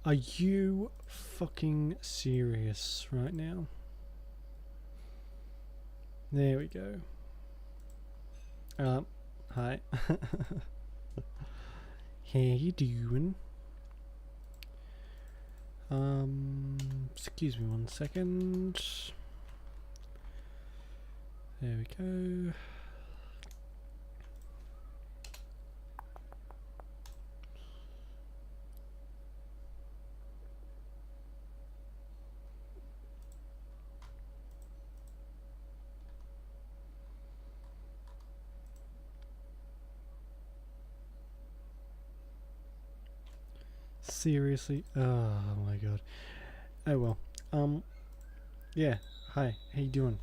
Are you fucking serious right now? There we go. Hi. How you doing? Excuse me 1 second. There we go. Seriously? Oh my god. Oh well. Yeah. Hi. How you doing?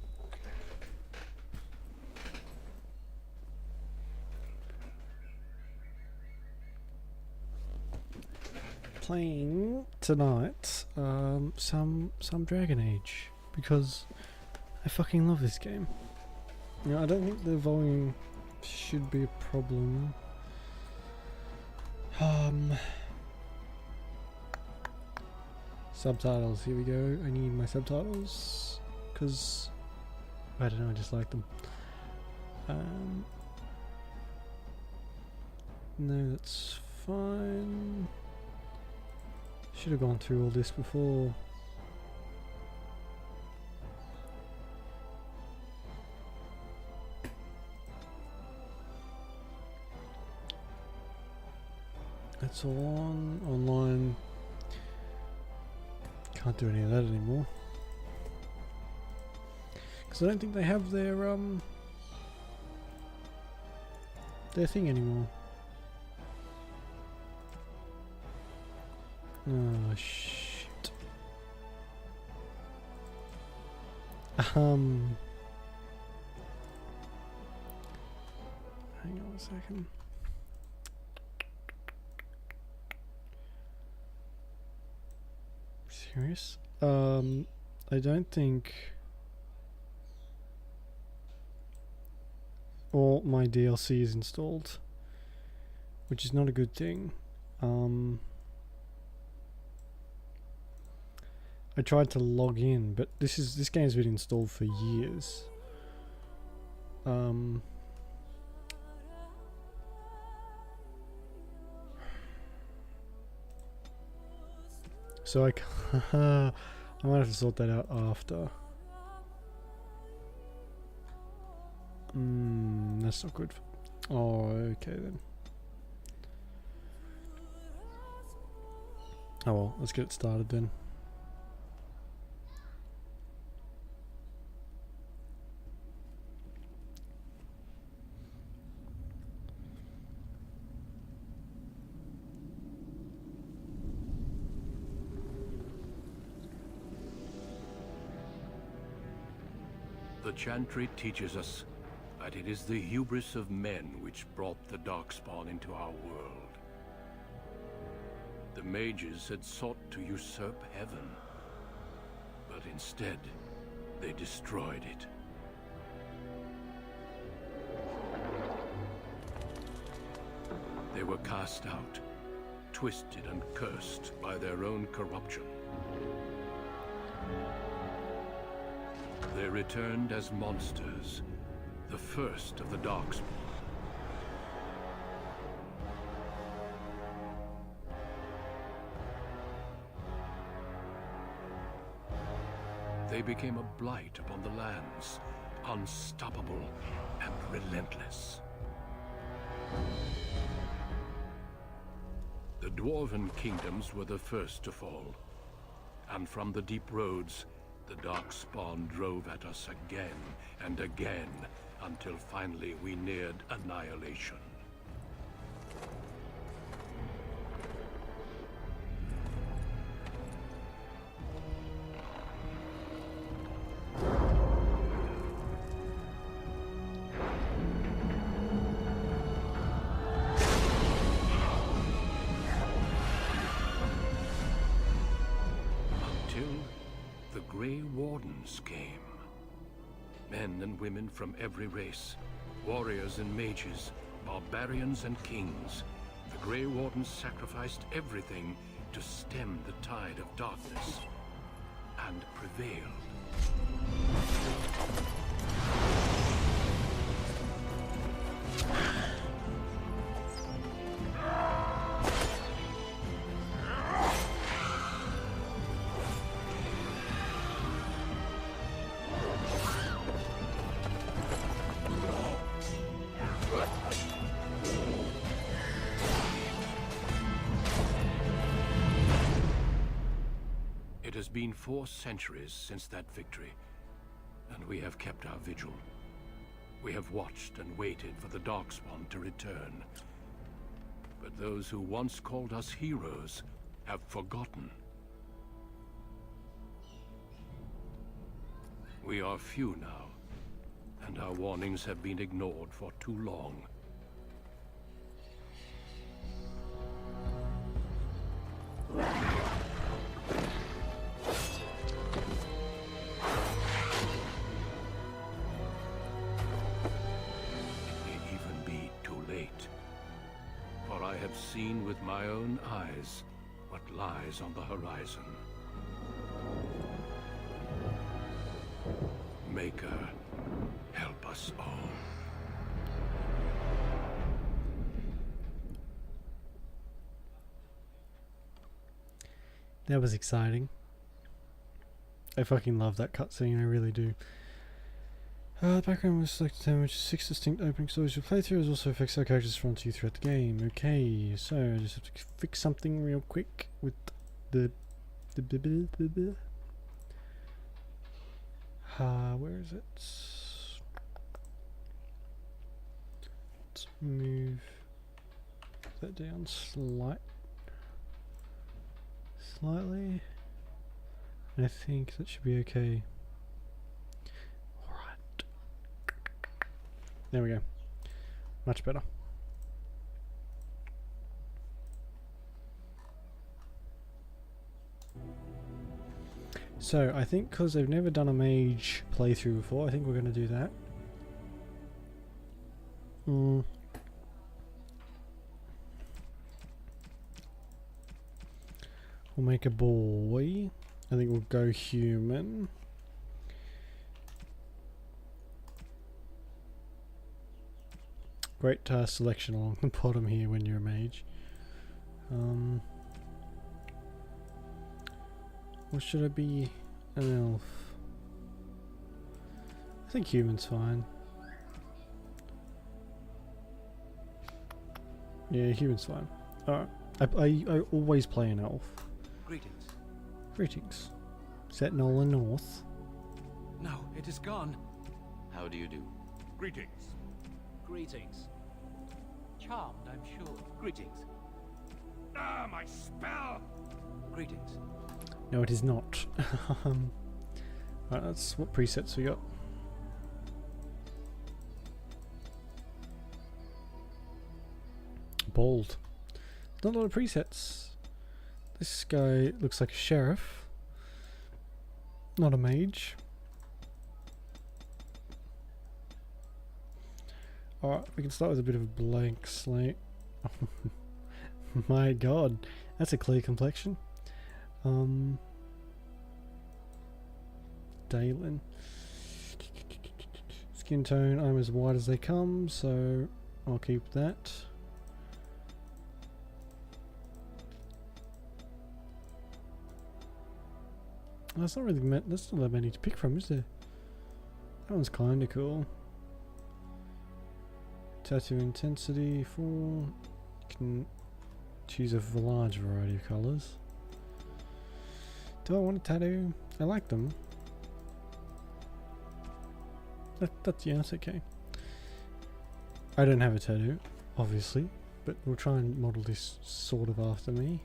Playing tonight, some Dragon Age because I fucking love this game. You know, I don't think the volume should be a problem. Subtitles, here we go. I need my subtitles because I don't know, I just like them. No, that's fine. Should have gone through all this before. That's all on online. Can't do any of that anymore because I don't think they have their thing anymore. Oh shit. Hang on a second. Serious? I don't think all my DLC is installed, which is not a good thing. I tried to log in, but this game's been installed for years. So I might have to sort that out after. That's not good. Oh, okay then. Oh well, let's get it started then. The Chantry teaches us that it is the hubris of men which brought the Darkspawn into our world. The mages had sought to usurp heaven, but instead, they destroyed it. They were cast out, twisted and cursed by their own corruption. They returned as monsters, the first of the Darkspawn. They became a blight upon the lands, unstoppable and relentless. The Dwarven kingdoms were the first to fall, and from the deep roads, the Darkspawn drove at us again and again, until finally we neared annihilation. Came. Men and women from every race, warriors and mages, barbarians and kings. The Grey Wardens sacrificed everything to stem the tide of darkness and prevailed. It has been 4 centuries since that victory, and we have kept our vigil. We have watched and waited for the Darkspawn to return. But those who once called us heroes have forgotten. We are few now, and our warnings have been ignored for too long. I have seen with my own eyes what lies on the horizon. Maker, help us all. That was exciting. I fucking love that cutscene, I really do. The background was selected, which is 6 distinct opening stories. Your playthrough also affects how characters respond to you throughout the game. Okay, so I just have to fix something real quick with the where is it? Let's move that down slightly. I think that should be okay. There we go. Much better. So, I think because they've never done a mage playthrough before, I think we're going to do that. We'll make a boy. I think we'll go human. Great selection along the bottom here when you're a mage. Or should I be an elf? I think human's fine. Yeah, human's fine. Alright. I always play an elf. Greetings. Greetings. Is that Nolan North? No, it is gone. How do you do? Greetings. Greetings. Charmed, I'm sure. Greetings. Ah, my spell! Greetings. No, it is not. Right, that's what presets we got. Bold. Not a lot of presets. This guy looks like a sheriff. Not a mage. Alright, we can start with a bit of a blank slate. My god, that's a clear complexion. Dalen. Skin tone, I'm as white as they come, so I'll keep that. That's not really that's not that many to pick from, is there? That one's kinda cool. Tattoo intensity 4. You can choose a large variety of colours. Do I want a tattoo? I like them. That's okay. I don't have a tattoo, obviously, but we'll try and model this sort of after me.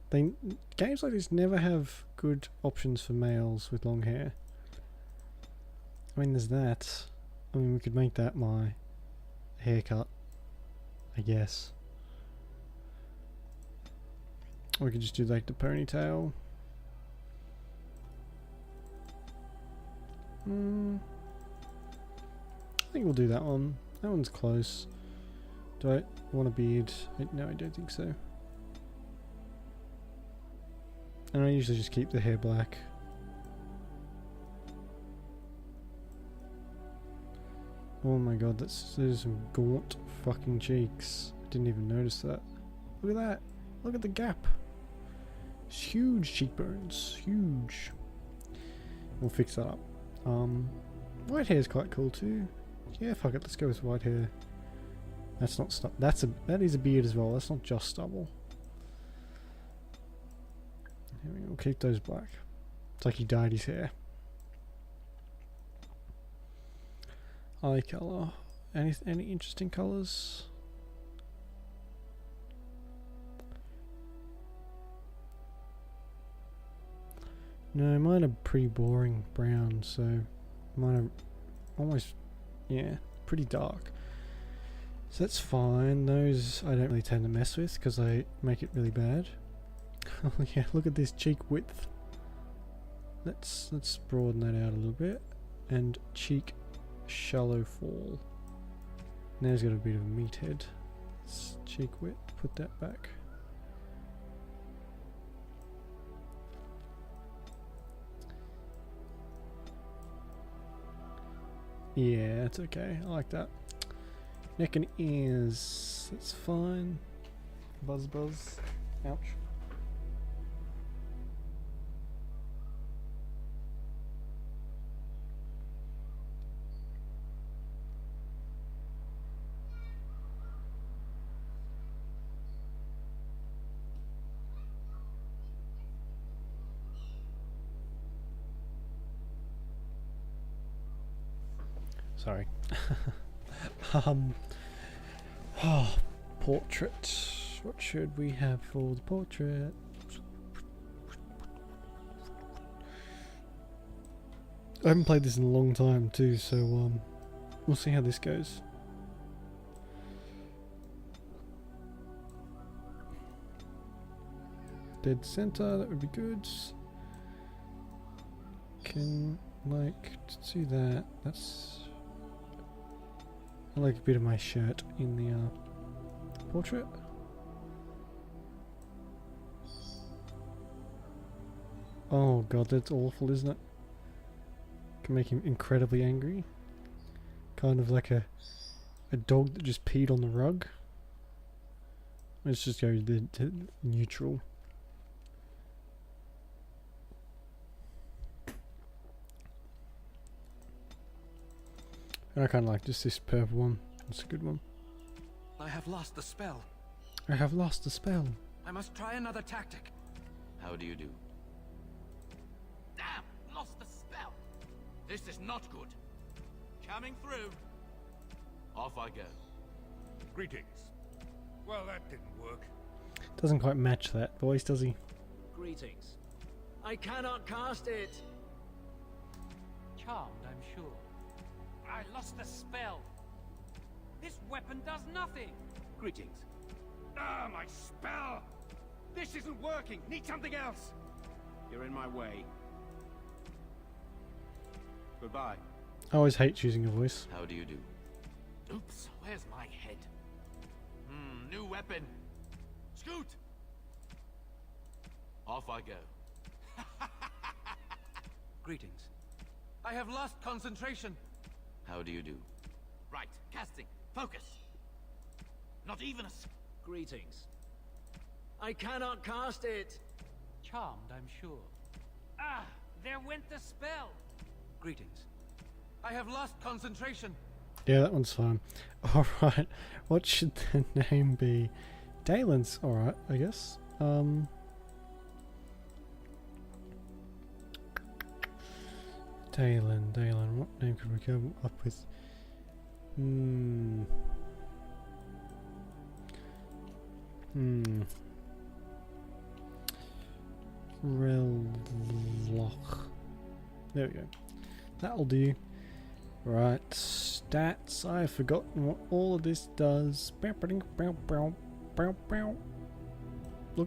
Games like this never have good options for males with long hair. I mean, there's that. I mean, we could make that my haircut, I guess. Or we could just do like the ponytail. I think we'll do that one. That one's close. Do I want a beard? No, I don't think so. And I usually just keep the hair black. Oh my god, those are some gaunt fucking cheeks. I didn't even notice that. Look at that. Look at the gap. It's huge cheekbones. Huge. We'll fix that up. White hair is quite cool too. Yeah, fuck it. Let's go with white hair. That's not stubble. That is a beard as well. That's not just stubble. We'll keep those black. It's like he dyed his hair. Eye colour. Any interesting colours? No, mine are pretty boring brown, so mine are almost, yeah, pretty dark. So that's fine. Those I don't really tend to mess with because I make it really bad. Oh yeah, look at this cheek width. Let's broaden that out a little bit. And cheek shallow fall. Now he's got a bit of a meathead. Cheek width, put that back. Yeah, that's okay. I like that. Neck and ears. That's fine. Buzz buzz. Ouch. Sorry. Portrait. What should we have for the portrait? I haven't played this in a long time too, so we'll see how this goes. Dead center, that would be good. Can see that. That's. I like a bit of my shirt in the portrait. Oh god, that's awful, isn't it? Can make him incredibly angry. Kind of like a dog that just peed on the rug. Let's just go to neutral. I kind of like just this purple one. It's a good one. I have lost the spell. I have lost the spell. I must try another tactic. How do you do? Damn! Lost the spell! This is not good. Coming through. Off I go. Greetings. Well, that didn't work. Doesn't quite match that voice, does he? Greetings. I cannot cast it. Charmed, I'm sure. I lost the spell. This weapon does nothing. Greetings. Ah, my spell! This isn't working. Need something else. You're in my way. Goodbye. I always hate choosing a voice. How do you do? Oops, where's my head? New weapon. Scoot! Off I go. Greetings. I have lost concentration. How do you do? Right, casting. Focus. Not even a... Greetings. I cannot cast it. Charmed, I'm sure. Ah, there went the spell. Greetings. I have lost concentration. Yeah, that one's fine. Alright, what should the name be? Dalen's alright, I guess. Dalen, what name could we come up with? Relloch. There we go. That'll do. Right, stats. I've forgotten what all of this does. Look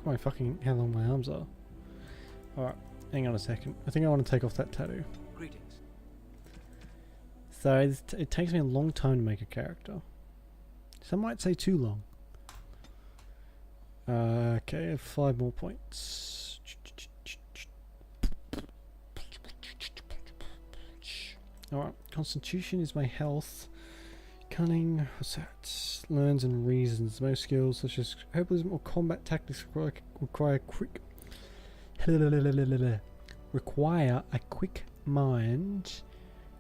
at my fucking how long my arms are. Alright, hang on a second. I think I want to take off that tattoo. Greetings. So it takes me a long time to make a character. Some might say too long. Okay, 5 more points. Alright, Constitution is my health. Cunning, what's that? Learns and reasons. Most skills such as herbalism or combat tactics require a quick mind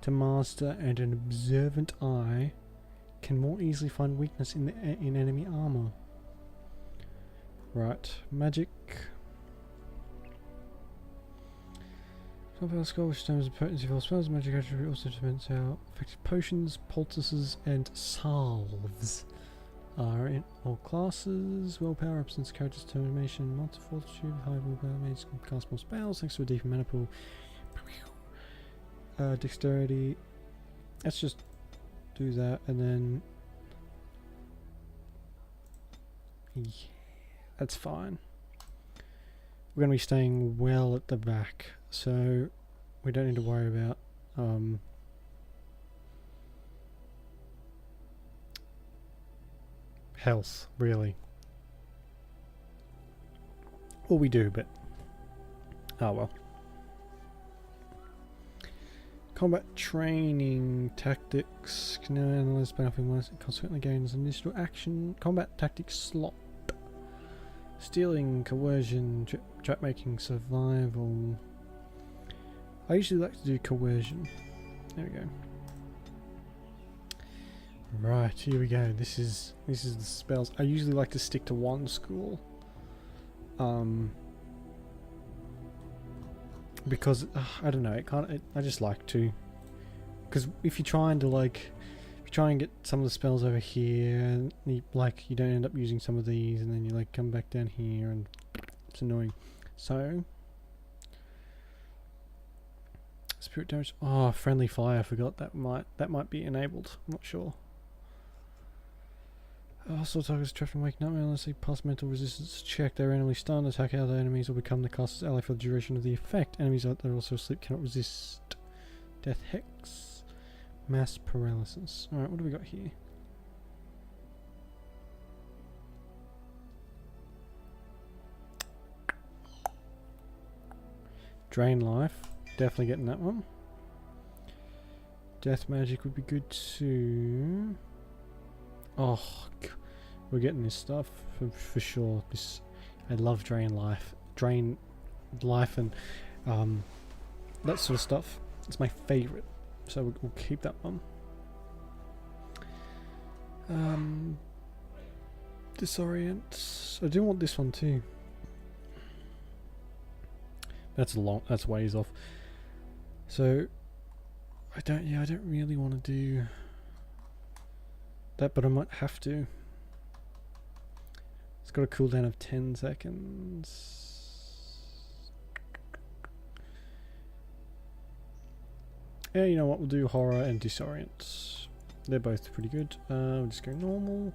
to master, and an observant eye can more easily find weakness in enemy armor. Right, magic. Spell score, which determines the potency of all spells. Magic attribute also determines how effective potions, poultices, and salves are in all classes. Willpower represents character's determination, multi-fortitude, high willpower mages can cast more spells thanks to a deeper mana pool. Dexterity. Let's just do that, and then yeah, that's fine. We're going to be staying well at the back, so we don't need to worry about health, really. Well, we do, but oh well. Combat training tactics can now analyze battlefield once and consequently gains an additional action. Combat tactics slot. Stealing, coercion, trap making, survival. I usually like to do coercion. There we go. Right, here we go. This is the spells. I usually like to stick to one school. Because I don't know, I just like to. Because if you're trying to get some of the spells over here, and you don't end up using some of these, and then you come back down here, and it's annoying. So spirit damage. Oh, friendly fire. I forgot that might be enabled. I'm not sure. Also, targets trapped and waking up unless they pass mental resistance check. They're randomly stunned, attack other enemies, or become the caster's ally for the duration of the effect. Enemies that are also asleep cannot resist. Death Hex. Mass paralysis. Alright, what do we got here? Drain life. Definitely getting that one. Death magic would be good too. Oh, we're getting this stuff for sure. I love drain life, and that sort of stuff. It's my favourite, so we'll keep that one. Disorient. I do want this one too. That's ways off. So I don't really want to do that, but I might have to. It's got a cooldown of 10 seconds. Yeah, you know what? We'll do horror and disorient. They're both pretty good. We'll just go normal,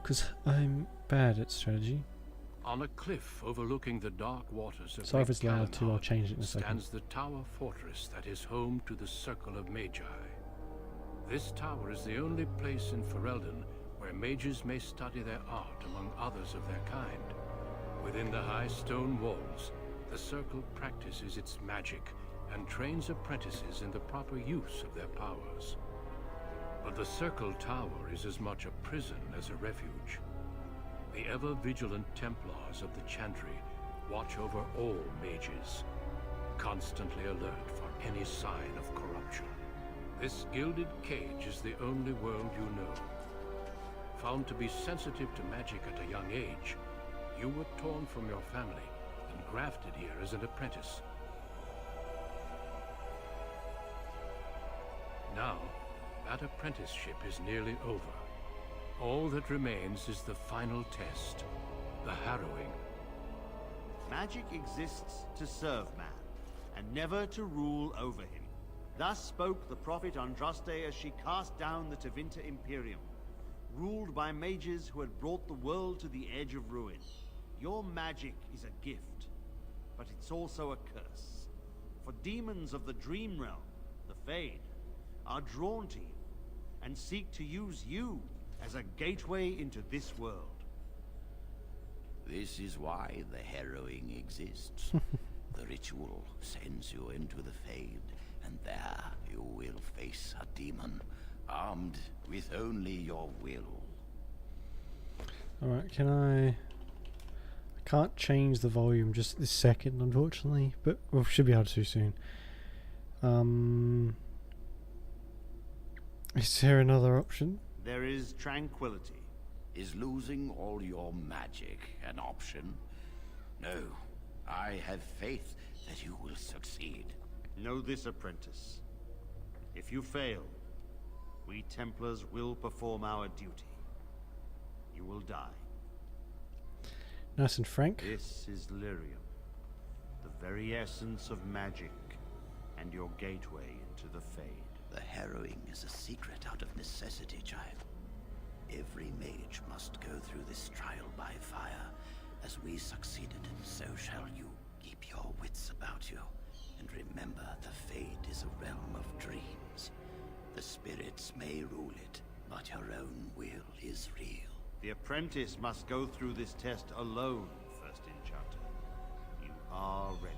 because I'm bad at strategy. On a cliff overlooking the dark waters of So if it's loud too, I'll Galanhad change it in a second. stands the tower fortress that is home to the Circle of Magi. This tower is the only place in Ferelden where mages may study their art among others of their kind. Within the high stone walls, the Circle practices its magic and trains apprentices in the proper use of their powers. But the Circle Tower is as much a prison as a refuge. The ever-vigilant Templars of the Chantry watch over all mages, constantly alert for any sign of corruption. This gilded cage is the only world you know. Found to be sensitive to magic at a young age, you were torn from your family and grafted here as an apprentice. Now, that apprenticeship is nearly over. All that remains is the final test, the harrowing. Magic exists to serve man, and never to rule over him. Thus spoke the prophet Andraste as she cast down the Tevinter Imperium, ruled by mages who had brought the world to the edge of ruin. Your magic is a gift, but it's also a curse. For demons of the Dream Realm, the Fade, are drawn to you, and seek to use you as a gateway into this world. This is why the harrowing exists. The ritual sends you into the Fade, and there you will face a demon, armed with only your will. Alright, can I can't change the volume just this second, unfortunately, but we should be able to soon. Is there another option? There is tranquility. Is losing all your magic an option? No, I have faith that you will succeed. Know this, apprentice. If you fail, we Templars will perform our duty. You will die. Nice and frank. This is Lyrium, the very essence of magic, and your gateway into the Fade. The harrowing is a secret out of necessity, child. Every mage must go through this trial by fire. As we succeeded, so shall you. Keep your wits about you. And remember, the Fade is a realm of dreams. The spirits may rule it, but your own will is real. The apprentice must go through this test alone, First Enchanter. You are ready.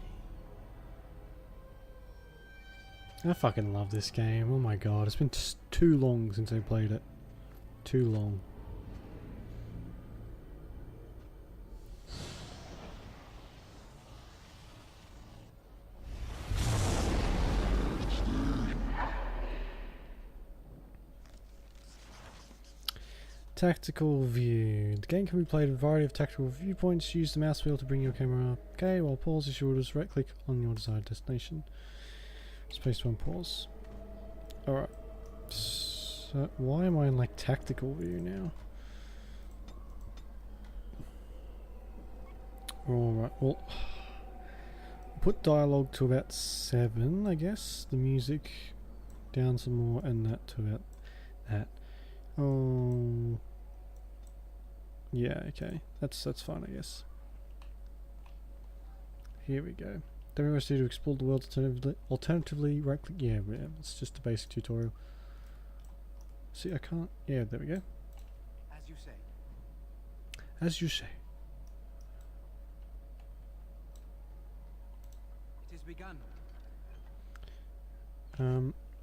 I fucking love this game. Oh my god, it's been too long since I played it. Too long. Tactical view. The game can be played in a variety of tactical viewpoints. Use the mouse wheel to bring your camera up. Okay, while pause is yours, right click on your desired destination. Space to unpause. Alright. So why am I in like tactical view now? Alright, well, put dialogue to about 7, I guess. The music down some more, and that to about that. Oh, yeah, okay. That's fine, I guess. Here we go. Don't we do to explore the world alternatively right click? Yeah, it's just a basic tutorial. See, I can't. Yeah, there we go. As you say. As you say. It is begun.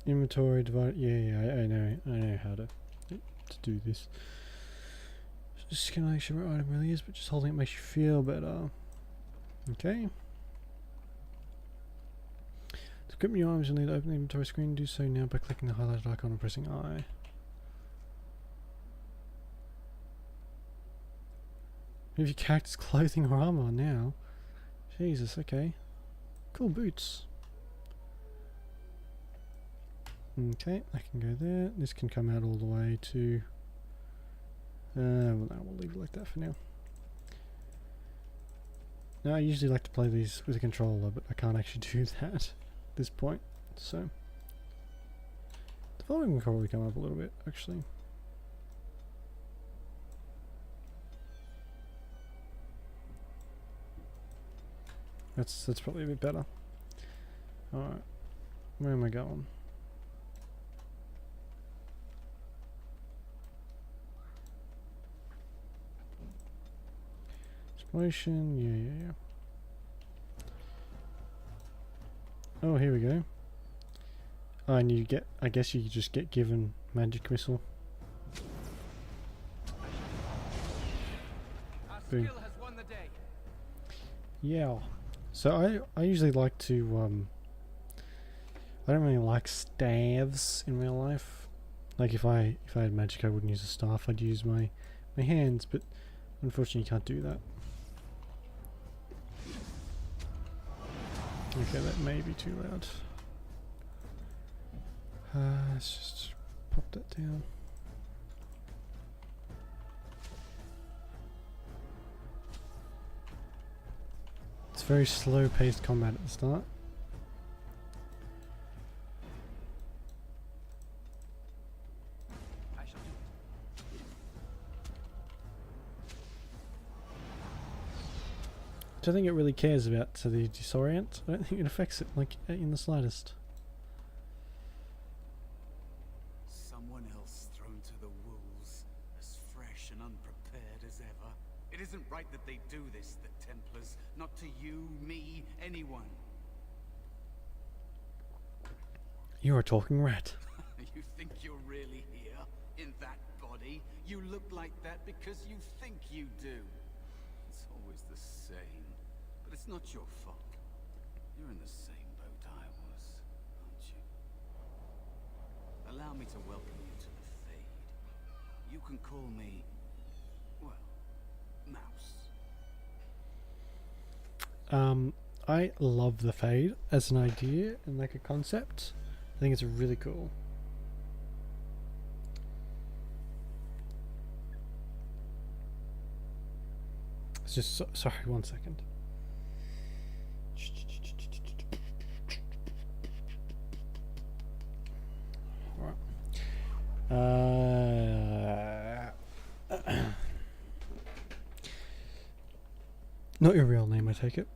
Inventory divide. Yeah, I know how to do this. Just kind of make sure what item really is, but just holding it makes you feel better. Okay. To equip new items, you'll need to open the inventory screen. Do so now by clicking the highlighted icon and pressing I. Move your character's clothing or armor now. Jesus, okay. Cool boots. Okay, I can go there. This can come out all the way to... well, no, we'll leave it like that for now. Now, I usually like to play these with a controller, but I can't actually do that at this point, so... The volume will probably come up a little bit, actually. That's probably a bit better. Alright, where am I going? Exploration, yeah. Oh, here we go. Oh, and you get, I guess you just get given magic missile. Our Boom. skill has won the day. Yeah. So I usually like to I don't really like staves in real life. Like if I had magic, I wouldn't use a staff. I'd use my hands, but unfortunately you can't do that. Okay, that may be too loud. Let's just pop that down. It's very slow-paced combat at the start. I shall do it. I don't think it really cares about the disorient. I don't think it affects it like in the slightest. Someone else thrown to the wolves, a right that they do this, the Templars. Not to you, me, anyone. You're a talking rat. You think you're really here? In that body? You look like that because you think you do. It's always the same. But it's not your fault. You're in the same boat I was, aren't you? Allow me to welcome you to the Fade. You can call me, well, Mouse. I love the Fade as an idea and like a concept. I think it's really cool. It's just sorry, 1 second. Not your real name, I take it.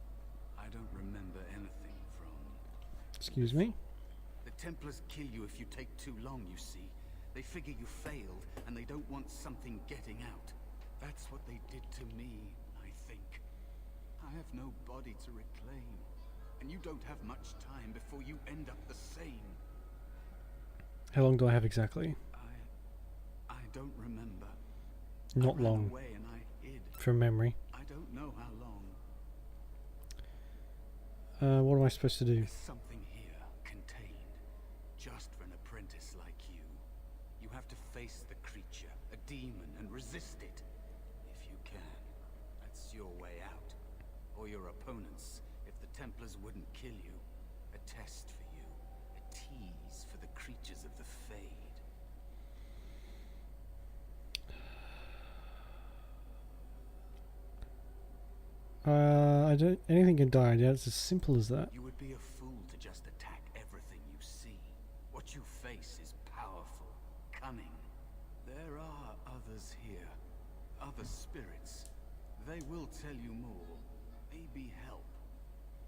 I don't remember anything from... Excuse me? The Templars kill you if you take too long, you see. They figure you failed, and they don't want something getting out. That's what they did to me, I think. I have no body to reclaim, and you don't have much time before you end up the same. How long do I have exactly? I don't remember. Not I ran long. away and I hid. From memory. I don't know how long. What am I supposed to do? There's something here, contained, just for an apprentice like you. You have to face the creature, a demon, and resist it. If you can, that's your way out. Or your opponents, if the Templars wouldn't kill you. A test for you, a tease for the creatures of the Fade. I don't. Anything can die. Yeah, it's as simple as that. You would be a fool to just attack everything you see. What you face is powerful, cunning. There are others here, other spirits. They will tell you more, maybe help.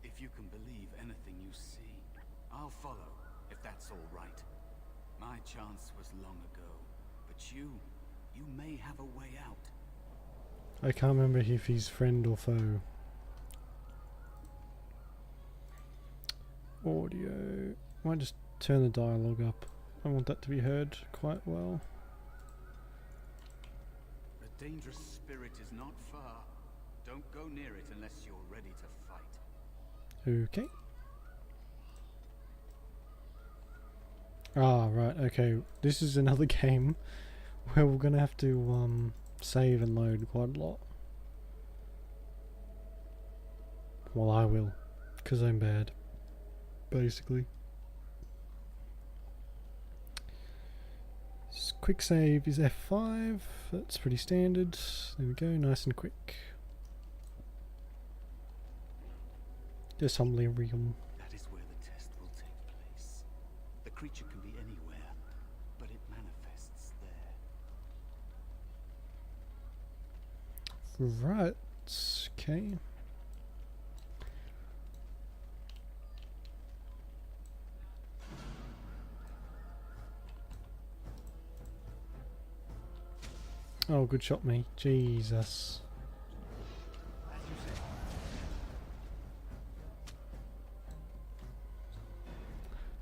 If you can believe anything you see, I'll follow, if that's all right. My chance was long ago, but you may have a way out. I can't remember if he's friend or foe. Audio. Might just turn the dialogue up. I want that to be heard quite well. A dangerous spirit is not far. Don't go near it unless you're ready to fight. Okay. Ah, right, okay. This is another game where we're gonna have to save and load quite a lot. Well, I will, because I'm bad, basically. Quick save is F5, that's pretty standard. There we go, nice and quick. Desamlerium. That is where the test will take place. The creature can be anywhere, but it manifests there. Right, okay. Oh, good shot, me. Jesus.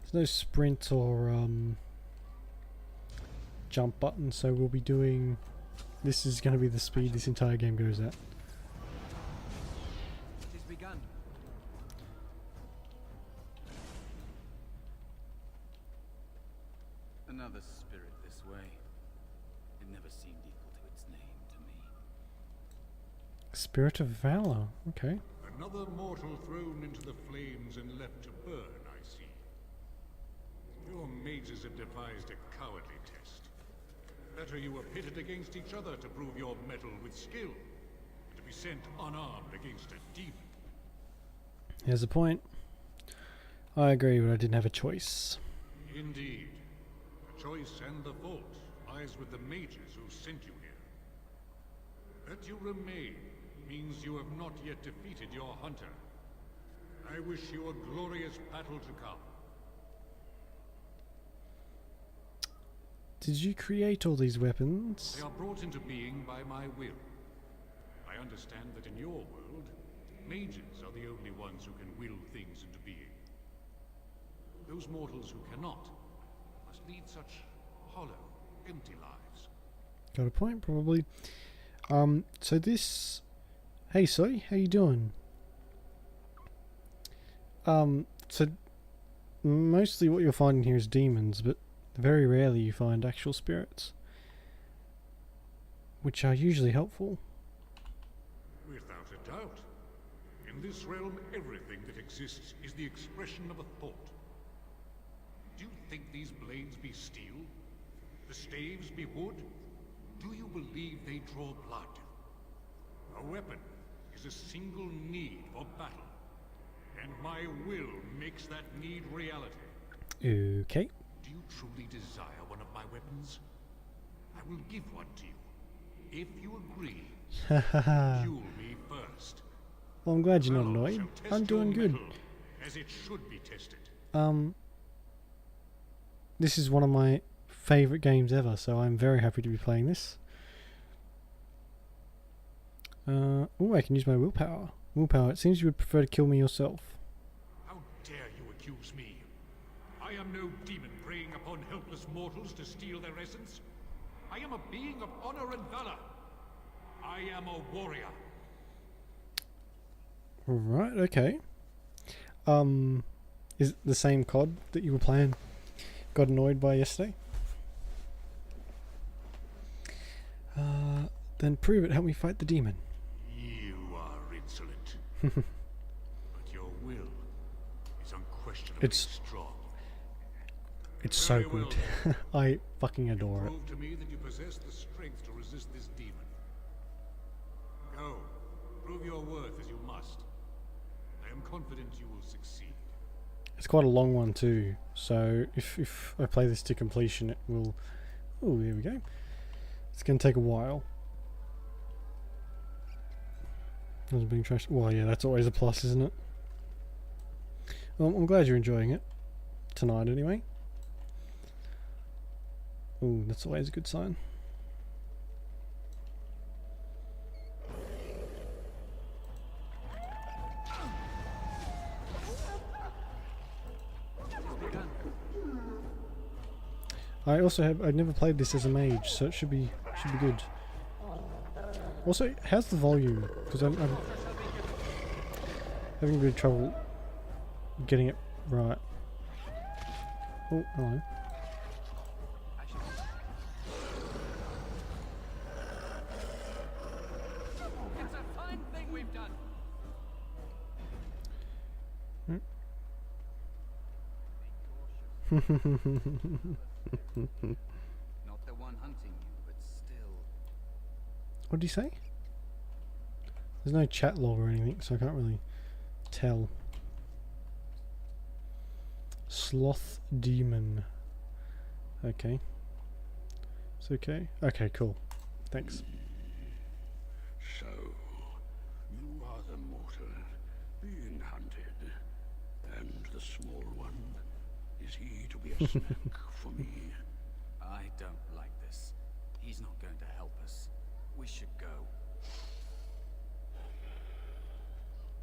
There's no sprint or jump button, so we'll be doing... This is going to be the speed this entire game goes at. It is begun. Another spirit this way. It never seemed equal to its name to me. Spirit of Valor, okay. Another mortal thrown into the flames and left to burn, I see. Your mages have devised a cowardly test. Better you were pitted against each other to prove your mettle with skill, to be sent unarmed against a demon. Here's the point. I agree, but I didn't have a choice. Indeed. The choice and the fault lies with the mages who sent you here. That you remain means you have not yet defeated your hunter. I wish you a glorious battle to come. Did you create all these weapons? They are brought into being by my will. I I understand that in your world, mages are the only ones who can will things into being. Those mortals who cannot must lead such hollow, empty lives. Got a point, probably. So this... Hey, Soy, how you doing? So mostly what you're finding here is demons, but very rarely you find actual spirits, which are usually helpful. Without a doubt. In this realm, everything that exists is the expression of a thought. Do you think these blades be steel? The staves be wood? Do you believe they draw blood? A weapon is a single need for battle. And my will makes that need reality. Okay. Do you truly desire one of my weapons? I will give one to you. If you agree, duel me first. Well, I'm glad you're not Valor annoyed. shall test I'm doing your good. metal as it should be tested. This is one of my favourite games ever, so I'm very happy to be playing this. Oh, I can use my willpower. Willpower, it seems you would prefer to kill me yourself. How dare you accuse me? I am no demon preying upon helpless mortals to steal their essence. I am a being of honor and valor. I am a warrior. Right, okay. Is it the same COD that you were playing? Got annoyed by yesterday? Then prove it, help me fight the demon. You are insolent. But your will is unquestionably It's strong. so Very well, good. I fucking adore it. Prove to me that you possess the strength to resist this demon. Go. Prove your worth as you must. I am confident you will succeed. It's quite a long one too, so if I play this to completion it will... Oh, there we go. It's going to take a while. Wasn't being trashed. Well, yeah, that's always a plus, isn't it? Well, I'm glad you're enjoying it. Tonight, anyway. Oh, that's always a good sign. I've never played this as a mage, so it should be good. Also, how's the volume? Because I'm having a bit of trouble getting it right. Oh, hello. It's a fine thing we've done. Not the one hunting you, but still. What did he say? There's no chat log or anything, so I can't really tell. Sloth demon. Okay. It's okay. Okay, cool. Thanks. So, you are the mortal being hunted. And the small one, is he to be a snack for me? I don't like this. He's not going to help us. We should go.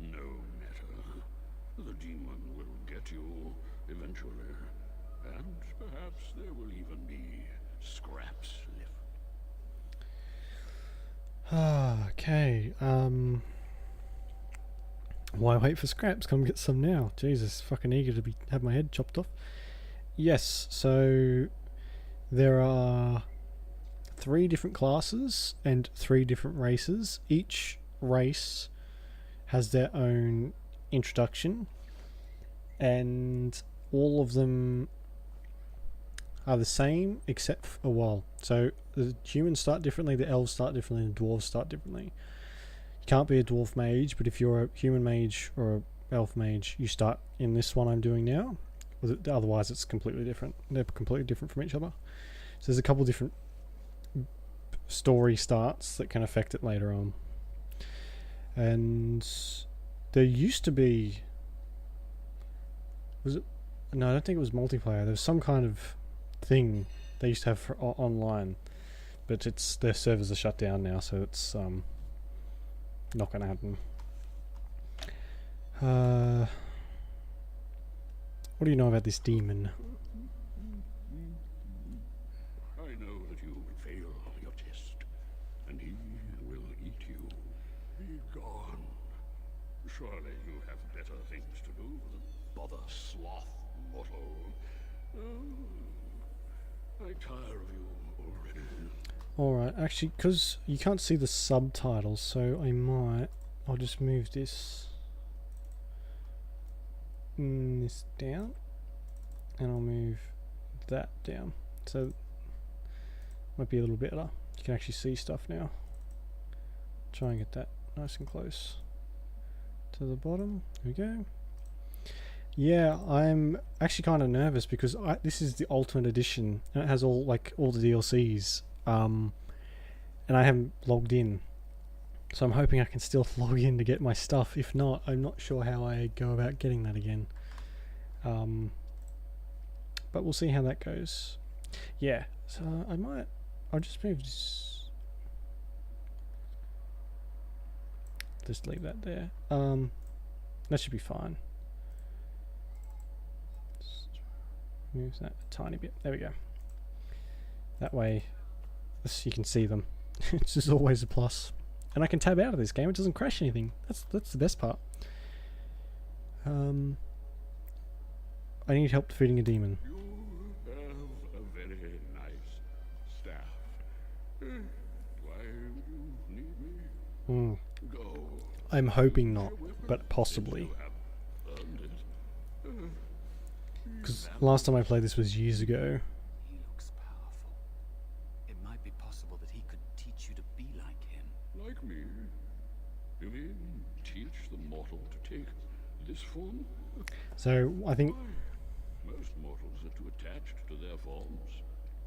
No matter. The demon will get you eventually. And perhaps there will even be scraps left. Okay, why wait for scraps? Come get some now. Jesus, fucking eager to have my head chopped off. Yes, so there are 3 different classes and 3 different races. Each race has their own introduction, and all of them are the same except for, well, so the humans start differently, the elves start differently, and the dwarves start differently. You can't be a dwarf mage, but if you're a human mage or a elf mage, you start in this one I'm doing now. Otherwise it's completely different. They're completely different from each other. So there's a couple different story starts that can affect it later on. And there used to be... Was it? No, I don't think it was multiplayer. There was some kind of thing they used to have for online, but their servers are shut down now, so it's Not gonna happen. What do you know about this demon? I know that you will fail your test, and he will eat you. Be gone. Surely you have better things to do than bother sloth mortal. I tire of you already. Alright, actually, because you can't see the subtitles, so I'll just move this down, and I'll move that down. So, might be a little better. You can actually see stuff now. Try and get that nice and close to the bottom. Here we go. Yeah, I'm actually kind of nervous because this is the Ultimate Edition, and it has all the DLCs. And I haven't logged in, so I'm hoping I can still log in to get my stuff. If not, I'm not sure how I go about getting that again. But we'll see how that goes. Yeah, so I'll just move this. Just leave that there. That should be fine. Just move that a tiny bit. There we go. That way, you can see them. It's just always a plus. And I can tab out of this game. It doesn't crash anything. That's the best part. I need help defeating a demon. You have a very nice staff. Why would you need me? Go. I'm hoping not, but possibly. Because last time I played this was years ago. He looks powerful. It might be possible that he could teach you to be like him. Like me? You mean teach the mortal to take this form? So I think Most mortals are too attached to their forms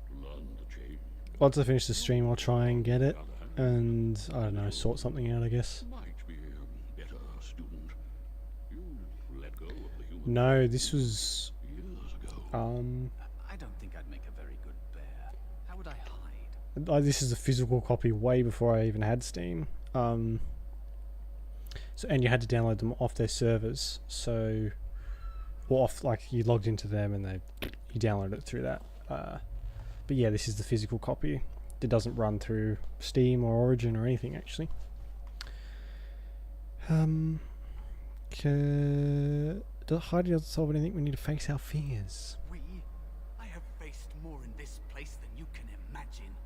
to learn the change. once I finish the stream, I'll try and get it, and I don't know, sort something out, I guess. Might be a better student. You let go of the human No, this was years ago. I don't think I'd make a very good bear. How would I hide? this is a physical copy way before I even had Steam. So and you had to download them off their servers. So, or off, like, you logged into them and you download it through that. But yeah, this is the physical copy. It doesn't run through Steam or Origin or anything, actually. Hiding doesn't solve anything. We need to face our fears. I have faced more in this place than you can imagine.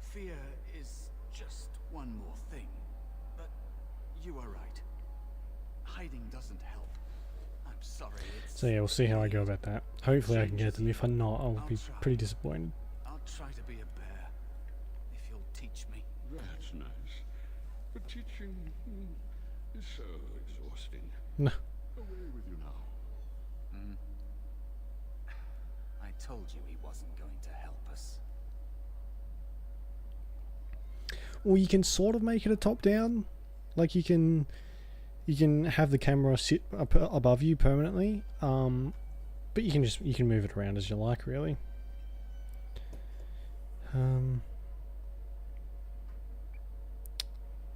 Fear is just one more thing. But you are right. Hiding doesn't help. I'm sorry. So yeah, we'll see how I go about that. Hopefully I can get them. If I'm not, I'll be pretty disappointed. I'll try to be a bear. If you'll teach me. That's nice. But teaching is so exhausting. No. Away with you now. I told you he wasn't going to help us. Well, you can sort of make it a top-down. Like you can have the camera sit up above you permanently. But you can move it around as you like, really.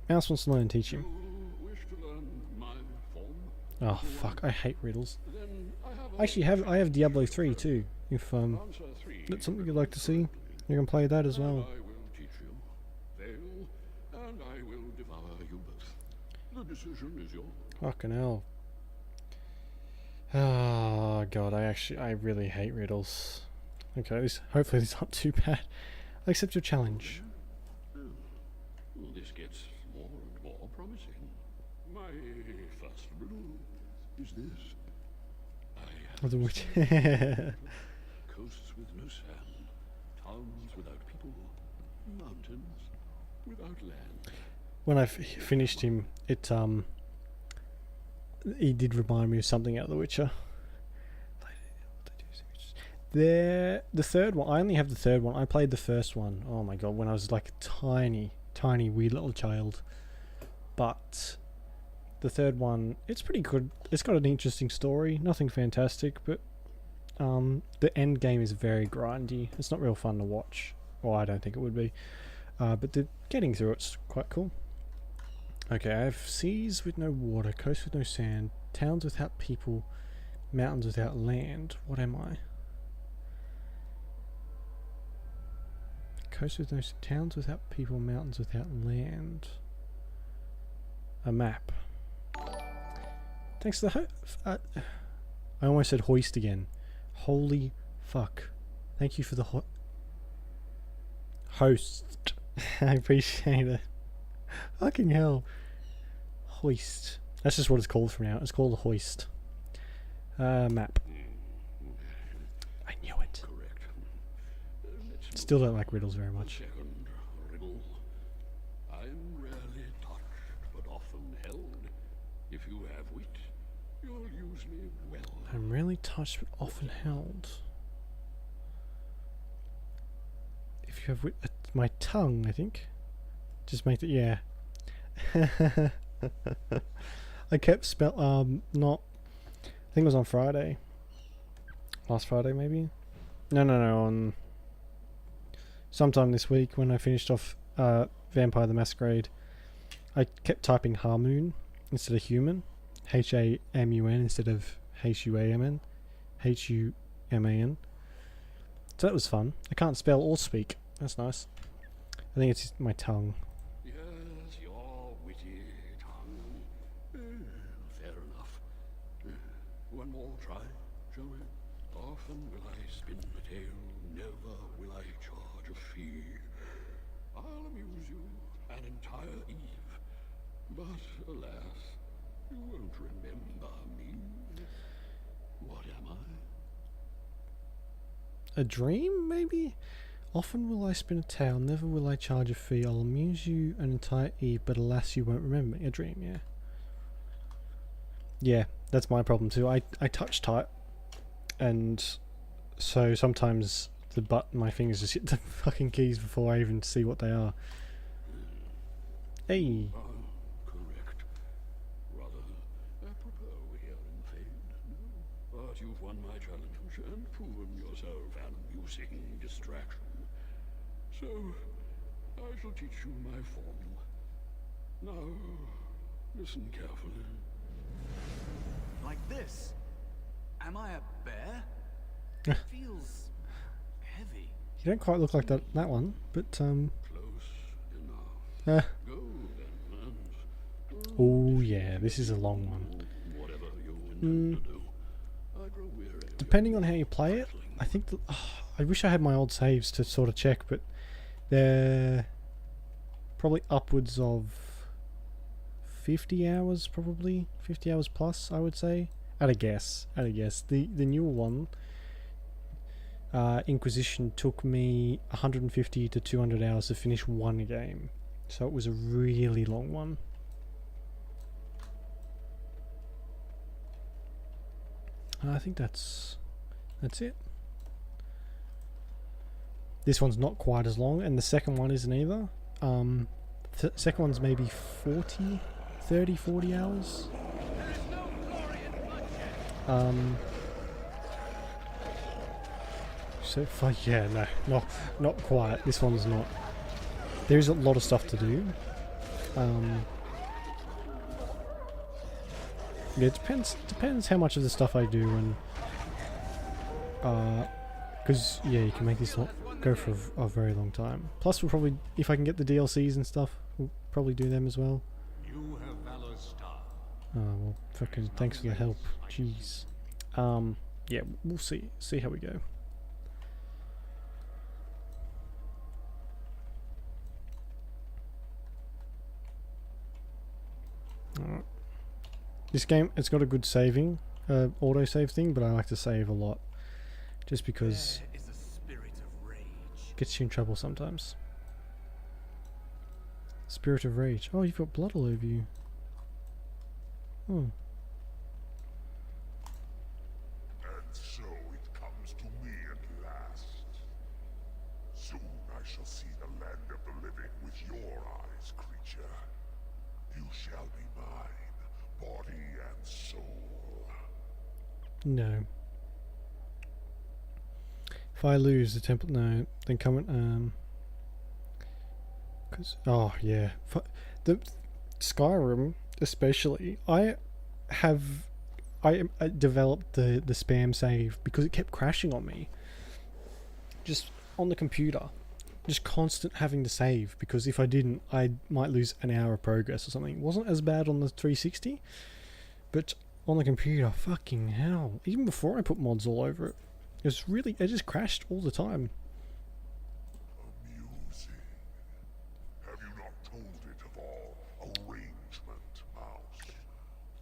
Mouse wants to learn and teach him. You wish to learn my form? Oh fuck! I hate riddles. Then I have Actually, I have Diablo 3 too. If answer 3. that's something you'd like to see, you can play that as well. I will teach you. Fail, and I will devour you both. The decision is yours. Fucking hell. Oh god, I really hate riddles. Okay, hopefully this aren't too bad. I accept your challenge. Well, this gets more and more promising. My first riddle is this. I have The witch. coasts with no sand, towns without people, mountains without land. When I finished him, he did remind me of something out of The Witcher. The third one, I only have the third one. I played the first one. Oh my god, when I was like a tiny wee little child. But the third one, it's pretty good. It's got an interesting story. Nothing fantastic, but the end game is very grindy. It's not real fun to watch. Well, I don't think it would be. But getting through it's quite cool. Okay, I have seas with no water, coasts with no sand, towns without people, mountains without land. What am I? Coast with no towns without people, mountains without land. A map. Thanks to the I almost said hoist again. Holy fuck. Thank you for the host. I appreciate it. Fucking hell. Hoist. That's just what it's called from now. It's called a hoist. Map. I knew it. Correct. Still don't like riddles very much. Second riddle. I'm rarely touched, but often held. If you have wit, you'll use me well. I'm rarely touched but often held. If you have my tongue, I think. Just make it, yeah. I kept not. I think it was on Friday. Last Friday, maybe. No, on sometime this week when I finished off Vampire the Masquerade. I kept typing Harmoon instead of human. Hamun instead of Huaman. Human. So that was fun. I can't spell or speak. That's nice. I think it's my tongue. Yes, your witty tongue. Fair enough. One more try, shall we? Often will I spin a tale, never will I charge a fee. I'll amuse you an entire eve, but alas, you won't remember me. What am I? A dream, maybe? Often will I spin a tale, never will I charge a fee. I'll amuse you an entire eve, but alas, you won't remember me. A dream, yeah. Yeah, that's my problem too. I touch type, and so sometimes my fingers just hit the fucking keys before I even see what they are. Hey. Correct. Rather apropos here in Fade. But you've won my challenge and proven yourself an amusing distraction. So, I shall teach you my form. Now, listen carefully. Like this? Am I a bear? It feels heavy. You don't quite look like that one, but Close enough. Go then, and oh yeah, this is a long one. whatever you intend to do. I grow weary. Depending on how you play it, I think I wish I had my old saves to sort of check, but they're probably upwards of 50 hours, probably 50 hours plus, I would say. At a guess. The newer one, Inquisition, took me 150 to 200 hours to finish one game, so it was a really long one. And I think that's it. This one's not quite as long, and the second one isn't either. Second one's maybe 40 hours. So far, yeah, no, not quite. This one's not. There is a lot of stuff to do. Yeah, it depends how much of the stuff I do, and because yeah, you can make this go for a very long time. Plus, we'll probably, if I can get the DLCs and stuff, we'll probably do them as well. You have Valor's star. Oh well, fucking thanks for the help. Jeez. Yeah, we'll see how we go. Alright. This game, it's got a good saving, auto-save thing, but I like to save a lot. Just because There is a spirit of rage. it gets you in trouble sometimes. Spirit of Rage. Oh, you've got blood all over you. Oh. And so it comes to me at last. Soon I shall see the land of the living with your eyes, creature. You shall be mine, body and soul. No. If I lose the temple, no, then come and cause oh yeah, Skyrim, especially, I developed the spam save because it kept crashing on me. Just on the computer. Just constant having to save, because if I didn't, I might lose an hour of progress or something. It wasn't as bad on the 360, but on the computer, fucking hell. Even before I put mods all over it, it just crashed all the time. Amusing. Have you not told it of our arrangement, Mouse?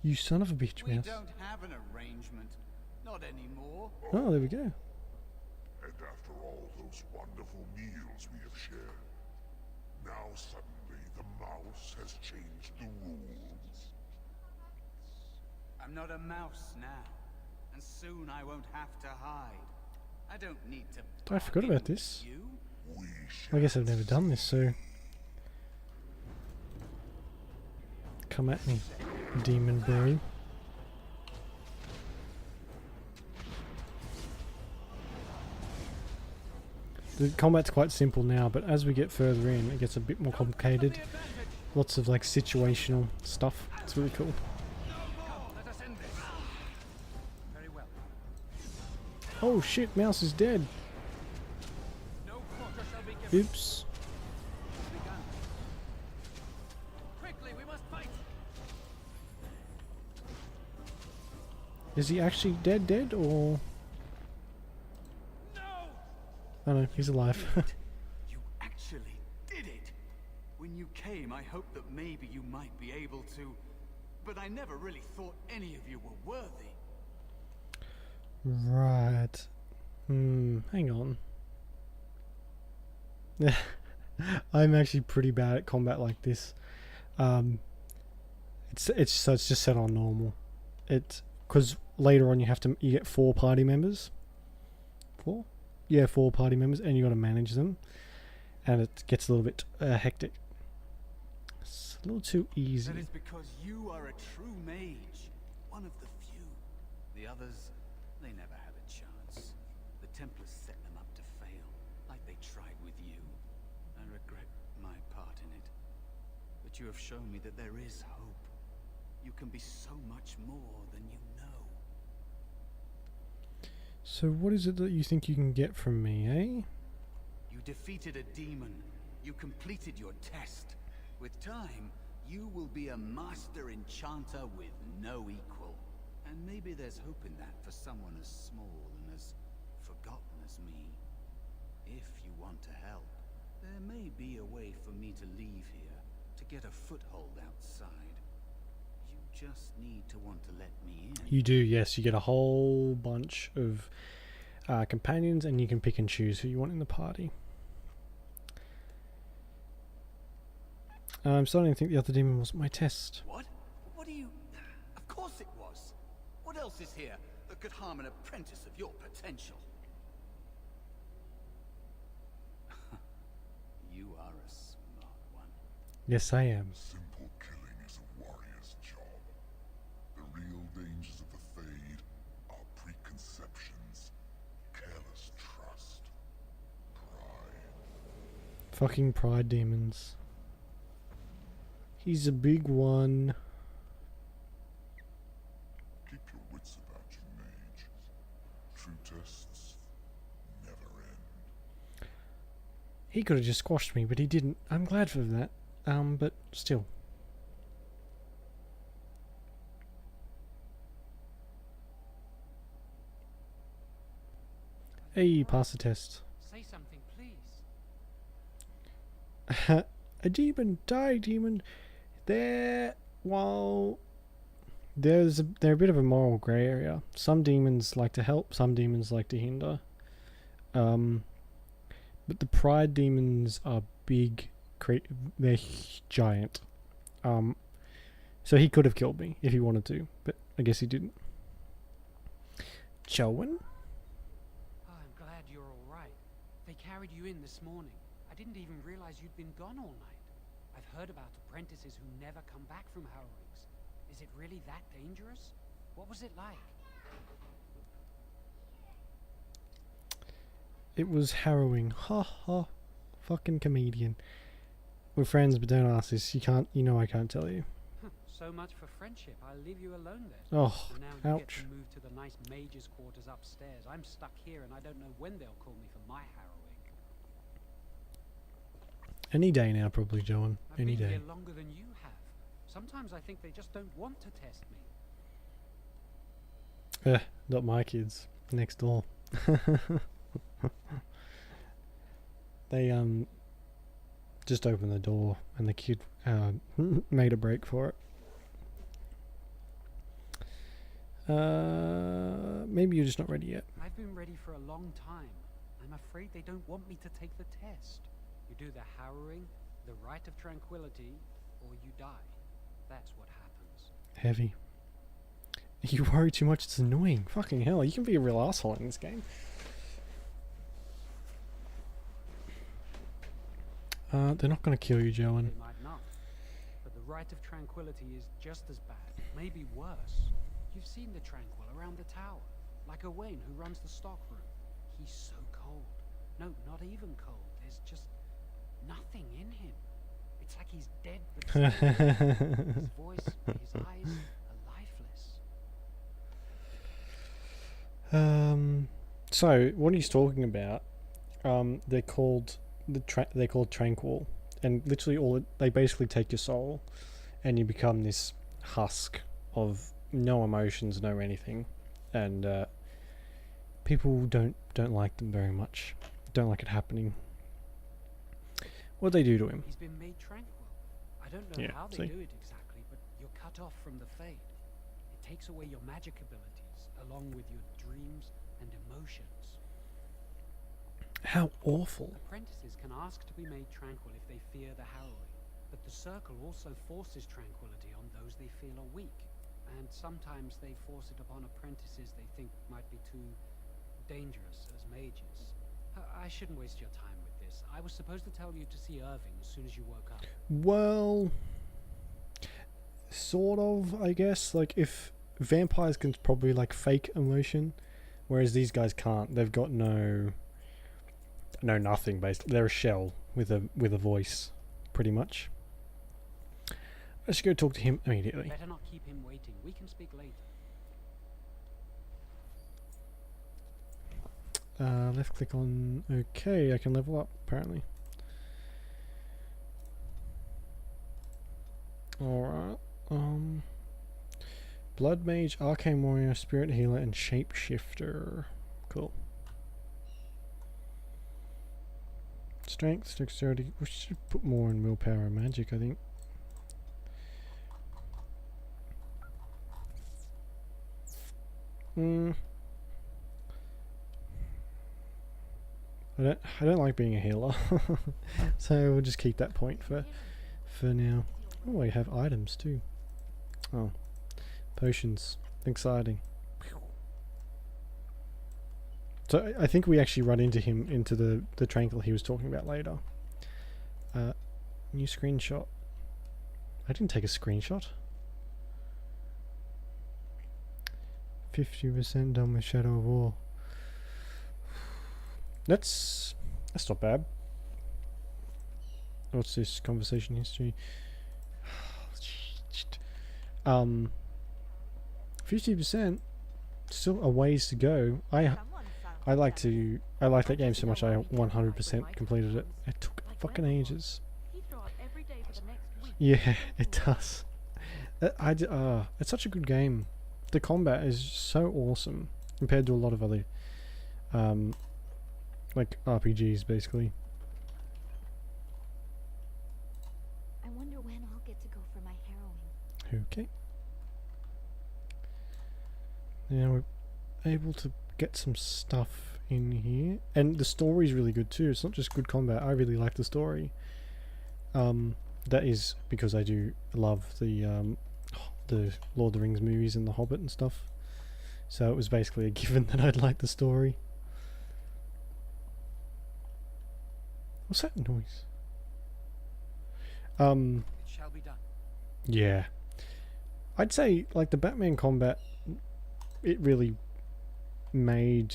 You son of a bitch, We Mouse. don't have an arrangement. Not anymore. Oh, there we go. And after all those wonderful meals we have shared, now suddenly the mouse has changed the rules. I'm not a mouse now, and soon I won't have to hide. I don't need to. I forgot about this. You? We I guess I've never done this, so... Come at me, demon bro. The combat's quite simple now, but as we get further in, it gets a bit more complicated. Lots of like situational stuff. It's really cool. Let us end this. Very well. Oh shit, Mouse is dead. No quarter shall be given. Oops. Begun. Quickly, we must fight. Is he actually dead or... No! Oh no, he's alive. You actually did it! When you came, I hoped that maybe you might be able to, but I never really thought any of you were worthy. Right. Hang on. I'm actually pretty bad at combat like this. It's just set on normal. Because later on you get 4 party members. 4? Yeah, 4 party members, and you got to manage them, and it gets a little bit hectic. It's a little too easy. That is because you are a true mage, one of the few. The others, they never had a chance. The Templars set them up to fail, like they tried with you. I regret my part in it. But you have shown me that there is hope. You can be so much more than you know. So what is it that you think you can get from me, eh? You defeated a demon. You completed your test. With time, you will be a master enchanter with no equal. And maybe there's hope in that for someone as small and as forgotten as me. If you want to help, there may be a way for me to leave here, to get a foothold outside. You just need to want to let me in. You do, yes. You get a whole bunch of companions, and you can pick and choose who you want in the party. I'm starting to think the other demon wasn't my test. What? What do you... Of course it was. What else is here that could harm an apprentice of your potential? You are a smart one. Yes, I am. Simple killing is a warrior's job. The real dangers of the Fade are preconceptions, careless trust, pride. Fucking pride demons. He's a big one. Keep your wits about you, mage. True tests never end. He could have just squashed me, but he didn't. I'm glad for that. But still. Hey, you passed the test. Say something, please. A demon, die demon. They're a bit of a moral grey area. Some demons like to help, some demons like to hinder. But the pride demons are big, they're giant. So he could have killed me if he wanted to, but I guess he didn't. Joan? Oh, I'm glad you're all right. They carried you in this morning. I didn't even realize you'd been gone all night. I've heard about apprentices who never come back from harrowings. Is it really that dangerous? What was it like? It was harrowing. Ha ha. Fucking comedian. We're friends, but don't ask this. You know I can't tell you. So much for friendship. I'll leave you alone then. Oh, And now you get ouch. to move to the nice mage's quarters upstairs. I'm stuck here and I don't know when they'll call me for my harrowing. Any day now, probably, Joan. I've Any been day. here longer than you have. Sometimes I think they just don't want to test me. Not my kids. Next door. They just opened the door and the kid made a break for it. Maybe you're just not ready yet. I've been ready for a long time. I'm afraid they don't want me to take the test. You do the harrowing, the rite of tranquility, or you die. That's what happens. Heavy. You worry too much, it's annoying. Fucking hell, you can be a real asshole in this game. They're not gonna kill you, Joan. They might not. But the rite of tranquility is just as bad, maybe worse. You've seen the Tranquil around the tower, like Owain who runs the stockroom. He's so cold. No, not even cold. There's just nothing in him. It's like he's dead, but still living. His voice, his eyes are lifeless. So what he's talking about, they're called Tranquil, and literally they basically take your soul, and you become this husk of no emotions, no anything, and people don't like them very much. Don't like it happening. What they do to him? He's been made tranquil. I don't know how they do it exactly, but you're cut off from the fade. It takes away your magic abilities, along with your dreams and emotions. How awful. Apprentices can ask to be made tranquil if they fear the harrowing, but the circle also forces tranquility on those they feel are weak, and sometimes they force it upon apprentices they think might be too dangerous as mages. I shouldn't waste your time with this. I was supposed to tell you to see Irving as soon as you woke up. Well, sort of, I guess. Like, if vampires can probably like fake emotion, whereas these guys can't. They've got no nothing. Basically, they're a shell with a voice, pretty much. I should go talk to him immediately. Better not keep him waiting. We can speak later. Left click on okay. I can level up apparently. Alright. Blood Mage, Arcane Warrior, Spirit Healer, and Shapeshifter. Cool. Strength, Dexterity. We should put more in Willpower and Magic, I think. I don't like being a healer, so we'll just keep that point for now. Oh, I have items too. Oh, potions, exciting. So I think we actually run into him into the tranquil he was talking about later. New screenshot. I didn't take a screenshot. 50% done with Shadow of War. That's not bad. What's this? Conversation history. 50%. Still a ways to go. I like that game so much. I 100% completed it. It took fucking ages. Yeah, it does. It's such a good game. The combat is so awesome compared to a lot of other like RPGs, basically. I wonder when I'll get to go for my harrowing. Okay. Now we're able to get some stuff in here, and the story's really good too. It's not just good combat. I really like the story. That is because I do love the Lord of the Rings movies and the Hobbit and stuff. So it was basically a given that I'd like the story. What's that noise? It shall be done. Yeah. I'd say, like, the Batman combat, it really made...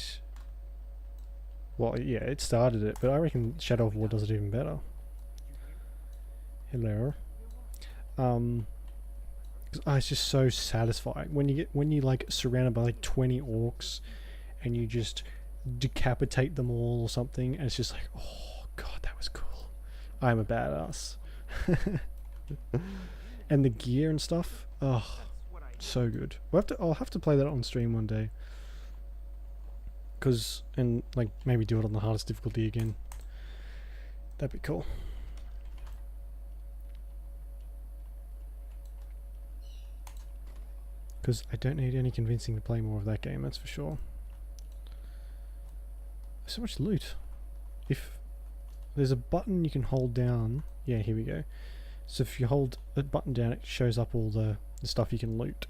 Well, yeah, it started it, but I reckon Shadow of War does it even better. Hello. Because It's just so satisfying when you like surrounded by like 20 orcs and you just decapitate them all or something, and it's just like, oh god, that was cool. I'm a badass. And the gear and stuff, oh, so good. I'll have to play that on stream one day. And like maybe do it on the hardest difficulty again. That'd be cool. Because I don't need any convincing to play more of that game, that's for sure. There's so much loot. If there's a button you can hold down, yeah, here we go. So if you hold a button down, it shows up all the stuff you can loot.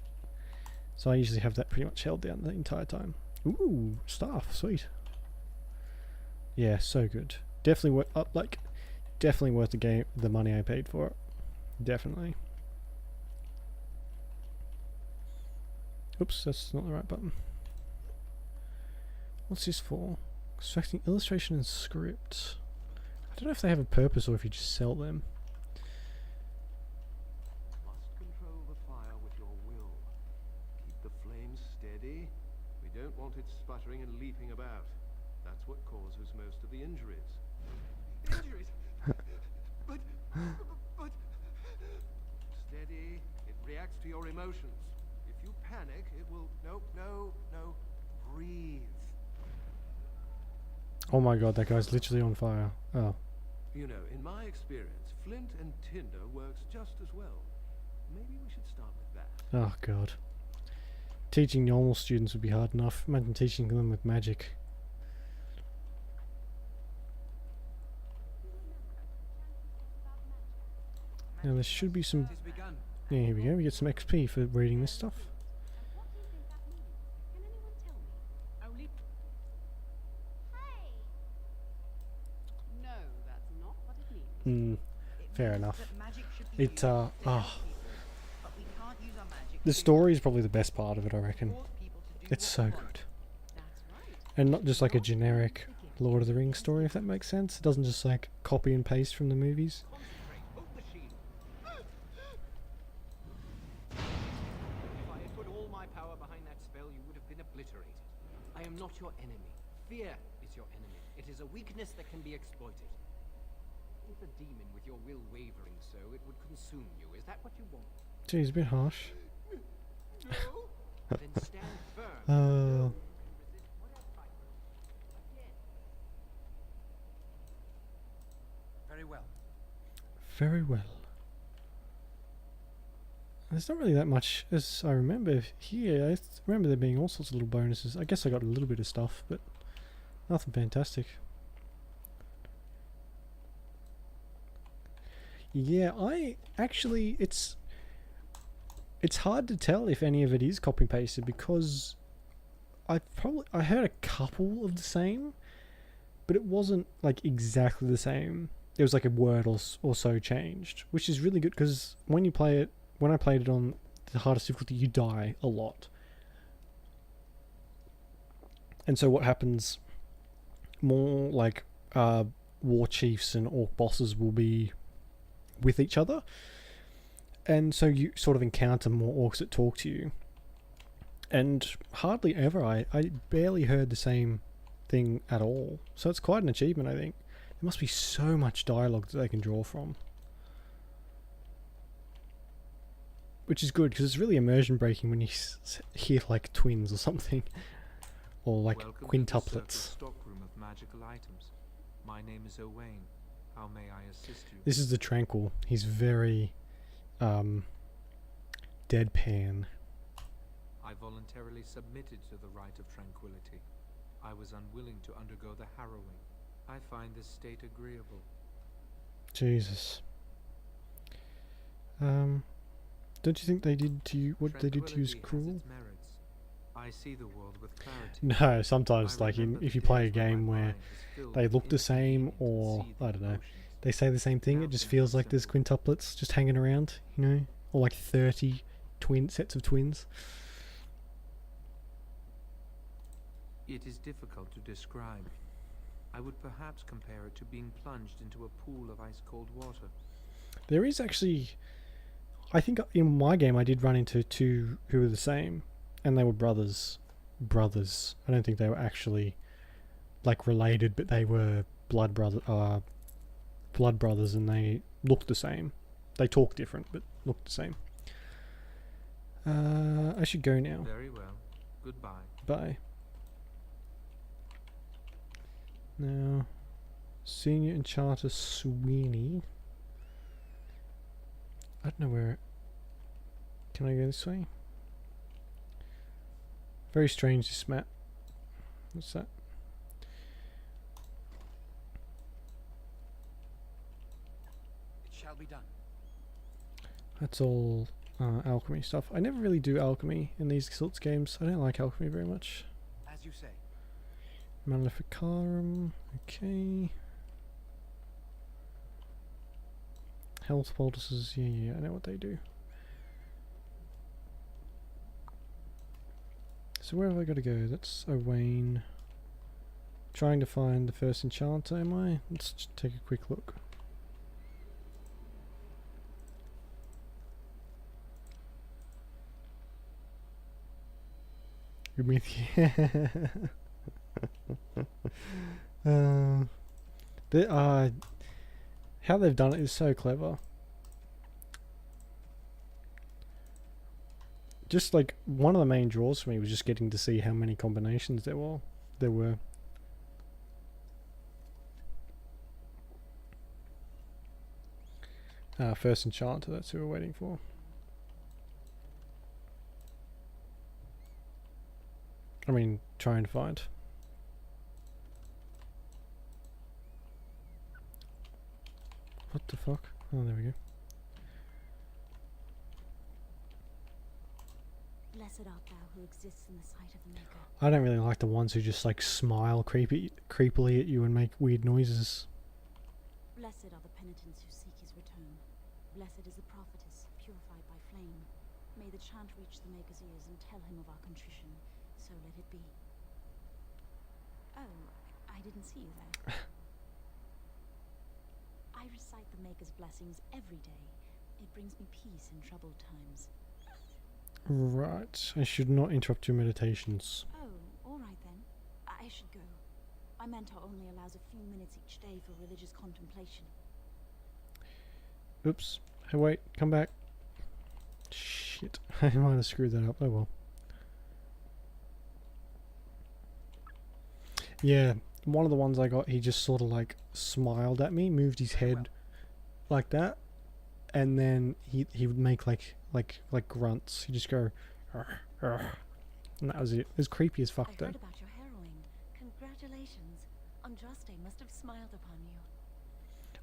So I usually have that pretty much held down the entire time. Ooh, staff, sweet. Yeah, so good. Definitely definitely worth the money I paid for it. Definitely. Oops, that's not the right button. What's this for? Extracting illustration and script. I don't know if they have a purpose or if you just sell them. Must control the fire with your will. Keep the flames steady. We don't want it sputtering and leaping about. That's what causes most of the injuries. Injuries? but... Steady. It reacts to your emotions. If you panic, it will... No. Breathe. Oh my god, that guy's literally on fire. Oh. You know, in my experience, flint and tinder works just as well. Maybe we should start with that. Oh god. Teaching normal students would be hard enough. Imagine teaching them with magic. Now there should be some... Yeah, here we go. We get some XP for reading this stuff. Fair enough. The story is probably the best part of it, I reckon. It's so good. And not just like a generic Lord of the Rings story, if that makes sense. It doesn't just like copy and paste from the movies. If I had put all my power behind that spell, you would have been obliterated. I am not your enemy. Fear is your enemy. It is a weakness that can be exploited. With a demon with your will wavering so, it would consume you. Is that what you want? Geez, a bit harsh. No? Then stand firm. Very well. Very well. There's not really that much as I remember here. I remember there being all sorts of little bonuses. I guess I got a little bit of stuff, but nothing fantastic. Yeah, it's hard to tell if any of it is copy pasted because I heard a couple of the same, but it wasn't like exactly the same. There was like a word or so changed, which is really good because when I played it on the hardest difficulty, you die a lot. And so what happens, more like war chiefs and orc bosses will be with each other, and so you sort of encounter more orcs that talk to you, and hardly ever I barely heard the same thing at all, so it's quite an achievement. I think there must be so much dialogue that they can draw from, which is good because it's really immersion breaking when you hear like twins or something, or like quintuplets. Stockroom of magical items. My name is Owain. How may I assist you? This is the Tranquil. He's very deadpan. I voluntarily submitted to the rite of tranquility. I was unwilling to undergo the harrowing. I find this state agreeable. Jesus. Don't you think they did to you what they did to you is cruel? I see the world with clarity. No, sometimes like if you play a game where they look the same, or I don't know, they say the same thing, it just feels like there's quintuplets just hanging around, you know, or like 30 sets of twins. It is difficult to describe. I would perhaps compare it to being plunged into a pool of ice-cold water. There is actually, I think in my game I did run into two who were the same, and they were brothers. Brothers. I don't think they were actually like related, but they were blood brothers, and they looked the same. They talk different, but looked the same. I should go now. Very well. Goodbye. Bye. Now, Senior Enchanter Sweeney. I don't know where. Can I go this way? Very strange, this map. What's that? It shall be done. That's all alchemy stuff. I never really do alchemy in these sorts of games. I don't like alchemy very much. As you say. Maleficarum. Okay. Health poultices. Yeah, I know what they do. So where have I got to go? That's Owain. Trying to find the first enchanter, am I? Let's just take a quick look. Good meet you. How they've done it is so clever. Just like one of the main draws for me was just getting to see how many combinations there were. First enchanter, that's who we're waiting for. I mean, trying to find. What the fuck? Oh, there we go. Blessed art thou who exists in the sight of the Maker. I don't really like the ones who just like smile creepily at you and make weird noises. Blessed are the penitents who seek his return. Blessed is the prophetess, purified by flame. May the chant reach the Maker's ears and tell him of our contrition. So let it be. Oh, I didn't see you there. I recite the Maker's blessings every day. It brings me peace in troubled times. Right, I should not interrupt your meditations. Oh, all right then. I should go. My mentor only allows a few minutes each day for religious contemplation. Oops. Hey, wait, come back. Shit, I might have screwed that up. Oh well. Yeah, one of the ones I got, he just sort of like smiled at me, moved his head like that, and then he would make like grunts. He'd just go, "Arr, arr," and that was it. It was creepy as fuck I though. heard about your harrowing. Congratulations. Andraste must have smiled upon you.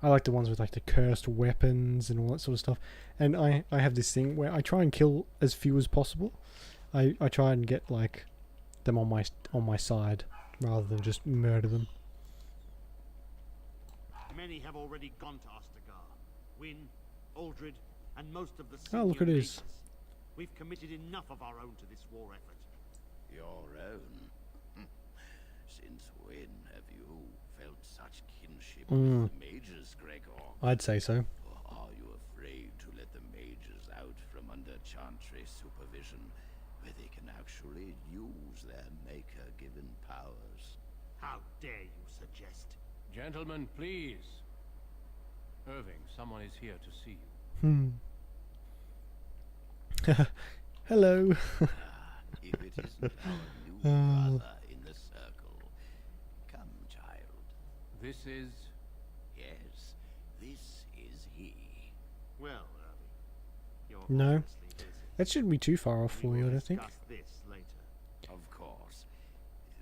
I like the ones with like the cursed weapons and all that sort of stuff. And I have this thing where I try and kill as few as possible. I try and get like them on my side rather than just murder them. Many have already gone to Ostagar. Wynn, Aldred, and most of the Oh, look, it senior is. mages. We've committed enough of our own to this war effort. Your own? Since when have you felt such kinship with the mages, Gregor? I'd say so. Or are you afraid to let the mages out from under Chantry supervision, where they can actually use their Maker-given powers? How dare you suggest? Gentlemen, please. Irving, someone is here to see you. Hello. If it isn't our new brother in the circle. Come, child. This is... Yes, this is he. Well, Irving, you're No. obviously busy. That shouldn't be too far off We for will you, I don't think. discuss this later. Of course.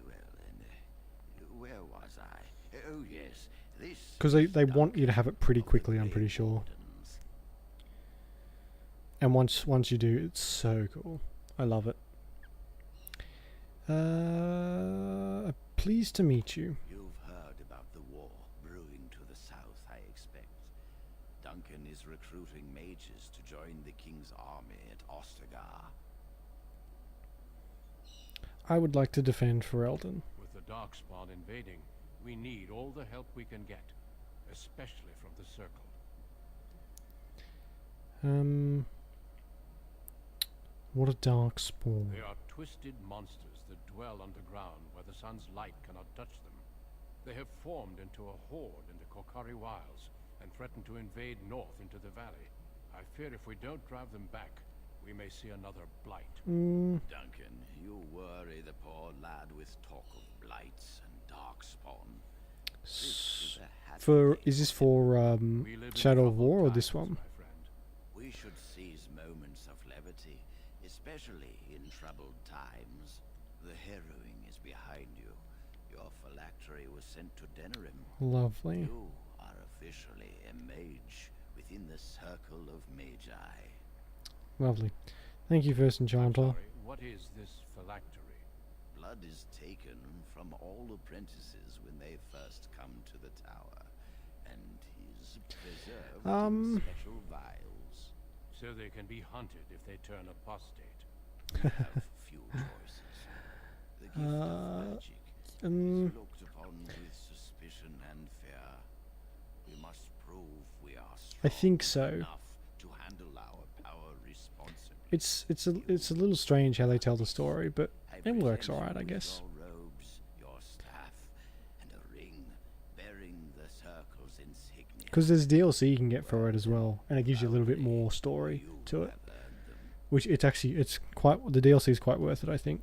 Well, and where was I? Oh, yes, this... Because they want you to have it pretty quickly, I'm pretty sure. And once you do, it's so cool. I love it. Pleased to meet you. You've heard about the war brewing to the south, I expect. Duncan is recruiting mages to join the king's army at Ostagar. I would like to defend for Eldon. With the Darkspawn invading, we need all the help we can get, especially from the Circle. What a dark spawn. They are twisted monsters that dwell underground where the sun's light cannot touch them. They have formed into a horde in the Kokari Wilds and threaten to invade north into the valley. I fear if we don't drive them back, we may see another blight. Duncan, you worry the poor lad with talk of blights and darkspawn. Is this for Shadow of War or this one? My friend. We should seize moments of levity, especially in troubled times. The harrowing is behind you. Your phylactery was sent to Denerim. Lovely. You are officially a mage within the circle of magi. Lovely. Thank you, First Enchanter. Sorry, what is this phylactery? Blood is taken from all apprentices when they first come to the tower, and is preserved in special vials. So they can be hunted if they turn apostate. We have few choices. The gift of magic is looked upon with suspicion and fear. We must prove we are strong I think so. enough to handle our power responsibly. It's a little strange how they tell the story, but it works present alright, I you guess. Your robes, your staff, and a ring bearing the circle's insignia. Because there's DLC you can get for it as well, and it gives you a little bit more story You to it. have earned them. Which the DLC is quite worth it, I think.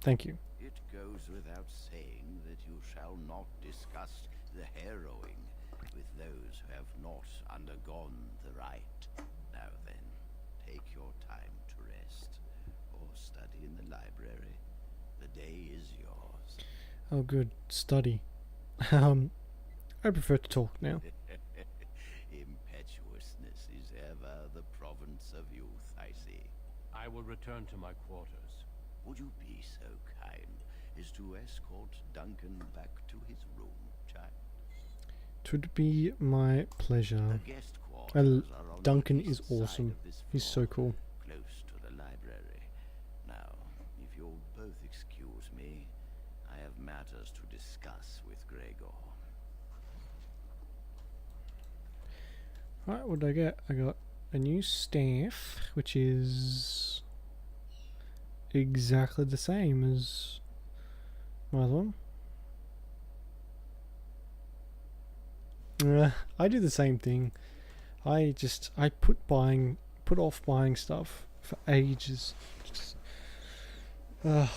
Thank you. It goes without saying that you shall not discuss the harrowing with those who have not undergone the rite. Now then, take your time to rest, or study in the library. The day is yours. Oh, good. Study. I prefer to talk now. Impetuousness is ever the province of youth, I see. I will return to my quarters. Would you be so kind as to escort Duncan back to his room, child? Twould be my pleasure. The guest quarters are on Duncan the is east side awesome. of this He's so floor, cool. close to the library. Now, if you'll both excuse me, I have matters to discuss with Gregor. Right, what did I get? I got a new staff, which is exactly the same as my other one. I do the same thing. I put off buying stuff for ages. It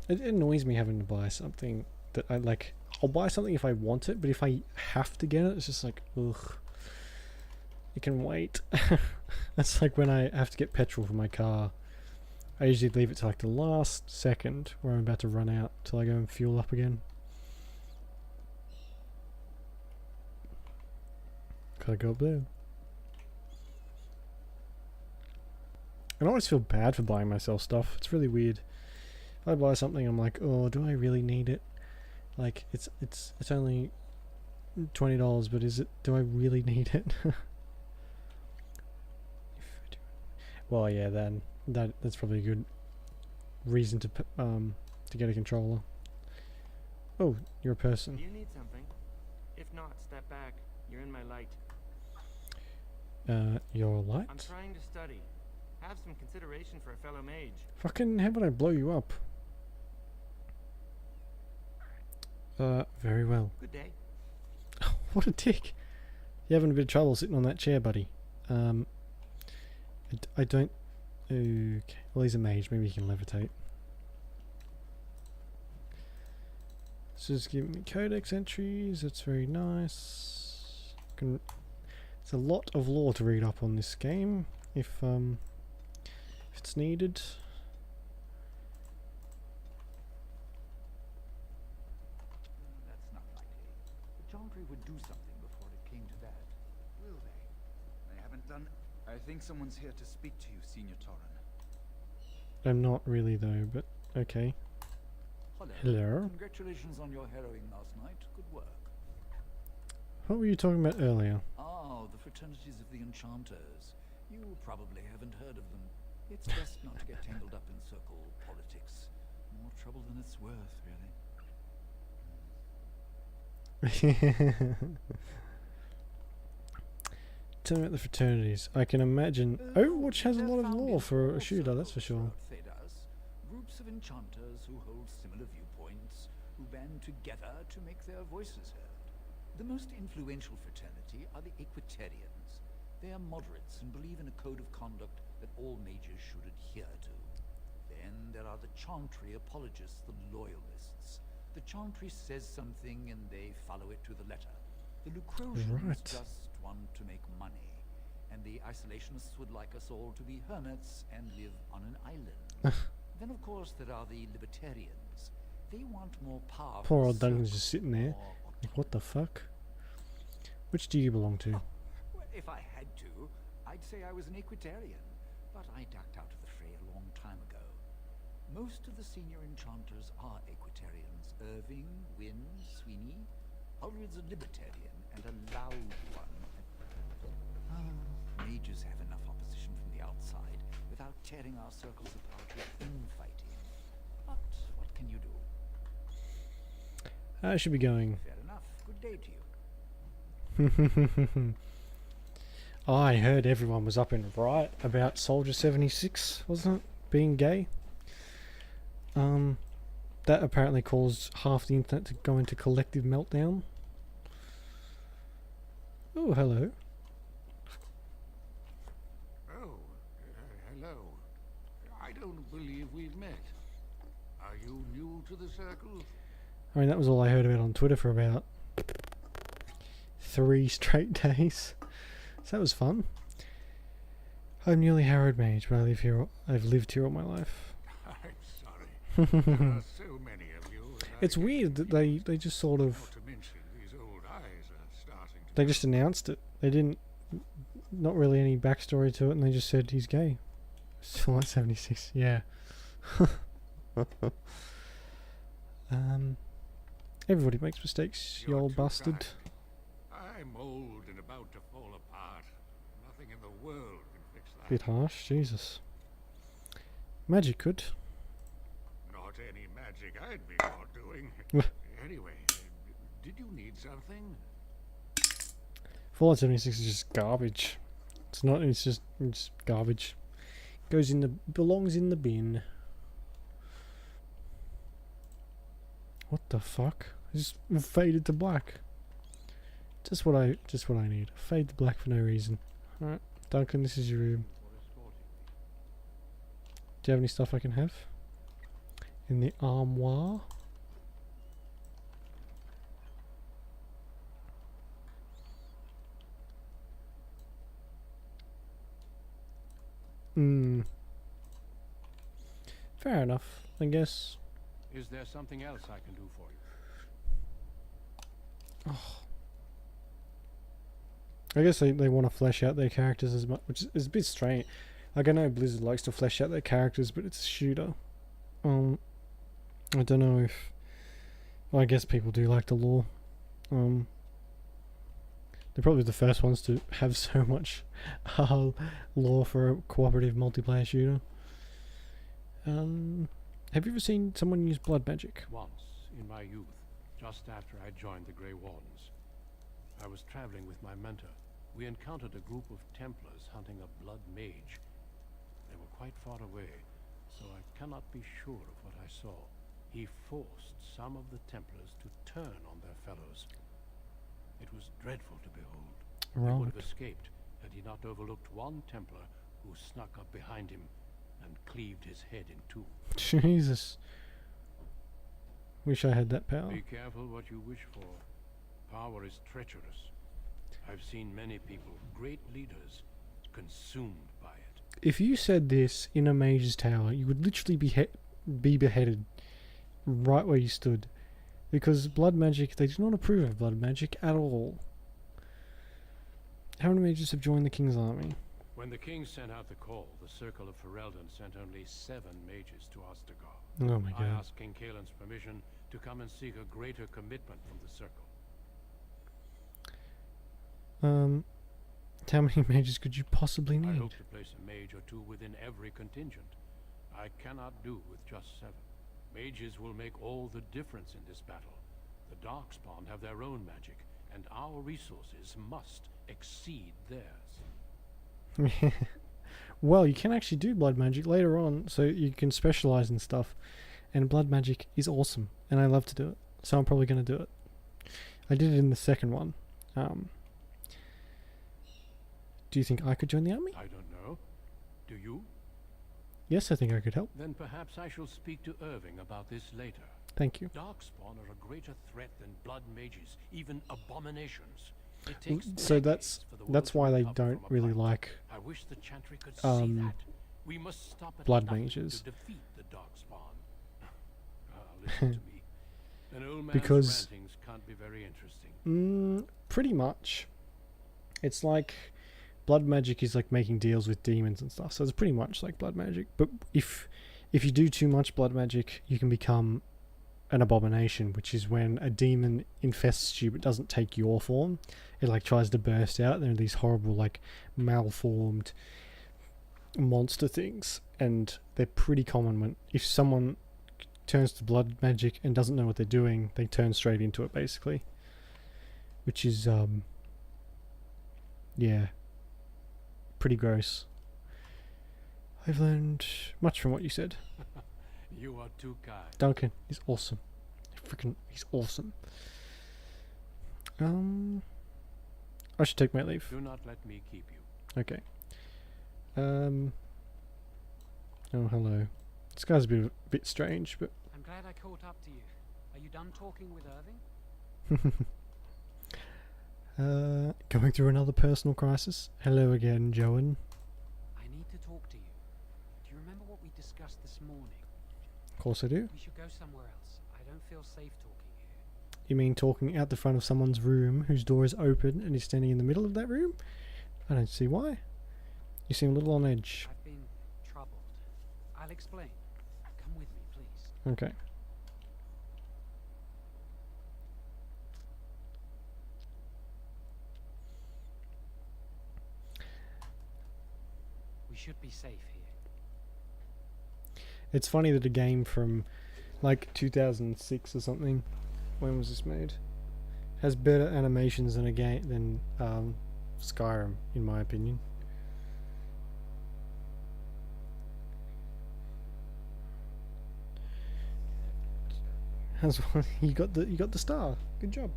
annoys me having to buy something that I like. I'll buy something if I want it, but if I have to get it, it's just like, ugh. It can wait. That's like when I have to get petrol for my car. I usually leave it to like the last second where I'm about to run out till I go and fuel up again. Gotta go up there. I always feel bad for buying myself stuff. It's really weird. If I buy something, I'm like, oh, do I really need it? Like, it's only $20, but do I really need it? Well, yeah, then that's probably a good reason to get a controller. Oh, you're a person. You need something. If not, step back. You're in my light. Your light? I'm trying to study. Have some consideration for a fellow mage. Fucking how would I blow you up? Very well. Good day. What a dick. You're having a bit of trouble sitting on that chair, buddy. I don't... Okay. Well, he's a mage. Maybe he can levitate. So just give me codex entries. That's very nice. It's a lot of lore to read up on this game, if it's needed. That's not likely. The Chantry would do something before it came to that. Will they? They haven't done... I think someone's here to speak to you, Senior Torren. I'm not really though, but okay. Hello. Congratulations on your harrowing last night. Good work. What were you talking about earlier? Ah, the fraternities of the Enchanters. You probably haven't heard of them. It's best not to get tangled up in circle politics. More trouble than it's worth, really. Tell me about the fraternities. I can imagine Overwatch has a lot of lore for a shooter, that's for sure. Groups of enchanters who hold similar viewpoints, who band together to make their voices heard. The most influential fraternity are the Equitarians. They are moderates and believe in a code of conduct that all mages should adhere to. Then there are the Chantry apologists, the Loyalists. The Chantry says something and they follow it to the letter. The Lucrosians just want to make money, and the Isolationists would like us all to be hermits and live on an island. Then of course there are the Libertarians. They want more power. Poor old Duncan's just sitting there. Like, what the fuck? Which do you belong to? Well, if I had to, I'd say I was an Equitarian, but I ducked out of the fray a long time ago. Most of the senior enchanters are Equitarians. Irving, Wynne, Sweeney. Ulrid's a Libertarian and a loud one. Mages have enough opposition from the outside without tearing our circles apart with infighting. But what can you do? I should be going. Fair enough. Good day to you. I heard everyone was up in riot about Soldier 76, wasn't it? Being gay. That apparently caused half the internet to go into collective meltdown. Oh, hello. Oh, hello. I don't believe we've met. Are you new to the circle? I mean, that was all I heard about on Twitter for about 3 straight days. So that was fun. I'm newly Harrowed Mage, but I've lived here all my life. I'm sorry. There are so many of you. It's weird that they just sort of... Not to mention, these old eyes are starting to... They just announced it. They didn't... Not really any backstory to it, and they just said he's gay. Still at 76, yeah. Everybody makes mistakes, you old bastard. I'm old and about to fall apart. Nothing in the world can fix that. Bit harsh, Jesus. Magic could. Not any magic I'd be caught doing. Anyway, did you need something? Fallout 76 is just garbage. It's not, it's just garbage. Belongs in the bin. What the fuck? I just faded to black. Just what I need. Fade to black for no reason. Alright, Duncan, this is your room. Do you have any stuff I can have? In the armoire? Fair enough, I guess. Is there something else I can do for you? Oh. I guess they want to flesh out their characters as much, which is a bit strange. Like, I know Blizzard likes to flesh out their characters, but it's a shooter. I don't know if... Well, I guess people do like the lore. They're probably the first ones to have so much lore for a cooperative multiplayer shooter. Have you ever seen someone use blood magic? Once, in my youth, just after I joined the Grey Wardens. I was traveling with my mentor. We encountered a group of Templars hunting a blood mage. They were quite far away, so I cannot be sure of what I saw. He forced some of the Templars to turn on their fellows. It was dreadful to behold. He would have escaped had he not overlooked one Templar who snuck up behind him and cleaved his head in two. Jesus. Wish I had that power. Be careful what you wish for. Power is treacherous. I've seen many people, great leaders, consumed by it. If you said this in a mage's tower, you would literally be beheaded right where you stood. Because blood magic, they do not approve of blood magic at all. How many mages have joined the King's army? When the king sent out the call, the Circle of Ferelden sent only 7 mages to Ostagar. Oh my god. I asked King Kaelin's permission to come and seek a greater commitment from the Circle. How many mages could you possibly I need? hope to place a mage or 2 within every contingent. I cannot do with just 7. Mages will make all the difference in this battle. The Darkspawn have their own magic, and our resources must exceed theirs. Well, you can actually do blood magic later on, so you can specialize in stuff. And blood magic is awesome, and I love to do it. So I'm probably going to do it. I did it in the second one. Do you think I could join the army? I don't know. Do you? Yes, I think I could help. Then perhaps I shall speak to Irving about this later. Thank you. Darkspawn are a greater threat than blood mages, even abominations. It Mm, takes so decades for the world that's to why they recover don't from a really blight. like I wish the Chantry could see that. We must stop at blood nothing mages. to defeat the Darkspawn. Listen to me. An old man's Because rantings can't be very interesting. pretty much, it's like blood magic is like making deals with demons and stuff. So it's pretty much like blood magic. But if you do too much blood magic, you can become an abomination, which is when a demon infests you but doesn't take your form. It like tries to burst out. There are these horrible like malformed monster things, and they're pretty common. When if someone turns to blood magic and doesn't know what they're doing, they turn straight into it basically, which is yeah, pretty gross. I've learned much from what you said. You are too kind. Duncan, he's awesome. He's awesome. I should take my leave. Do not let me keep you. Okay. Oh, hello. This guy's a bit strange, but I'm glad I caught up to you. Are you done talking with Irving? Going through another personal crisis. Hello again, Joan. I need to talk to you. Do you remember what we discussed this morning? Of course I do. We should go somewhere else. I don't feel safe talking here. You mean talking out the front of someone's room whose door is open and he's standing in the middle of that room? I don't see why. You seem a little on edge. I've been troubled. I'll explain. Come with me, please. Okay. We should be safe here. It's funny that a game from like 2006 or something, when was this made, has better animations than a game than Skyrim, in my opinion. Has you got the star? Good job.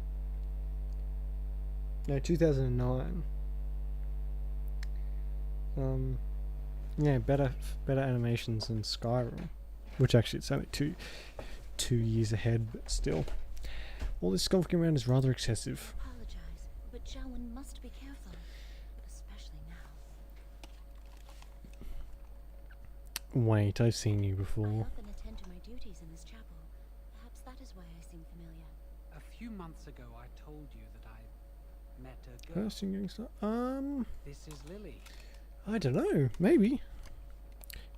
No, 2009. Yeah, better animations than Skyrim, which actually it's only two years ahead, but still. All this skulking around is rather excessive. Apologize, but Jowan must be careful, especially now. Wait, I've seen you I before. often attend to my duties in this chapel. Perhaps that is why I seem familiar. A few months ago, I told you that I met a girl. First thing getting started. This is Lily. I don't know. Maybe.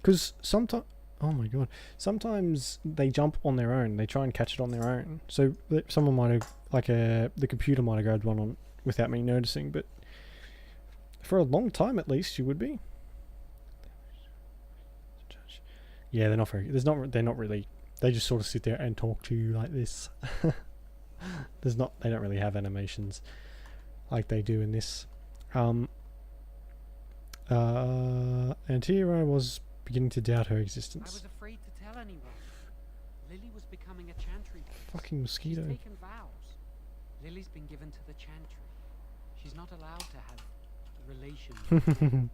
Because sometimes, oh my god, sometimes they jump on their own. They try and catch it on their own. So someone might have, the computer might have grabbed one on without me noticing. But for a long time, at least, you would be. Yeah, they're not very. They're not really. They just sort of sit there and talk to you like this. They don't really have animations like they do in this. And here I was beginning to doubt her I existence. was afraid to tell anyone. Lily was becoming a chantry priest. Fucking mosquito. She's taken vows. Lily's been given to the chantry. She's not allowed to have relations.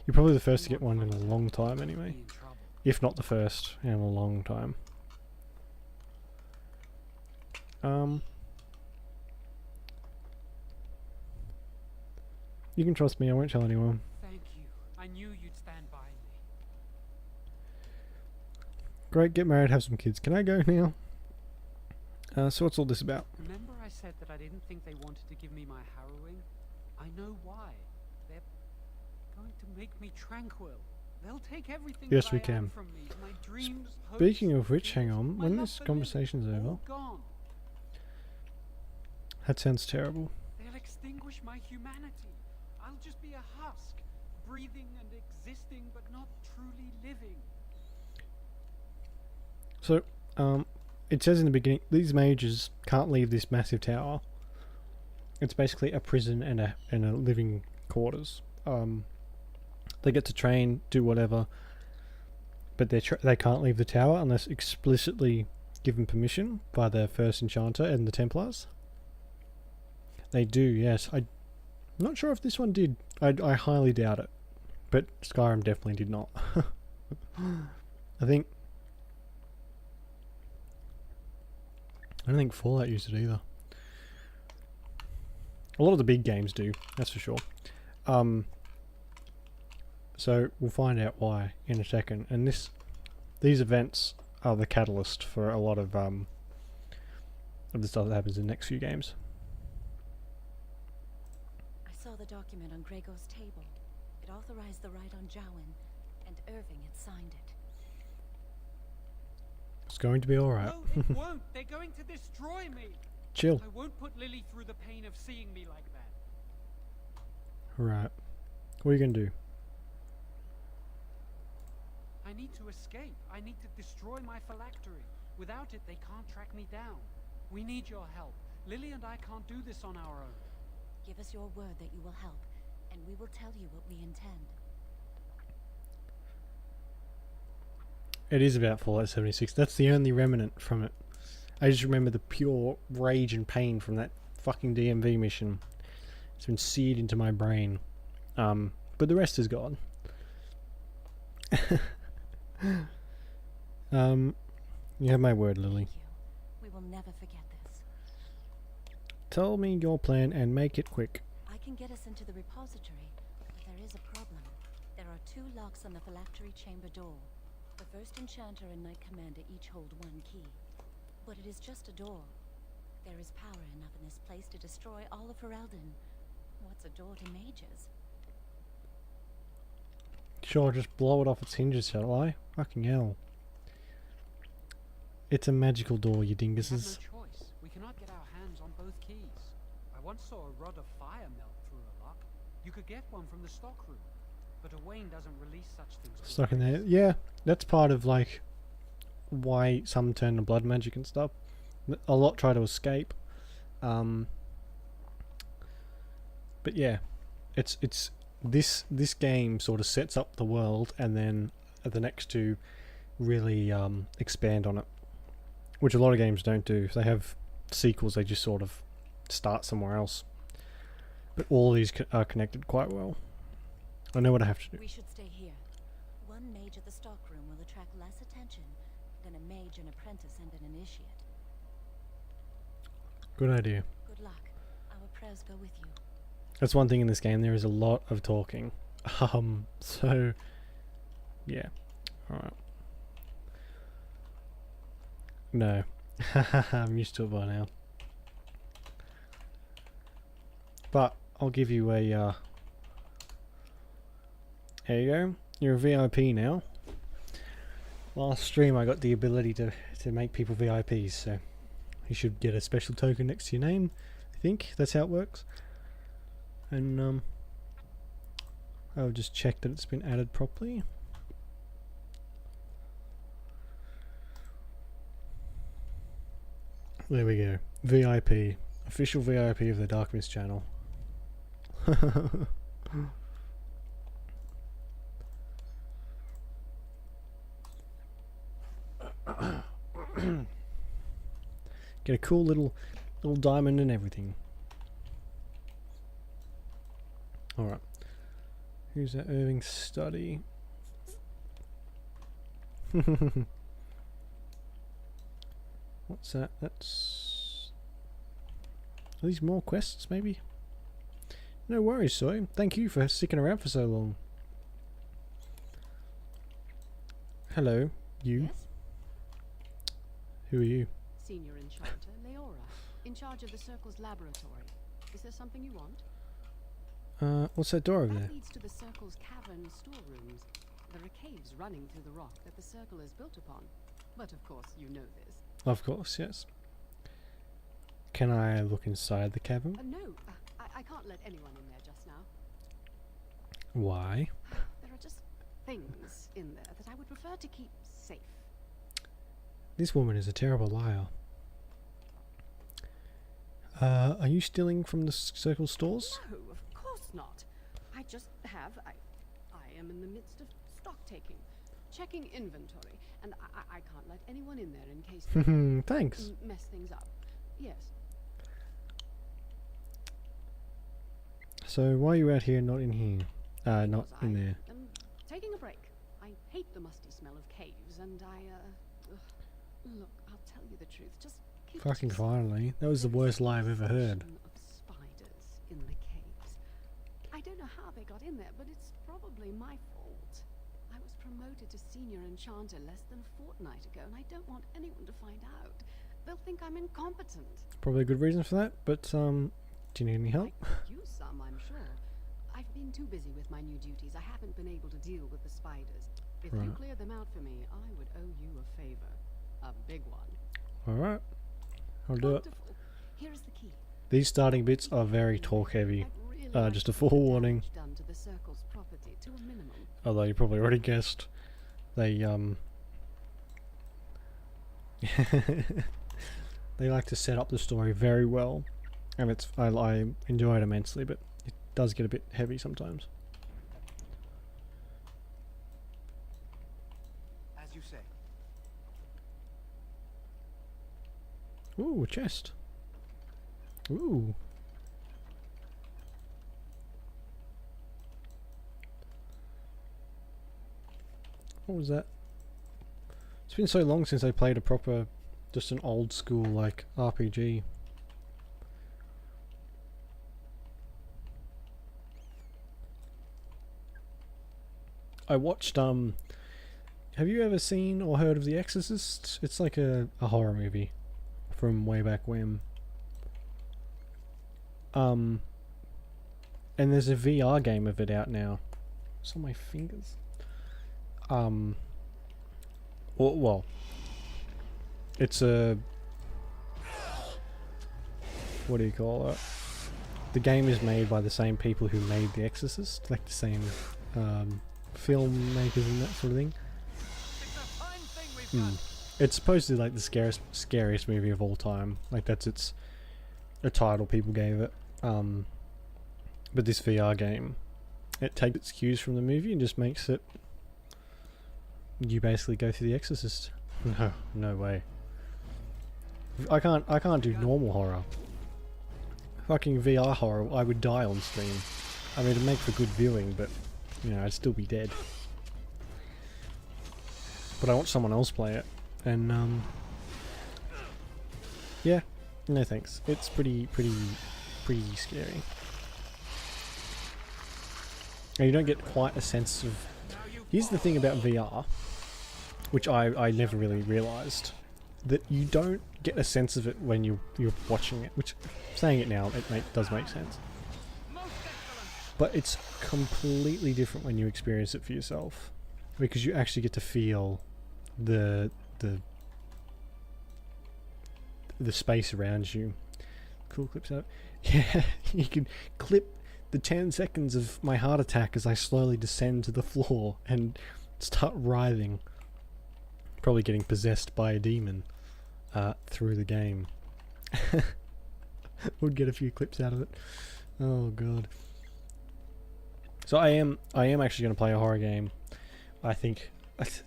You're probably the first to get one in a long time Be anyway. in trouble. If not the first in a long time. You can trust me, I won't tell anyone. Thank you. I knew you'd stand by me. Great, get married, have some kids. Can I go now? So what's all this about? Remember I said that I didn't think they wanted to give me my harrowing? I know why. They're going to make me tranquil. They'll take everything Yes, that we I am can. from me. My dreams, hopes, Speaking of which, hang fears, on, my when love this for conversation's Lily, over. all gone. That sounds terrible. They'll extinguish my humanity. I'll just be a husk, breathing and existing, but not truly living. So, it says in the beginning, these mages can't leave this massive tower. It's basically a prison and a living quarters. They get to train, do whatever, but they can't leave the tower unless explicitly given permission by their first enchanter and the Templars. They do, yes. I'm not sure if this one did. I highly doubt it, but Skyrim definitely did not. I don't think Fallout used it either. A lot of the big games do, that's for sure. So we'll find out why in a second. And these events are the catalyst for a lot of the stuff that happens in the next few games. I saw the document on Gregor's table. It authorized the right on Jowen, and Irving had signed it. It's going to be alright. No, it won't. They're going to destroy me. Chill. I won't put Lily through the pain of seeing me like that. Right. What are you going to do? I need to escape. I need to destroy my phylactery. Without it, they can't track me down. We need your help. Lily and I can't do this on our own. Give us your word that you will help, and we will tell you what we intend. It is about Fallout 76. That's the only remnant from it. I just remember the pure rage and pain from that fucking DMV mission. It's been seared into my brain. But the rest is gone. You have my word, Lily. Thank you. We will never forget this. Tell me your plan and make it quick. I can get us into the repository, but there is a problem. There are 2 locks on the phylactery chamber door. The first enchanter and knight commander each hold 1 key. But it is just a door. There is power enough in this place to destroy all of Ferelden. What's a door to mages? Sure, just blow it off its hinges, shall I? Fucking hell. It's a magical door, you We have dinguses. no choice. We cannot get our hands on both keys. I once saw a rod of fire melt through a lock. You could get one from the stockroom, but Owain doesn't release such things. to Stuck in there. others. Yeah, that's part of, like, why some turn to blood magic and stuff. A lot try to escape. But yeah, it's this game sort of sets up the world, and then the next 2 really expand on it, which a lot of games don't do. If they have sequels, they just sort of start somewhere else. But all these are connected quite well. I know what I have to do. We should stay here. 1 mage at the stockroom will attract less attention than a mage, an apprentice, and an initiate. Good idea. Good luck. Our prayers go with you. That's one thing in this game. There is a lot of talking. So yeah. All right. No, I'm used to it by now. But I'll give you a. There you go. You're a VIP now. Last stream I got the ability to make people VIPs, so you should get a special token next to your name. I think that's how it works. And I'll just check that it's been added properly. There we go. VIP. Official VIP of the Darkmist channel. Get a cool little diamond and everything. Alright. Who's that Irving study? What's that? That's... Are these more quests, maybe? No worries, Soy. Thank you for sticking around for so long. Hello, you. Yes? Who are you? Senior Enchanter Leora, in charge of the Circle's laboratory. Is there something you want? What's that door over there? That leads to the Circle's cavern storerooms. There are caves running through the rock that the Circle is built upon. But of course, you know this. Of course, yes. Can I look inside the cavern? No, I can't let anyone in there just now. Why? There are just things in there that I would prefer to keep safe. This woman is a terrible liar. Are you stealing from the Circle stores? No, of course not. I just have. I am in the midst of stock taking, checking inventory, and I can't let anyone in there in case they Thanks. mess things up. Yes. So why are you out here, not in here? Not in there. I'm taking a break. I hate the musty smell of caves, and look, I'll tell you the truth. Just keep it to Fucking yourself. finally. That was the worst lie I've ever heard. Of spiders in the caves. I don't know how they got in there, but it's probably my fault. I was promoted to senior enchanter less than a fortnight ago, and I don't want anyone to find out. They'll think I'm incompetent. Probably a good reason for that, but do you need any help? I could use some, I'm sure. I've been too busy with my new duties. I haven't been able to deal with the spiders. If you Right. cleared them out for me, I would owe you a favor. A big one. Alright. I'll do it. Wonderful. Here is the key. These starting bits are very talk heavy. I'd really like Just to a keep the forewarning. damage done to the Circle's property to a minimum. Although you probably already guessed. They they like to set up the story very well. And I enjoy it immensely, but it does get a bit heavy sometimes. As you say. Ooh, a chest. Ooh. What was that? It's been so long since I played a proper, just an old school like RPG. I watched have you ever seen or heard of The Exorcist? It's like a horror movie from way back when. And there's a VR game of it out now. It's on my fingers. Well, it's a, what do you call it? The game is made by the same people who made The Exorcist, like the same filmmakers and that sort of thing. It's supposedly like the scariest movie of all time. Like that's a title people gave it. But this VR game, it takes its cues from the movie and just makes it. You basically go through The Exorcist. No way. I can't do normal horror. Fucking VR horror, I would die on stream. I mean, it'd make for good viewing, but you know, I'd still be dead. But I watch someone else play it, and yeah, no thanks. It's pretty scary. And you don't get quite a sense of. Here's the thing about VR, which I never really realised, that you don't get a sense of it when you're watching it. Which, saying it now, does make sense. But it's completely different when you experience it for yourself, because you actually get to feel the space around you. Cool clips out. Yeah, you can clip the 10 seconds of my heart attack as I slowly descend to the floor and start writhing. Probably getting possessed by a demon through the game. Would get a few clips out of it. Oh god. So I am actually going to play a horror game. I think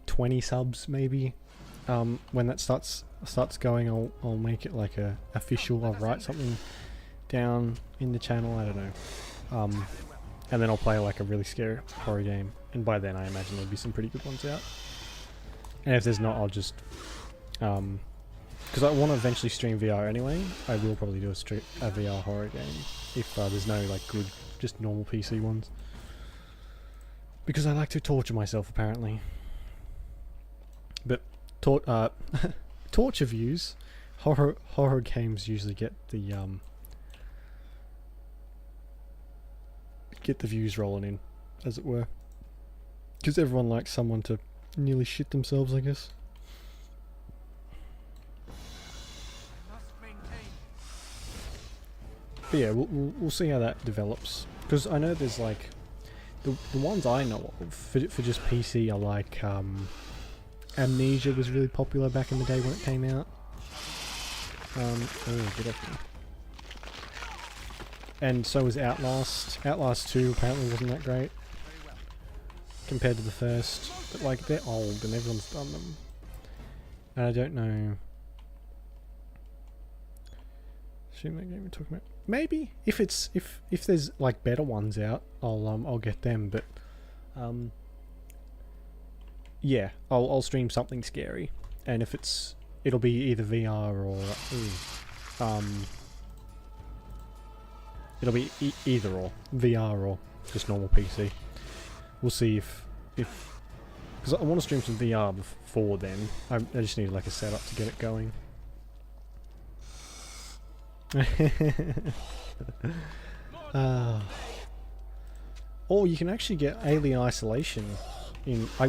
20 subs maybe. When that starts going, I'll make it like a official. I'll write something down in the channel. I don't know. And then I'll play like a really scary horror game. And by then I imagine there'll be some pretty good ones out. And if there's not, I'll just because I want to eventually stream VR anyway. I will probably do a VR horror game if there's no like good, just normal PC ones. Because I like to torture myself apparently. But torture views, horror games usually get the views rolling in, as it were. Because everyone likes someone to nearly shit themselves, I guess. But yeah, we'll see how that develops. Because I know there's like the ones I know of for just PC are like Amnesia was really popular back in the day when it came out. Oh, get off me. and so was Outlast. Outlast 2 apparently wasn't that great compared to the first, but like they're old and everyone's done them. And I don't know. Assume that game we're talking about. Maybe if there's like better ones out, I'll get them. But yeah, I'll stream something scary, and if it'll be either VR or it'll be either or VR or just normal PC. We'll see if because I want to stream some VR before then. I just need like a setup to get it going. Or you can actually get Alien Isolation in. I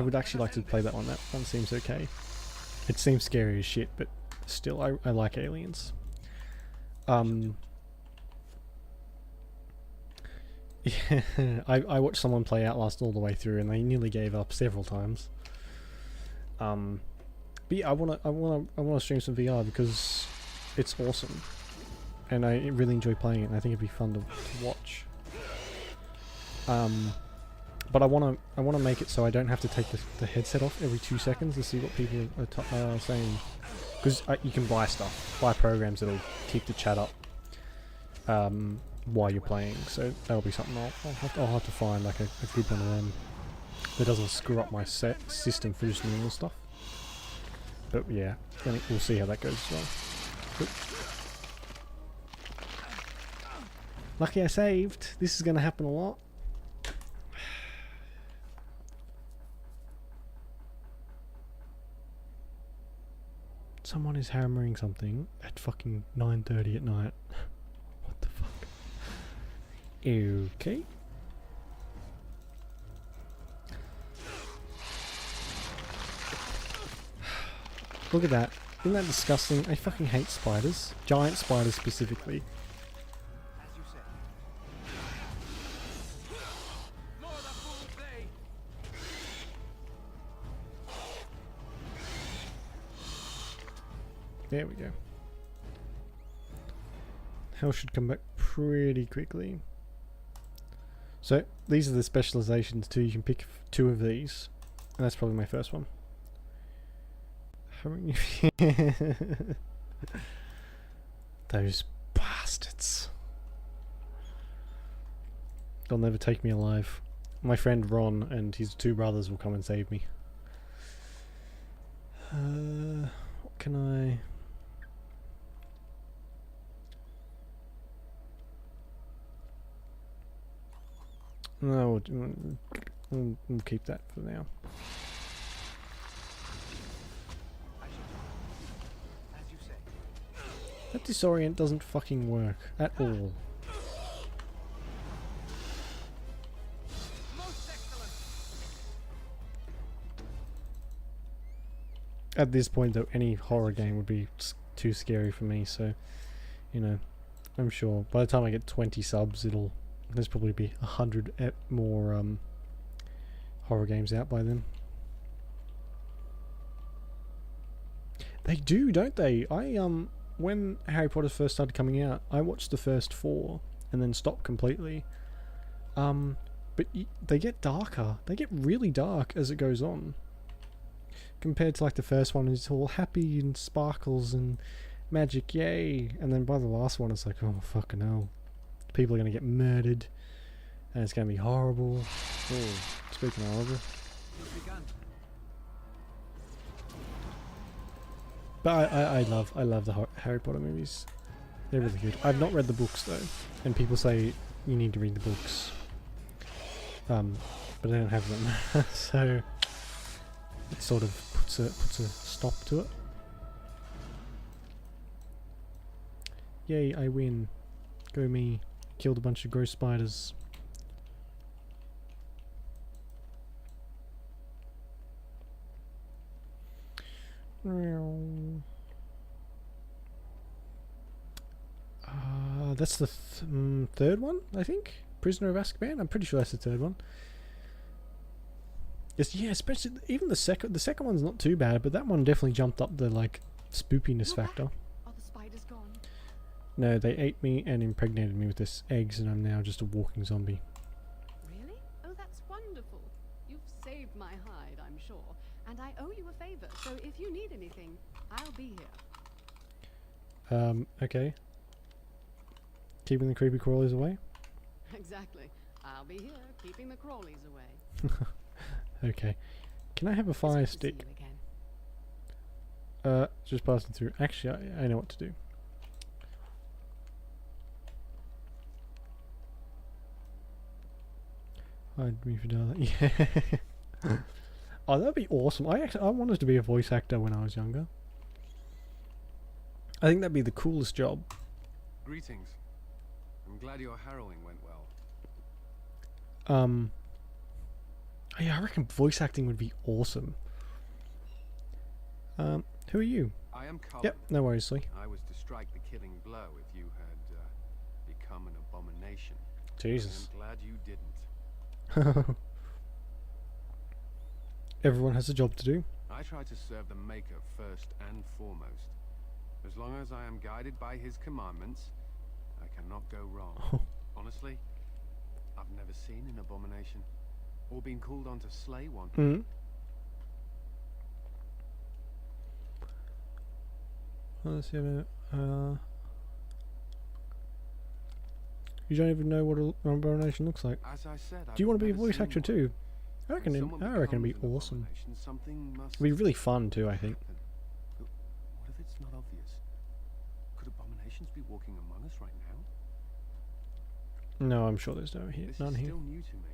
would actually like to play that one. That one seems okay. It seems scary as shit, but still I like aliens. Yeah, I watched someone play Outlast all the way through and they nearly gave up several times. But yeah, I wanna stream some VR because it's awesome. And I really enjoy playing it, and I think it'd be fun to watch. But I wanna make it so I don't have to take the headset off every 2 seconds to see what people are saying, because you can buy programs that'll keep the chat up while you're playing. So that'll be something I'll have to find like a good one of them that doesn't screw up my system for just normal stuff. But yeah, we'll see how that goes as well. But lucky I saved. This is going to happen a lot. Someone is hammering something at fucking 9:30 at night. What the fuck? Okay. Look at that. Isn't that disgusting? I fucking hate spiders. Giant spiders specifically. There we go. Hell should come back pretty quickly. So, these are the specializations too. You can pick 2 of these. And that's probably my first one. Those bastards. They'll never take me alive. My friend Ron and his 2 brothers will come and save me. What can I... No, we'll keep that for now. That disorient doesn't fucking work at all. At this point though, any horror game would be too scary for me, so, you know, I'm sure by the time I get 20 subs there's probably be 100 more horror games out by then. They do, don't they? When Harry Potter first started coming out, I watched the first 4 and then stopped completely. But they get darker. They get really dark as it goes on. Compared to like the first one, it's all happy and sparkles and magic, yay! And then by the last one, it's like, oh fucking hell. People are going to get murdered, and it's going to be horrible. Oh, speaking of horrible. But I love the Harry Potter movies. They're really good. I've not read the books though, and people say you need to read the books. But I don't have them, so it sort of puts a stop to it. Yay! I win. Go me. Killed a bunch of gross spiders. That's the third one, I think. Prisoner of Azkaban. I'm pretty sure that's the third one. Yeah, especially even the second. The second one's not too bad, but that one definitely jumped up the like spoopiness factor. Are the spiders gone? No, they ate me and impregnated me with this eggs, and I'm now just a walking zombie. Really? Oh, that's wonderful. You've saved my hide, I'm sure. And I owe you a favor, so if you need anything, I'll be here. Okay. Keeping the creepy crawlies away? Exactly. I'll be here, keeping the crawlies away. Okay. Can I have a fire It's good to see stick? you again. Just passing through. Actually, I know what to do. Hide me for dollar. Yeah. Oh, that'd be awesome. I wanted to be a voice actor when I was younger. I think that'd be the coolest job. Greetings. I'm glad your harrowing went well. Yeah, I reckon voice acting would be awesome. Who are you? I am Cullen. Yep, no worries, Lee. I was to strike the killing blow if you had become an abomination. Jesus. I'm glad you didn't. Everyone has a job to do. I try to serve the Maker first and foremost. As long as I am guided by his commandments, I cannot go wrong. Honestly, I've never seen an abomination, or been called on to slay one. Let's see a minute. You don't even know what an abomination looks like. As I said, Do you want to be a I've never voice seen actor one. too? I reckon When someone it'd be becomes an awesome. abomination, something must It'd be really fun too, I think. happen. But what if it's not obvious? Could abominations be walking among us right now? No, I'm sure there's none This here. is still new to me.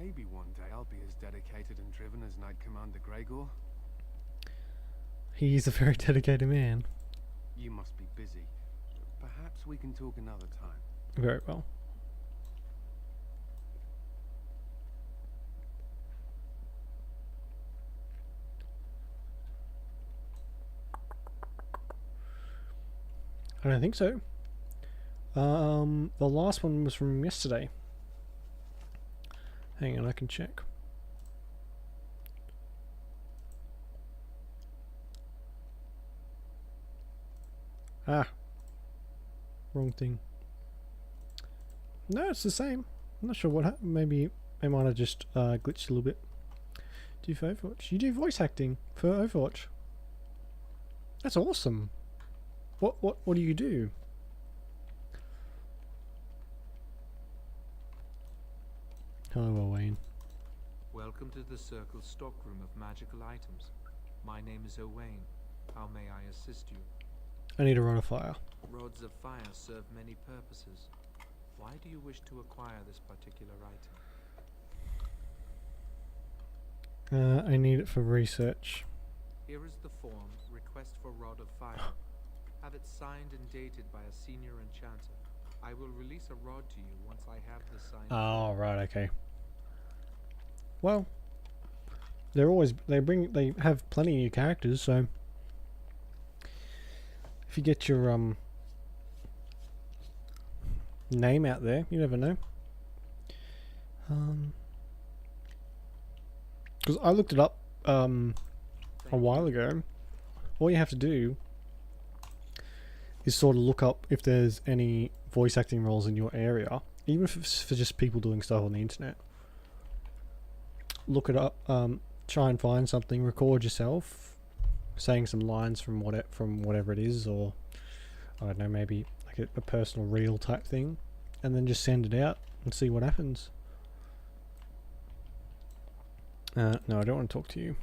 Maybe one day I'll be as dedicated and driven as Knight Commander Gregor. He's a very dedicated man. You must be busy. Perhaps we can talk another time. Very well. I don't think so. The last one was from yesterday. Hang on, I can check. Ah. Wrong thing. No, it's the same. I'm not sure what happened. Maybe I might have just glitched a little bit. Do you for Overwatch? You do voice acting for Overwatch. That's awesome. What do you do? Hello, Owain. Welcome to the Circle's stockroom of magical items. My name is Owain. How may I assist you? I need a rod of fire. Rods of fire serve many purposes. Why do you wish to acquire this particular item? I need it for research. Here is the form, request for Rod of Fire. Have it signed and dated by a senior enchanter. I will release a rod to you once I have the signed. Oh, right, okay. Well, they have plenty of new characters, so if you get your name out there, you never know. Because I looked it up a while ago. All you have to do is sort of look up if there's any voice acting roles in your area, even if it's for just people doing stuff on the internet. Look it up, try and find something, record yourself saying some lines from whatever it is, or I don't know, maybe like a personal reel type thing, and then just send it out and see what happens. No, I don't want to talk to you.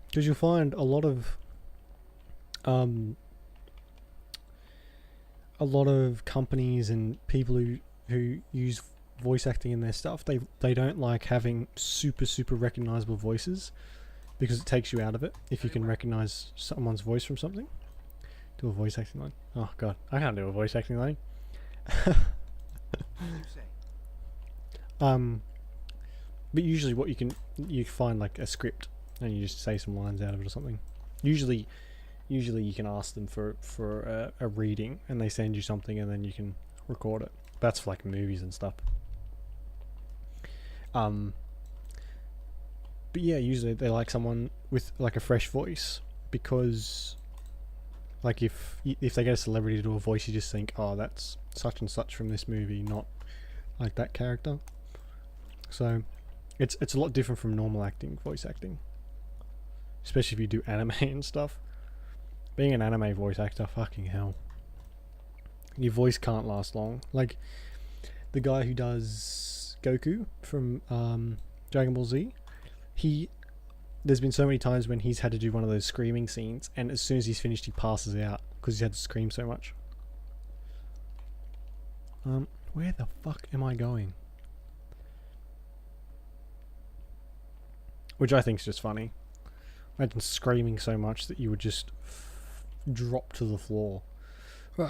Because you'll find a lot of companies and people who use voice acting in their stuff, they don't like having super recognizable voices, because it takes you out of it if you can recognize someone's voice from something. Do a voice acting line. Oh god, I can't do a voice acting line. But usually what you find like a script and you just say some lines out of it or something. Usually you can ask them for a reading and they send you something and then you can record it. That's for like movies and stuff. But yeah, usually they like someone with like a fresh voice, because like if they get a celebrity to do a voice, you just think, oh, that's such and such from this movie, not like that character. So it's a lot different from normal acting, voice acting, especially if you do anime and stuff. Being an anime voice actor, fucking hell, your voice can't last long. Like the guy who does Goku from Dragon Ball Z, there's been so many times when he's had to do one of those screaming scenes, and as soon as he's finished, he passes out because he's had to scream so much. Where the fuck am I going? Which I think is just funny. Imagine screaming so much that you would just drop to the floor. It's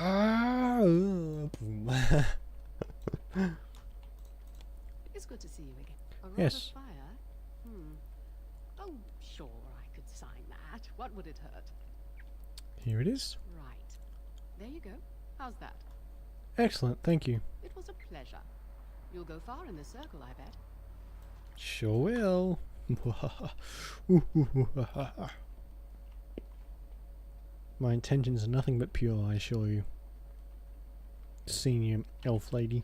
good to see you again. A rod Yes. of fire? Oh, sure, I could sign that. What would it hurt? Here it is. Right. There you go. How's that? Excellent, thank you. It was a pleasure. You'll go far in this circle, I bet. Sure will. My intentions are nothing but pure, I assure you. Senior elf lady.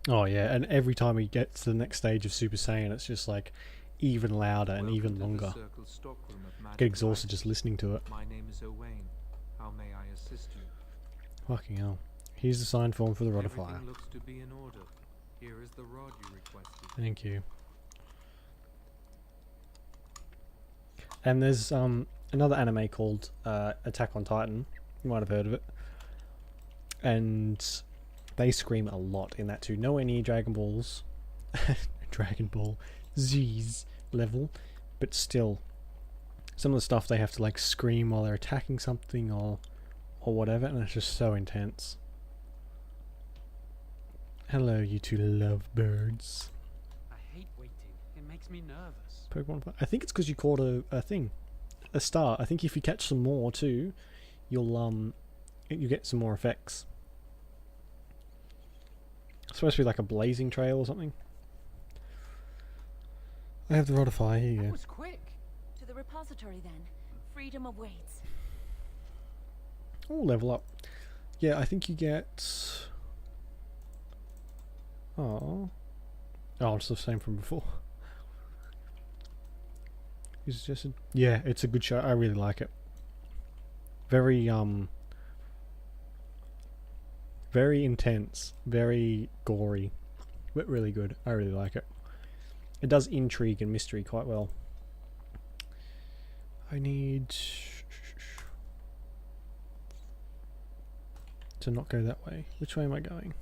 Oh yeah, and every time he gets to the next stage of Super Saiyan, it's just like even louder and even longer. Get exhausted just listening to it. My name is Owain. How may I assist you? Fucking hell. Here's the sign form for the Rod of Fire. Everything looks to be in order. Here is the rod you requested. Thank you. And there's another anime called Attack on Titan. You might have heard of it. And they scream a lot in that too. Nowhere near Dragon Ball's Dragon Ball Z's level, but still some of the stuff they have to like scream while they're attacking something or whatever, and it's just so intense. Hello, you two lovebirds. I hate waiting. It makes me nervous. Pokemon. I think it's because you caught a thing, a star. I think if you catch some more too, you'll you get some more effects. It's supposed to be like a blazing trail or something. I have the Rod of Fire. Here you That go. was quick. To the repository then. Freedom awaits. Oh, level up. Yeah, I think you get. Oh, it's the same from before. Is it just yeah, it's a good show. I really like it. Very very intense, very gory, but really good. I really like it. It does intrigue and mystery quite well. I need to not go that way. Which way am I going?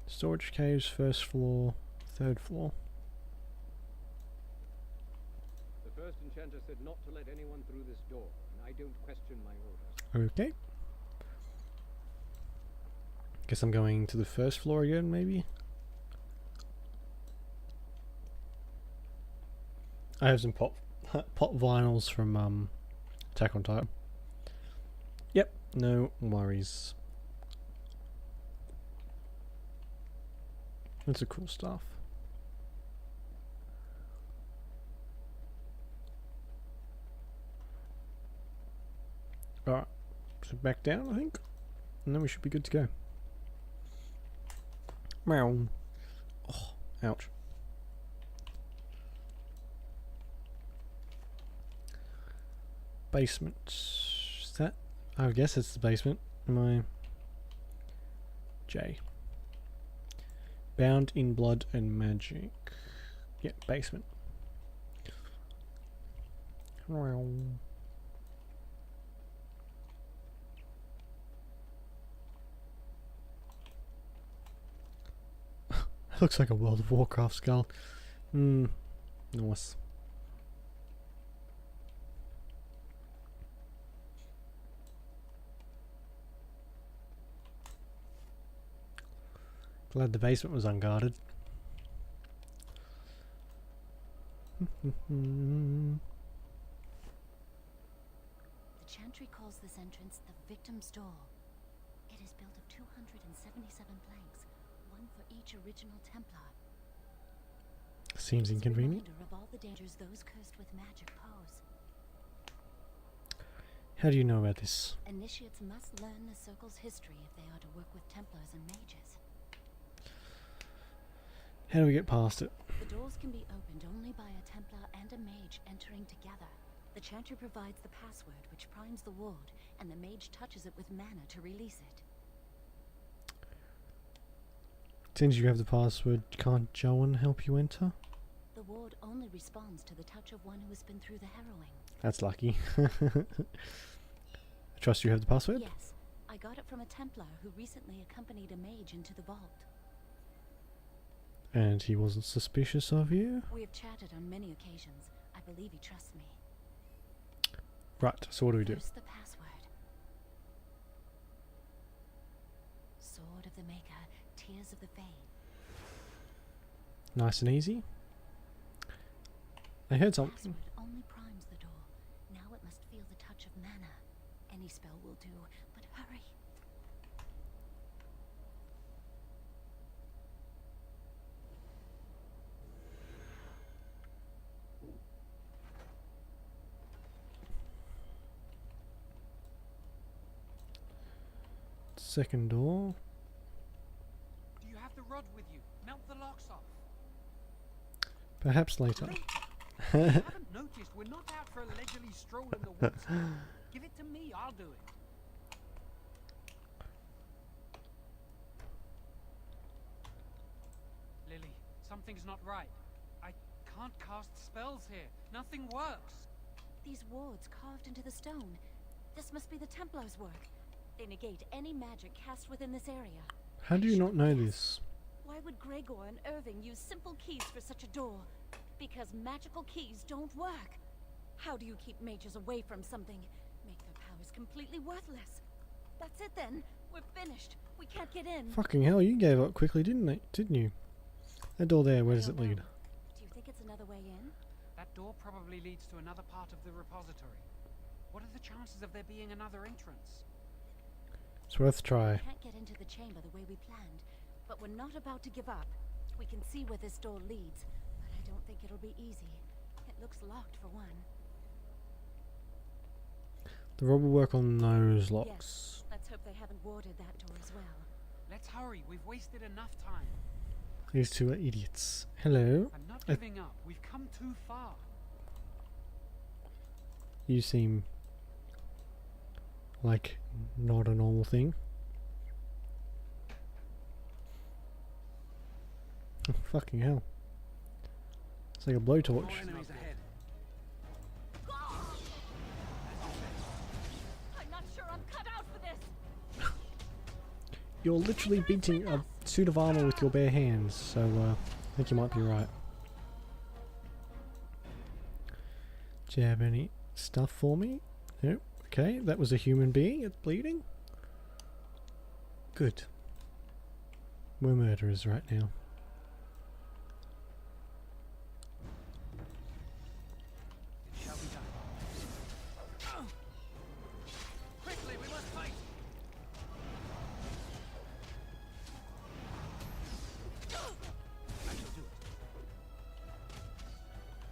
Storage caves, first floor, third floor. The first enchanter said not to let anyone through this door, and I don't question my orders. Okay. Guess I'm going to the first floor again, maybe? I have some pop vinyls from Attack on Titan. Yep, no worries. That's a cool stuff. Alright, so back down, I think. And then we should be good to go. Meow. Oh, ouch. Basement. Is that? I guess it's the basement. Am I? J. Bound in Blood and Magic. Yeah, basement. Looks like a World of Warcraft skull. Nice. Glad the basement was unguarded. The Chantry calls this entrance the Victim's Door. It is built of 277 planks, one for each original Templar. Seems inconvenient. Reminder of all the dangers those cursed with magic pose. How do you know about this? Initiates must learn the Circle's history if they are to work with Templars and mages. How do we get past it? The doors can be opened only by a Templar and a mage entering together. The chanter provides the password, which primes the ward, and the mage touches it with mana to release it. Since you have the password, can't Joan help you enter? The ward only responds to the touch of one who has been through the harrowing. That's lucky. I trust you have the password? Yes, I got it from a Templar who recently accompanied a mage into the vault. And he wasn't suspicious of you? We have chatted on many occasions. I believe he trusts me. Right, so what do we do? First, the password. Sword of the Maker, Tears of the Fade. Nice and easy. I heard something. Password only primes the door. Now it must feel the touch of mana. Any spell will do, but hurry. Second door. Do you have the rod with you? Melt the locks off. Perhaps later. You haven't noticed we're not out for a leisurely stroll in the woods. Give it to me, I'll do it. Lily, something's not right. I can't cast spells here. Nothing works. These wards carved into the stone. This must be the Templars' work. They negate any magic cast within this area. How do you not know this? Why would Gregor and Irving use simple keys for such a door? Because magical keys don't work. How do you keep mages away from something? Make their powers completely worthless. That's it then. We're finished. We can't get in. Fucking hell, you gave up quickly, didn't you? That door there, where does it lead? Do you think it's another way in? That door probably leads to another part of the repository. What are the chances of there being another entrance? It's worth a try. We can't get into the chamber the way we planned, but we're not about to give up. We can see where this door leads, but I don't think it'll be easy. It looks locked for one. The rod will work on those locks. Yes, let's hope they haven't warded that door as well. Let's hurry, we've wasted enough time. These two are idiots. Hello? I'm not giving up, we've come too far. You seem like not a normal thing. Oh, fucking hell. It's like a blowtorch. More enemies ahead. I'm not sure I'm cut out for this. You're literally beating a suit of armor with your bare hands, so I think you might be right. Do you have any stuff for me? No. Okay, that was a human being. It's bleeding. Good. We're murderers right now. It shall be done. Quickly, we must fight. I shall do it.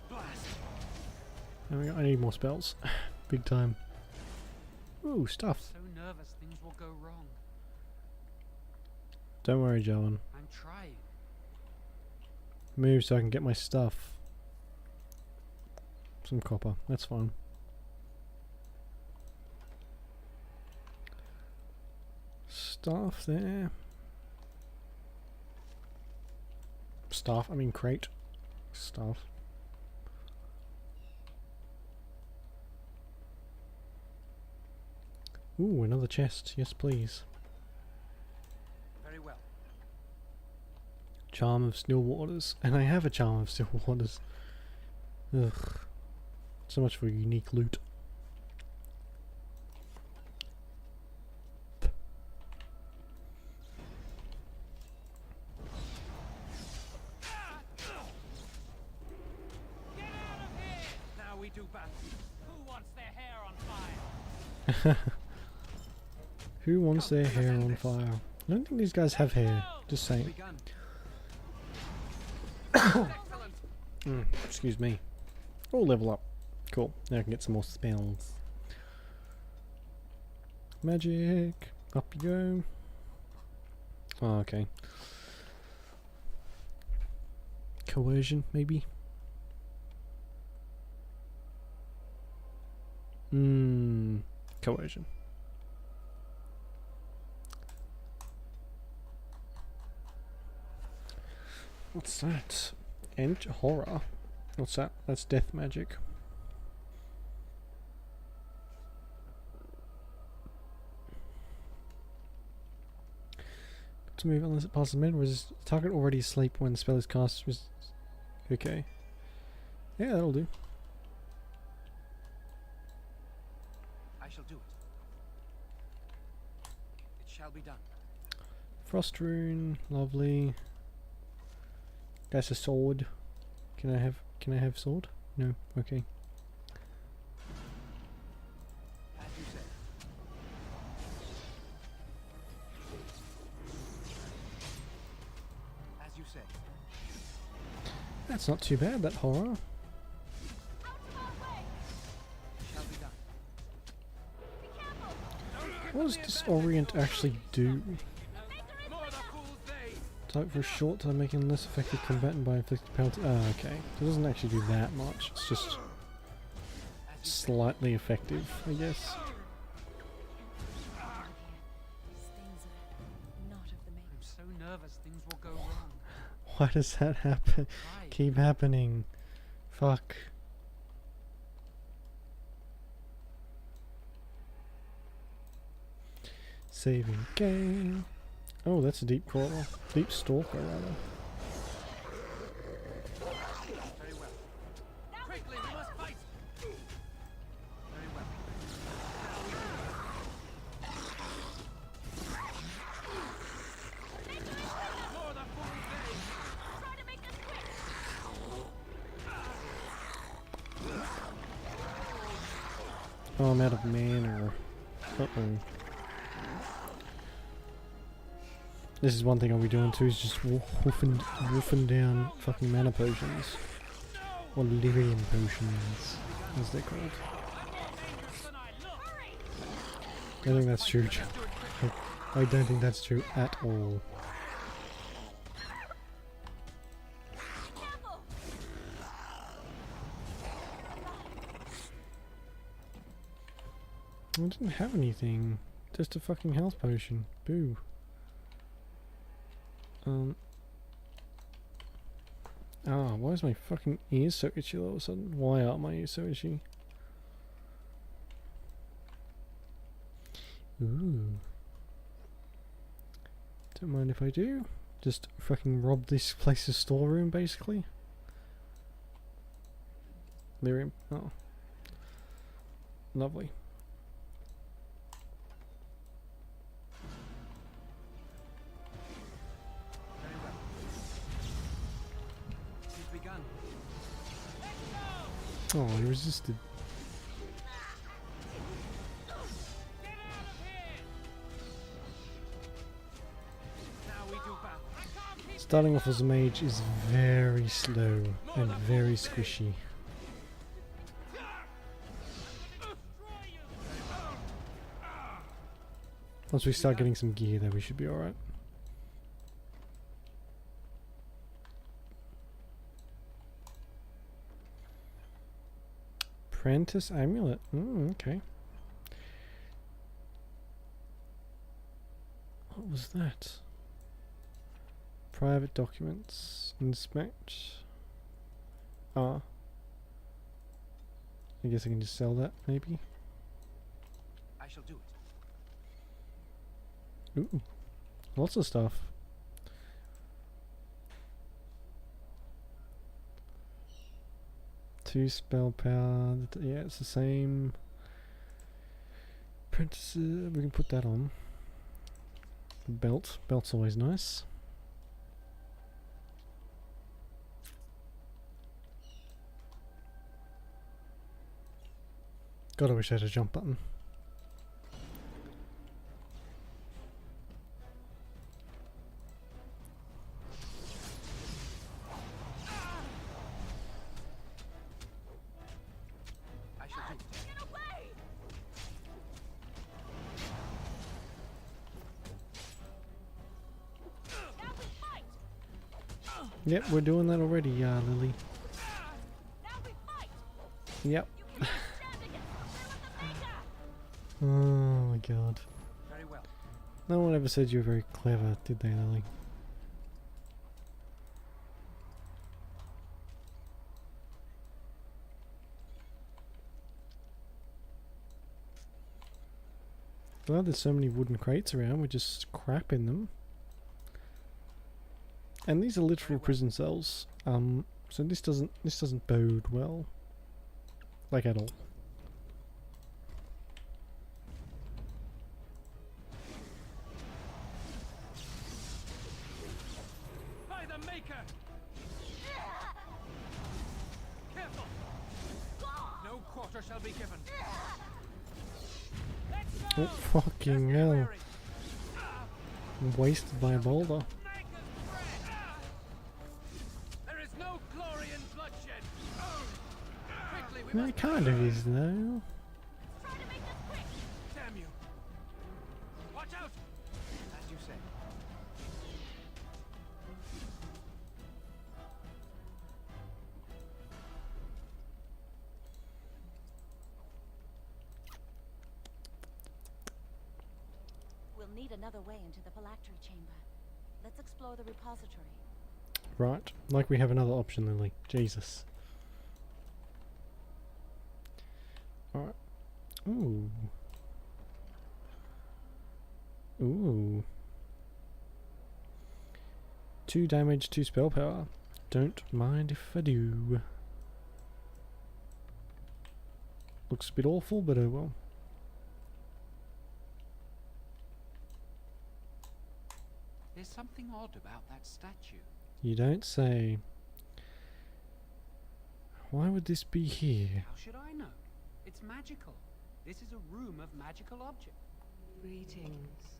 Blast. I need more spells. Big time. Ooh, stuff. So nervous things will go wrong. Don't worry, Joan. I'm trying. Move so I can get my stuff. Some copper. That's fine. Stuff there. Stuff. I mean crate. Stuff. Ooh, another chest. Yes, please. Very well. Charm of Still Waters. And I have a Charm of Still Waters. Ugh. So much for unique loot. Get out of here! Now we do battle. Who wants their hair on fire? Who wants their hair on fire? I don't think these guys have hair. Just saying. Excellent. Excuse me. Oh, level up. Cool. Now I can get some more spells. Magic. Up you go. Oh, okay. Coercion, maybe? Coercion. What's that? End horror. What's that? That's death magic. To move unless it passes mid, resist target already asleep when the spell is cast. Okay. Yeah, that'll do. I shall do it. It shall be done. Frost rune, lovely. That's a sword. Can I have sword? No. Okay. As you said. As you said. That's not too bad, that horror. Shall be done. What does disorient actually do? Type for a short time, making less effective combatant by inflicted penalty. Oh, okay. It doesn't actually do that much. It's just slightly effective, I guess. I'm so nervous things will go wrong. Why does that happen? Keep happening. Fuck. Saving game. Oh, that's a deep crawler. Deep stalker, rather. Very well. Quickly, we must fight. Very well. More than full day. Try to make this quick. Oh, I'm out of mana. Uh-oh. This is one thing I'll be doing too, is just wolfing down fucking mana potions. Or lyrium potions, as they're called. I think that's true. I don't think that's true at all. I didn't have anything. Just a fucking health potion. Boo. Why is my fucking ears so itchy all of a sudden? Why are my ears so itchy? Ooh. Don't mind if I do. Just fucking rob this place's storeroom, basically. Lyrium. Oh. Lovely. Oh, he resisted. Starting off as a mage is very slow and very squishy. Once we start getting some gear there, we should be alright. Apprentice amulet. Okay. What was that? Private documents. Inspect. I guess I can just sell that, maybe. I shall do it. Ooh. Lots of stuff. Two spell power. Yeah, it's the same. Apprentices. We can put that on. Belt. Belt's always nice. God, I wish I had a jump button. Yep, we're doing that already, Lily. Yep. Oh my god. Very well. No one ever said you were very clever, did they, Lily? Well, there's so many wooden crates around, we're just crapping them. And these are literal prison cells. So this doesn't bode well. Like at all. By the Maker! Careful! No quarter shall be given. Oh, fucking hell. I'm wasted by a boulder. There is no glory in bloodshed. Quickly, we Well, it kind of is, though. damn you. Watch out! As you say. We'll need another way into the phylactery chamber. Let's explore the repository. Right, like we have another option, Lily. Jesus. Alright. Ooh. Ooh. 2 damage, 2 spell power. Don't mind if I do. Looks a bit awful, but oh well. There's something odd about that statue. You don't say. Why would this be here? How should I know? It's magical. This is a room of magical objects. Greetings.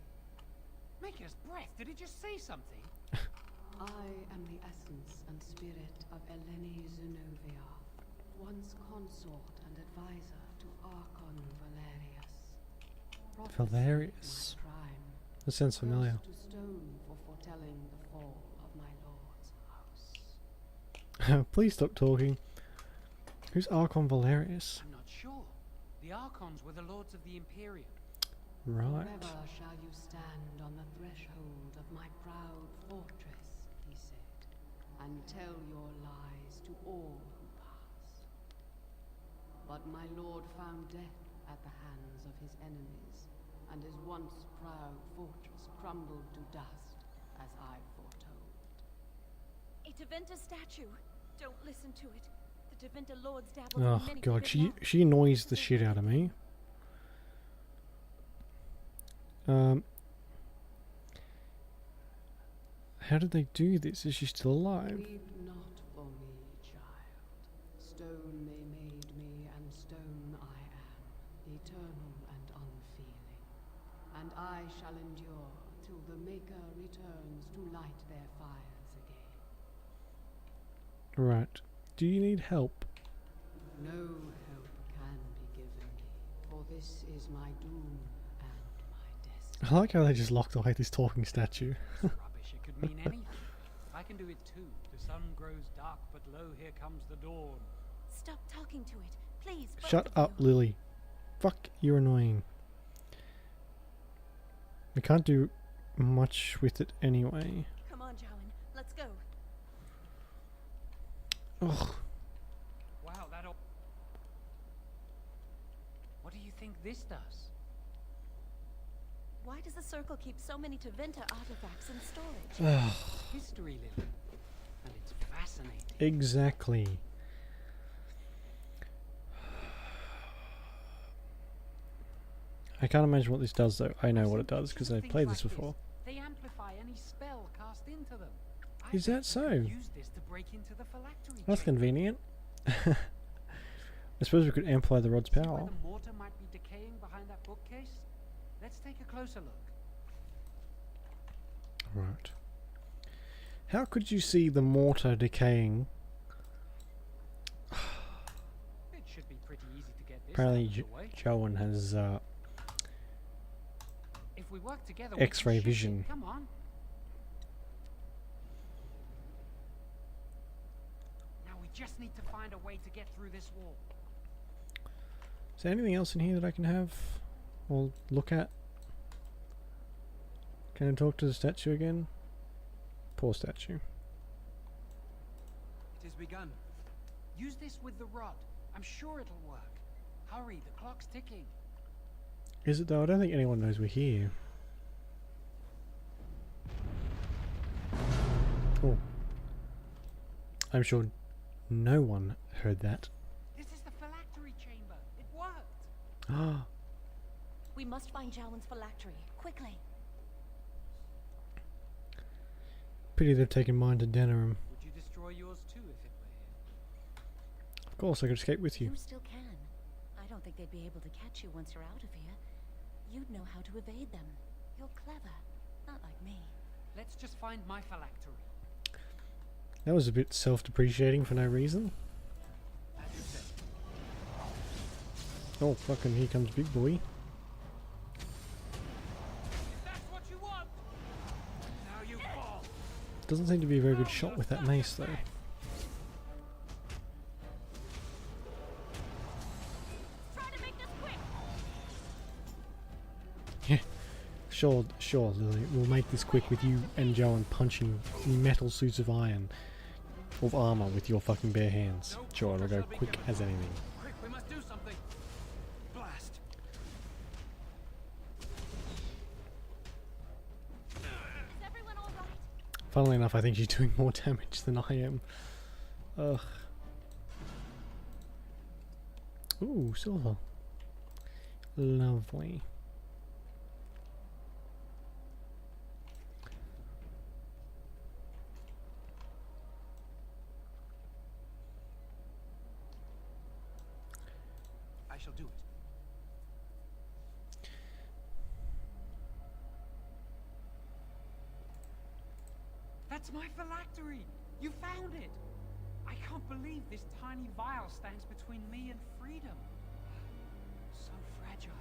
Maker's breath, did it just say something? I am the essence and spirit of Eleni Zenovia, once consort and advisor to Archon Valerius. Valerius. My crime, That sounds familiar. cursed to stone for foretelling the fall of my lord's house. Please stop talking. Who's Archon Valerius? I'm not sure. The Archons were the lords of the Imperium. Right. Forever shall you stand on the threshold of my proud fortress, he said, and tell your lies to all who pass. But my lord found death at the hands of his enemies, and his once proud fortress crumbled to dust, as I foretold. A Tevinter statue. Don't listen to it. The Tevinter lords dabble Oh in many god, forbidden she annoys the shit out of me. How did they do this? Is she still alive? Weep not for me, child. Stone they made me, and stone I am, eternal and unfeeling. And I shall endure till the Maker returns to light their fires again. Right. Do you need help? No help can be given me, for this is my doom and my destiny. I like how they just locked away this talking statue. Rubbish, it could mean anything. I can do it too. The sun grows dark, but lo, here comes the dawn. Stop talking to it, please. both Shut of up, you. Lily. Fuck, you're annoying. We can't do much with it anyway. Come on, Jowan. Let's go. Ugh. Wow, that all... What do you think this does? Why does the Circle keep so many Tevinter artifacts in storage? Ugh. History, Lily. And it's fascinating. Exactly. I can't imagine what this does though. I know what it does because I've played this before. They amplify any spell cast into them. Is that so? Use this to break into the phylactery That's chamber. convenient. I suppose we could amplify the rod's See where power. the mortar might be decaying behind that bookcase? Let's take a closer look. Right. How could you see the mortar decaying? It should be pretty easy to get this Apparently, out of the way. Joan has If we work together, we can X-ray shift it. vision. Come on. just need to find a way to get through this wall. Is there anything else in here that I can have or look at? Can I talk to the statue again? Poor statue. It has begun. Use this with the rod. I'm sure it'll work. Hurry, the clock's ticking. Is it though? I don't think anyone knows we're here. Oh. I'm sure no one heard that. This is the phylactery chamber. It worked. Ah. We must find Jowen's phylactery, quickly. Pity they've taken mine to Denerim. Would you destroy yours too if it were here? Of course, I could escape with you. You still can. I don't think they'd be able to catch you once you're out of here. You'd know how to evade them. You're clever, not like me. Let's just find my phylactery. That was a bit self-depreciating for no reason. As you said. Oh, fucking here comes big boy. If that's what you want, now you fall. Doesn't seem to be a very good shot with that mace though. Try to make this quick. Yeah, sure, Lily. We'll make this quick with you and Jowen punching metal suits of iron, of armor with your fucking bare hands. Sure, it'll go quick as anything. Quick, we must do something. Blast. Is everyone all right? Funnily enough, I think she's doing more damage than I am. Ugh. Ooh, silver. Lovely. I shall do it. That's my phylactery! You found it! I can't believe this tiny vial stands between me and freedom. So fragile.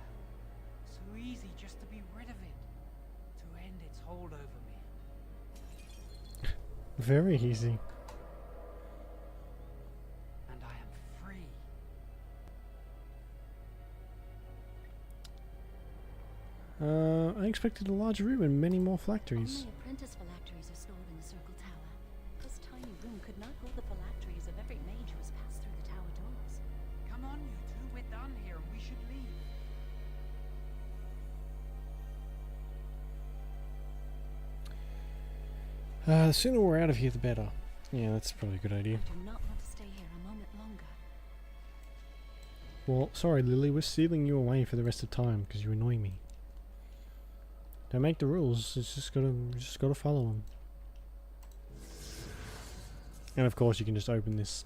So easy just to be rid of it. To end its hold over me. Very easy. And I am free. I expected a larger room and many more phylacteries. Only apprentice phylacteries are stored in the Circle Tower. This tiny room could not hold the phylacteries of every mage who has passed through the tower doors. Come on, you two. We're done here and we should leave. The sooner we're out of here, the better. Yeah, that's probably a good idea. I do not want to stay here a moment longer. Well, sorry, Lily, we're sealing you away for the rest of time because you annoy me. Don't make the rules. It's just gotta follow them. And of course, you can just open this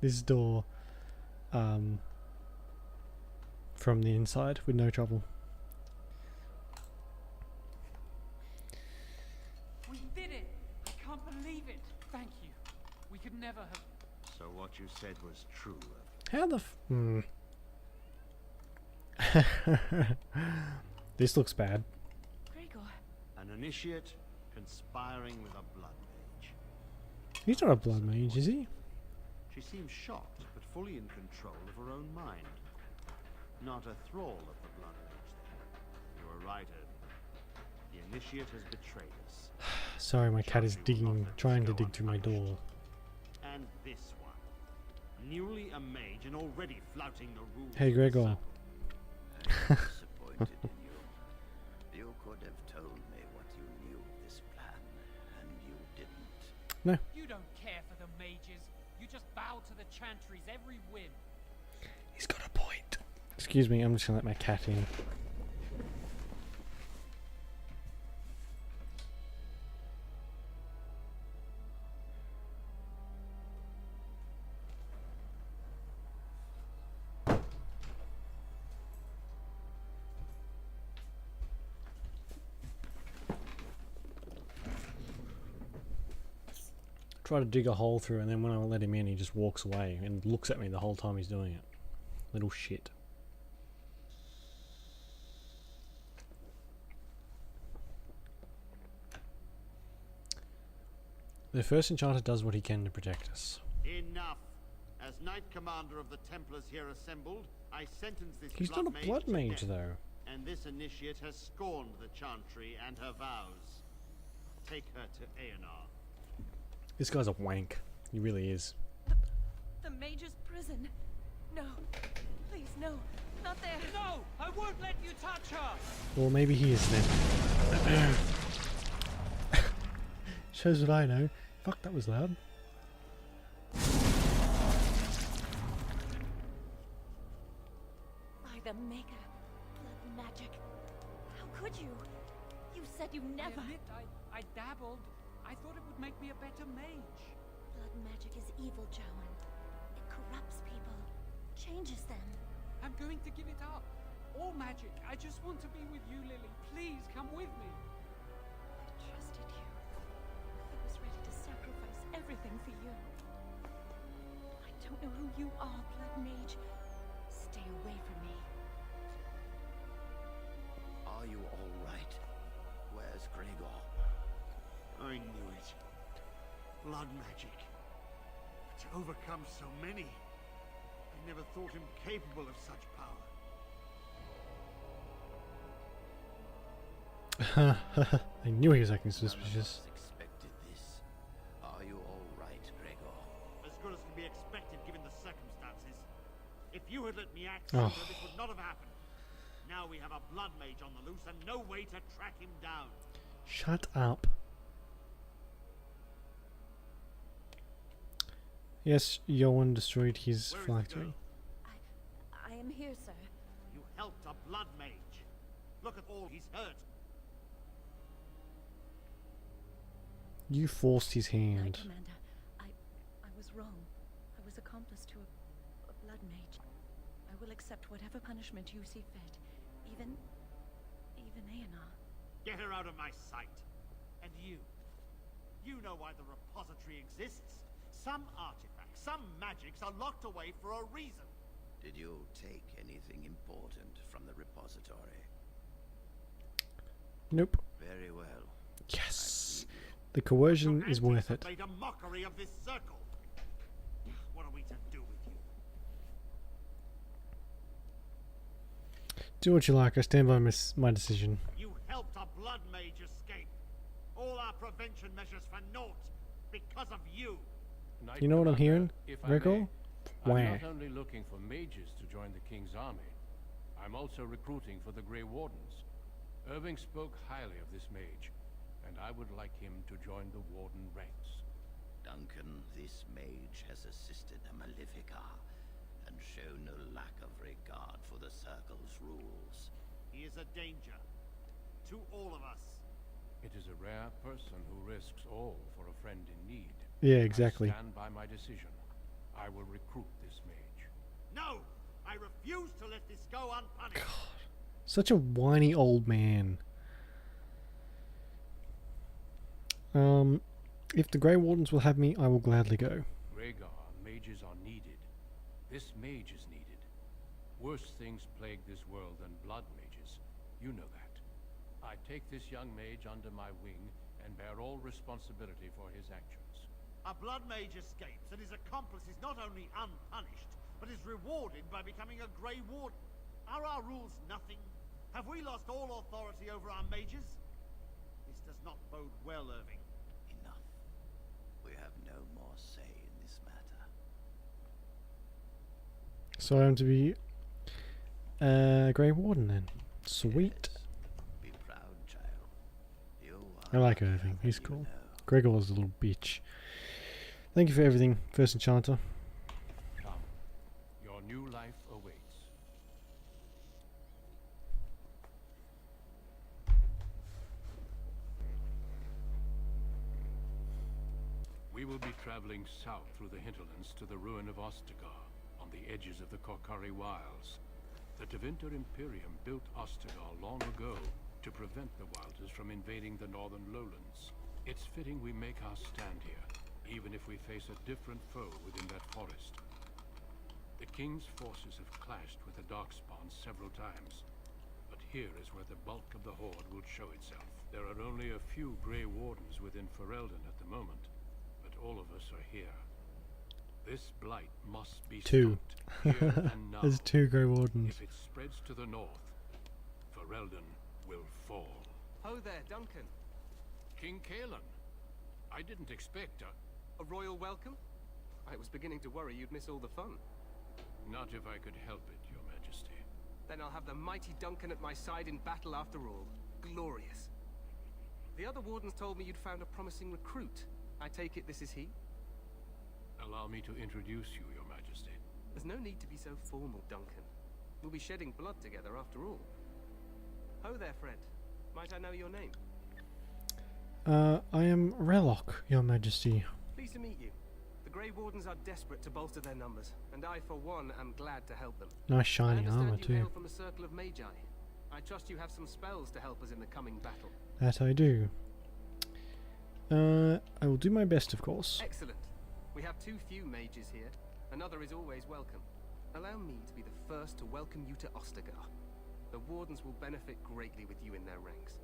this door from the inside with no trouble. We did it! I can't believe it! Thank you. We could never have... So what you said was true. How the This looks bad. Gregor. An initiate conspiring with a blood mage. He's not a blood mage, is he? She seems shocked, but fully in control of her own mind. Not a thrall of the blood mage, then. You were right, Odin. The initiate has betrayed us. Sorry, my cat is trying to dig through my door. And this one. Newly a mage and already flouting the rules. Hey, Gregor. I'm disappointed in you. You could have told me what you knew of this plan, and you didn't. No. You don't care for the mages. You just bow to the chantry's every whim. He's got a point. Excuse me, I'm just gonna let my cat in. Try to dig a hole through, and then when I let him in, he just walks away and looks at me the whole time he's doing it. Little shit. The first enchanter does what he can to protect us. Enough. As Knight Commander of the Templars here assembled, I sentence this He's not a blood to mage, death, though. and this initiate has scorned the Chantry and her vows. Take her to Aenar. This guy's a wank. He really is. The mage's prison. No. Please, no. Not there. No! I won't let you touch her! Well, maybe he is then. Shows what I know. Fuck, that was loud. By the Maker. Blood magic. How could you? You said you never... I admit, I dabbled. I thought it would make me a better mage. Blood magic is evil, Jowan. It corrupts people. Changes them. I'm going to give it up. All magic. I just want to be with you, Lily. Please, come with me. I trusted you. I was ready to sacrifice everything for you. I don't know who you are, Blood Mage. Stay away from me. Are you all right? Where's Gregor? I knew it. Blood magic. To overcome so many. I never thought him capable of such power. I knew he was acting suspicious. Expected this. Are you all right, Gregor? As good as can be expected given the circumstances. If you had let me act Oh. sooner, this would not have happened. Now we have a blood mage on the loose and no way to track him down. Shut up. Yes, Yoan destroyed his phylactery. I am here, sir. You helped a blood mage. Look at all he's hurt. You forced his Knight hand. Commander, I was wrong. I was accomplice to a blood mage. I will accept whatever punishment you see fit. Even Aenar. Get her out of my sight. And you know why the repository exists. Some artifacts, some magics are locked away for a reason. Did you take anything important from the repository? Nope. Very well. Yes. The coercion is worth it. Made a mockery of this circle. What are we to do with you? Do what you like. I stand by my decision. You helped a blood mage escape. All our prevention measures for naught because of you. Knight You know what I'm Commander, hearing, if I Gregor? may, I'm Where? not only looking for mages to join the King's army, I'm also recruiting for the Grey Wardens. Irving spoke highly of this mage, and I would like him to join the Warden ranks. Duncan, this mage has assisted a Malefica and shown no lack of regard for the Circle's rules. He is a danger to all of us. It is a rare person who risks all for a friend in need. Yeah, exactly. I stand by my decision. I will recruit this mage. No! I refuse to let this go unpunished. Such a whiny old man. If the Grey Wardens will have me, I will gladly go. Rhaegar, mages are needed. This mage is needed. Worse things plague this world than blood mages. You know that. I take this young mage under my wing and bear all responsibility for his actions. A blood mage escapes and his accomplice is not only unpunished, but is rewarded by becoming a Grey Warden. Are our rules nothing? Have we lost all authority over our mages? This does not bode well, Irving. Enough. We have no more say in this matter. So I'm to be Grey Warden then. Sweet. Be proud, child. You I are like Irving. He's cool. Gregor's a little bitch. Thank you for everything, First Enchanter. Come. Your new life awaits. We will be traveling south through the hinterlands to the ruin of Ostagar, on the edges of the Korkari Wilds. The Tevinter Imperium built Ostagar long ago to prevent the Wilders from invading the northern lowlands. It's fitting we make our stand here, even if we face a different foe within that forest. The King's forces have clashed with the Darkspawn several times, but here is where the bulk of the Horde will show itself. There are only a few Grey Wardens within Ferelden at the moment, but all of us are here. This blight must be Two. stopped here and now. There's 2 Grey Wardens. If it spreads to the north, Ferelden will fall. Ho there, Duncan. King Kaelan, I didn't expect A royal welcome? I was beginning to worry you'd miss all the fun. Not if I could help it, Your Majesty. Then I'll have the mighty Duncan at my side in battle after all. Glorious. The other wardens told me you'd found a promising recruit. I take it this is he? Allow me to introduce you, Your Majesty. There's no need to be so formal, Duncan. We'll be shedding blood together after all. Ho there, friend. Might I know your name? I am Relock, Your Majesty. Pleased to meet you. The Grey Wardens are desperate to bolster their numbers, and I, for one, am glad to help them. Nice shiny I armor understand you too. hail from a circle of Magi. I trust you have some spells to help us in the coming battle. That I do. I will do my best, of course. Excellent. We have too few mages here. Another is always welcome. Allow me to be the first to welcome you to Ostagar. The Wardens will benefit greatly with you in their ranks.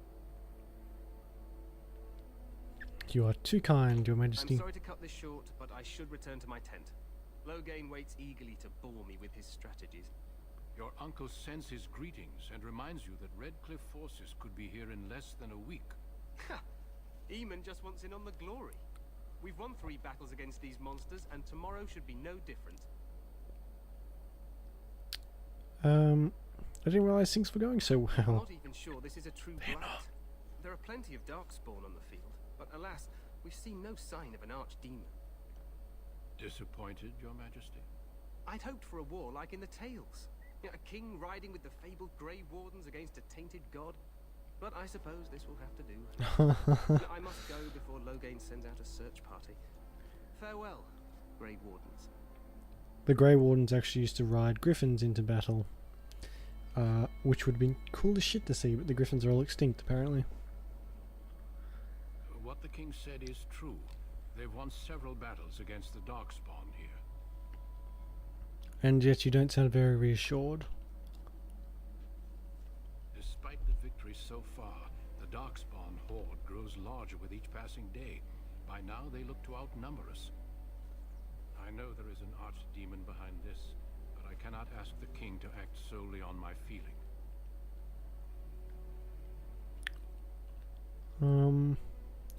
You are too kind, Your Majesty. I'm sorry to cut this short, but I should return to my tent. Loghain waits eagerly to bore me with his strategies. Your uncle sends his greetings and reminds you that Redcliffe forces could be here in less than a week. Ha! Eamon just wants in on the glory. We've won 3 battles against these monsters, and tomorrow should be no different. I didn't realize things were going so I'm well. not even sure this is a true blight. There are plenty of Darkspawn on the field, but alas, we've seen no sign of an archdemon. Disappointed, Your Majesty? I'd hoped for a war like in the Tales. A king riding with the fabled Grey Wardens against a tainted god. But I suppose this will have to do. I must go before Loghain sends out a search party. Farewell, Grey Wardens. The Grey Wardens actually used to ride griffins into battle. Which would have been cool as shit to see, but the griffins are all extinct apparently. What the king said is true. They've won several battles against the Darkspawn here. And yet you don't sound very reassured. Despite the victories so far, the Darkspawn horde grows larger with each passing day. By now they look to outnumber us. I know there is an archdemon behind this, but I cannot ask the king to act solely on my feeling.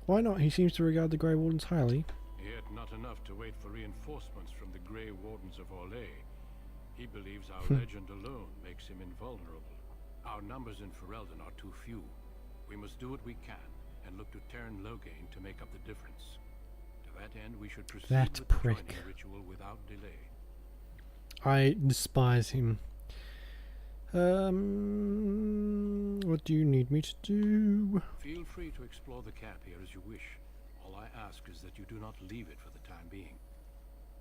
Why not? He seems to regard the Grey Wardens highly. Yet not enough to wait for reinforcements from the Grey Wardens of Orlais. He believes our legend alone makes him invulnerable. Our numbers in Ferelden are too few. We must do what we can, and look to Terran Loghain to make up the difference. To that end, we should proceed That with prick. the joining ritual without delay. I despise him. What do you need me to do? Feel free to explore the camp here as you wish. All I ask is that you do not leave it for the time being.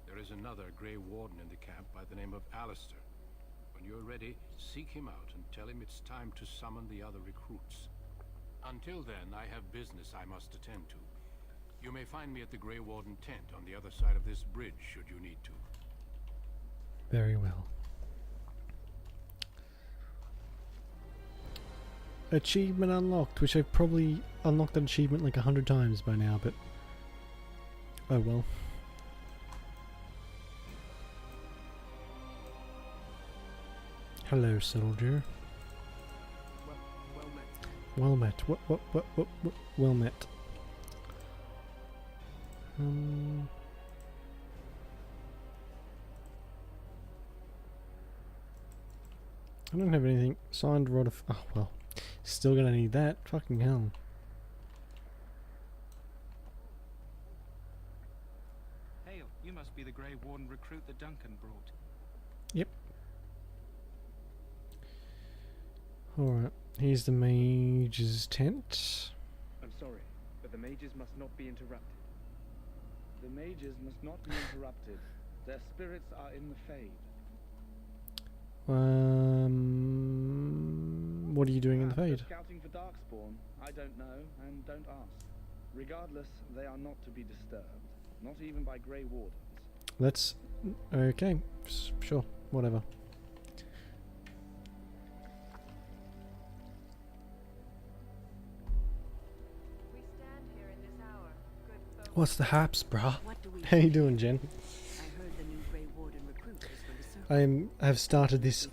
There is another Grey Warden in the camp by the name of Alistair. When you're ready, seek him out and tell him it's time to summon the other recruits. Until then, I have business I must attend to. You may find me at the Grey Warden tent on the other side of this bridge, should you need to. Very well. Achievement unlocked, which I've probably unlocked that achievement like 100 times by now, but oh well. Hello, soldier. Well met. Well met. What? Well met. I don't have anything. Signed rod of. Oh well. Still gonna need that. Fucking hell. Hail, you must be the Grey Warden recruit that Duncan brought. Yep. Alright. Here's the mage's tent. I'm sorry, but the mages must not be interrupted. The mages must not be interrupted. Their spirits are in the Fade. What are you doing in the Fade? Scouting for Darkspawn? I don't know, and don't ask. Regardless, they are not to be disturbed. Not even by Grey Wardens. That's okay. Sure, whatever. We stand here in this hour, good folk. What's the haps, brah? What do we How you say? doing, Jen? I heard the I have started this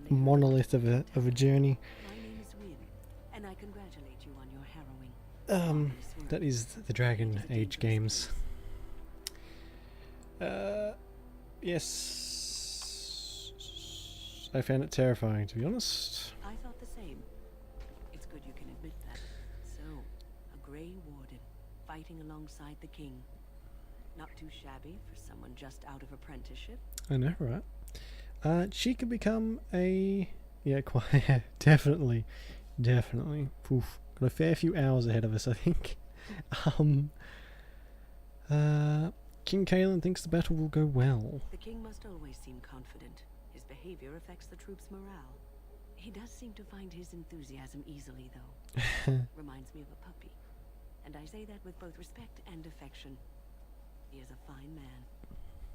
monolith of a journey. My name is Wynne, and I congratulate you on your harrowing. That is the Dragon Age games. Yes, I found it terrifying, to be honest. I thought the same. It's good you can admit that. So, a Grey Warden fighting alongside the king. Not too shabby for someone just out of apprenticeship. I know, right? She could become a... Yeah, quite... definitely. Oof. Got a fair few hours ahead of us, I think. King Kalen thinks the battle will go well. The king must always seem confident. His behavior affects the troops' morale. He does seem to find his enthusiasm easily, though. Reminds me of a puppy. And I say that with both respect and affection. He is a fine man.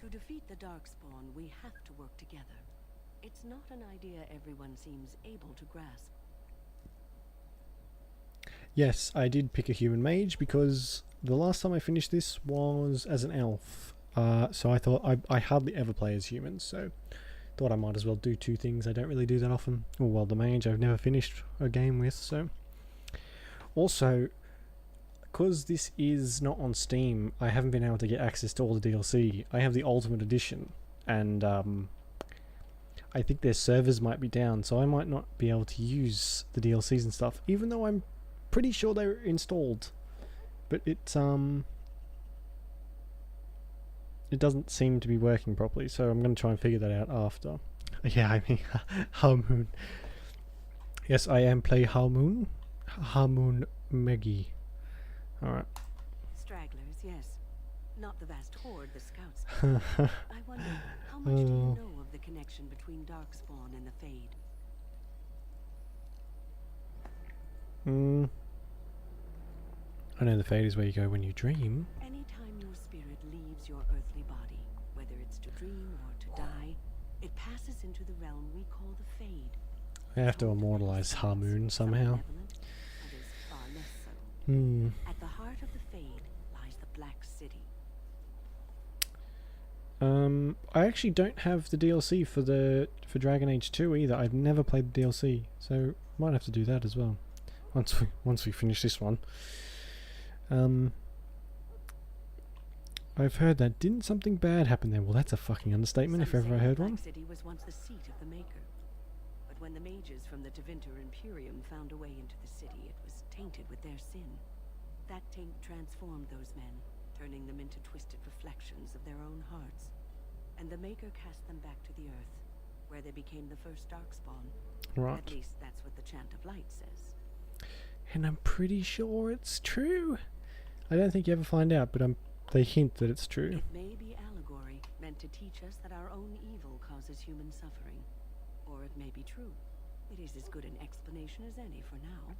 To defeat the Darkspawn, we have to work together. It's not an idea everyone seems able to grasp. Yes, I did pick a human mage because the last time I finished this was as an elf. So I thought I hardly ever play as humans, so thought I might as well do two things I don't really do that often. Well, the mage I've never finished a game with, so... Also, because this is not on Steam, I haven't been able to get access to all the DLC. I have the Ultimate Edition, and I think their servers might be down, so I might not be able to use the DLCs and stuff, even though I'm pretty sure they were installed. But it doesn't seem to be working properly, so I'm going to try and figure that out after. Yeah, I mean, Harmoon. Yes, I am play Harmoon. Harmoon Meggie. Alright. Stragglers, yes. Not the vast horde the scouts. I wonder, how much do you know of the connection between Darkspawn and the Fade? I know the Fade is where you go when you dream. Anytime your spirit leaves your earthly body, whether it's to dream or to die, it passes into the realm we call the Fade. I have to immortalize Harmoon somehow. Others far less so. At the heart of the Fade lies the Black City. I actually don't have the DLC for Dragon Age 2 either. I've never played the DLC, so might have to do that as well. Once we finish this one. I've heard that didn't something bad happen there? Well, that's a fucking understatement if ever I heard one. Black City was once the seat of the Maker. But when the mages from the Tevinter Imperium found a way into the city, it was tainted with their sin. That taint transformed those men, turning them into twisted reflections of their own hearts. And the Maker cast them back to the Earth, where they became the first Darkspawn. Right. At least that's what the Chant of Light says. And I'm pretty sure it's true. I don't think you ever find out, but they hint that it's true. It may be allegory, meant to teach us that our own evil causes human suffering. Or it may be true. It is as good an explanation as any for now.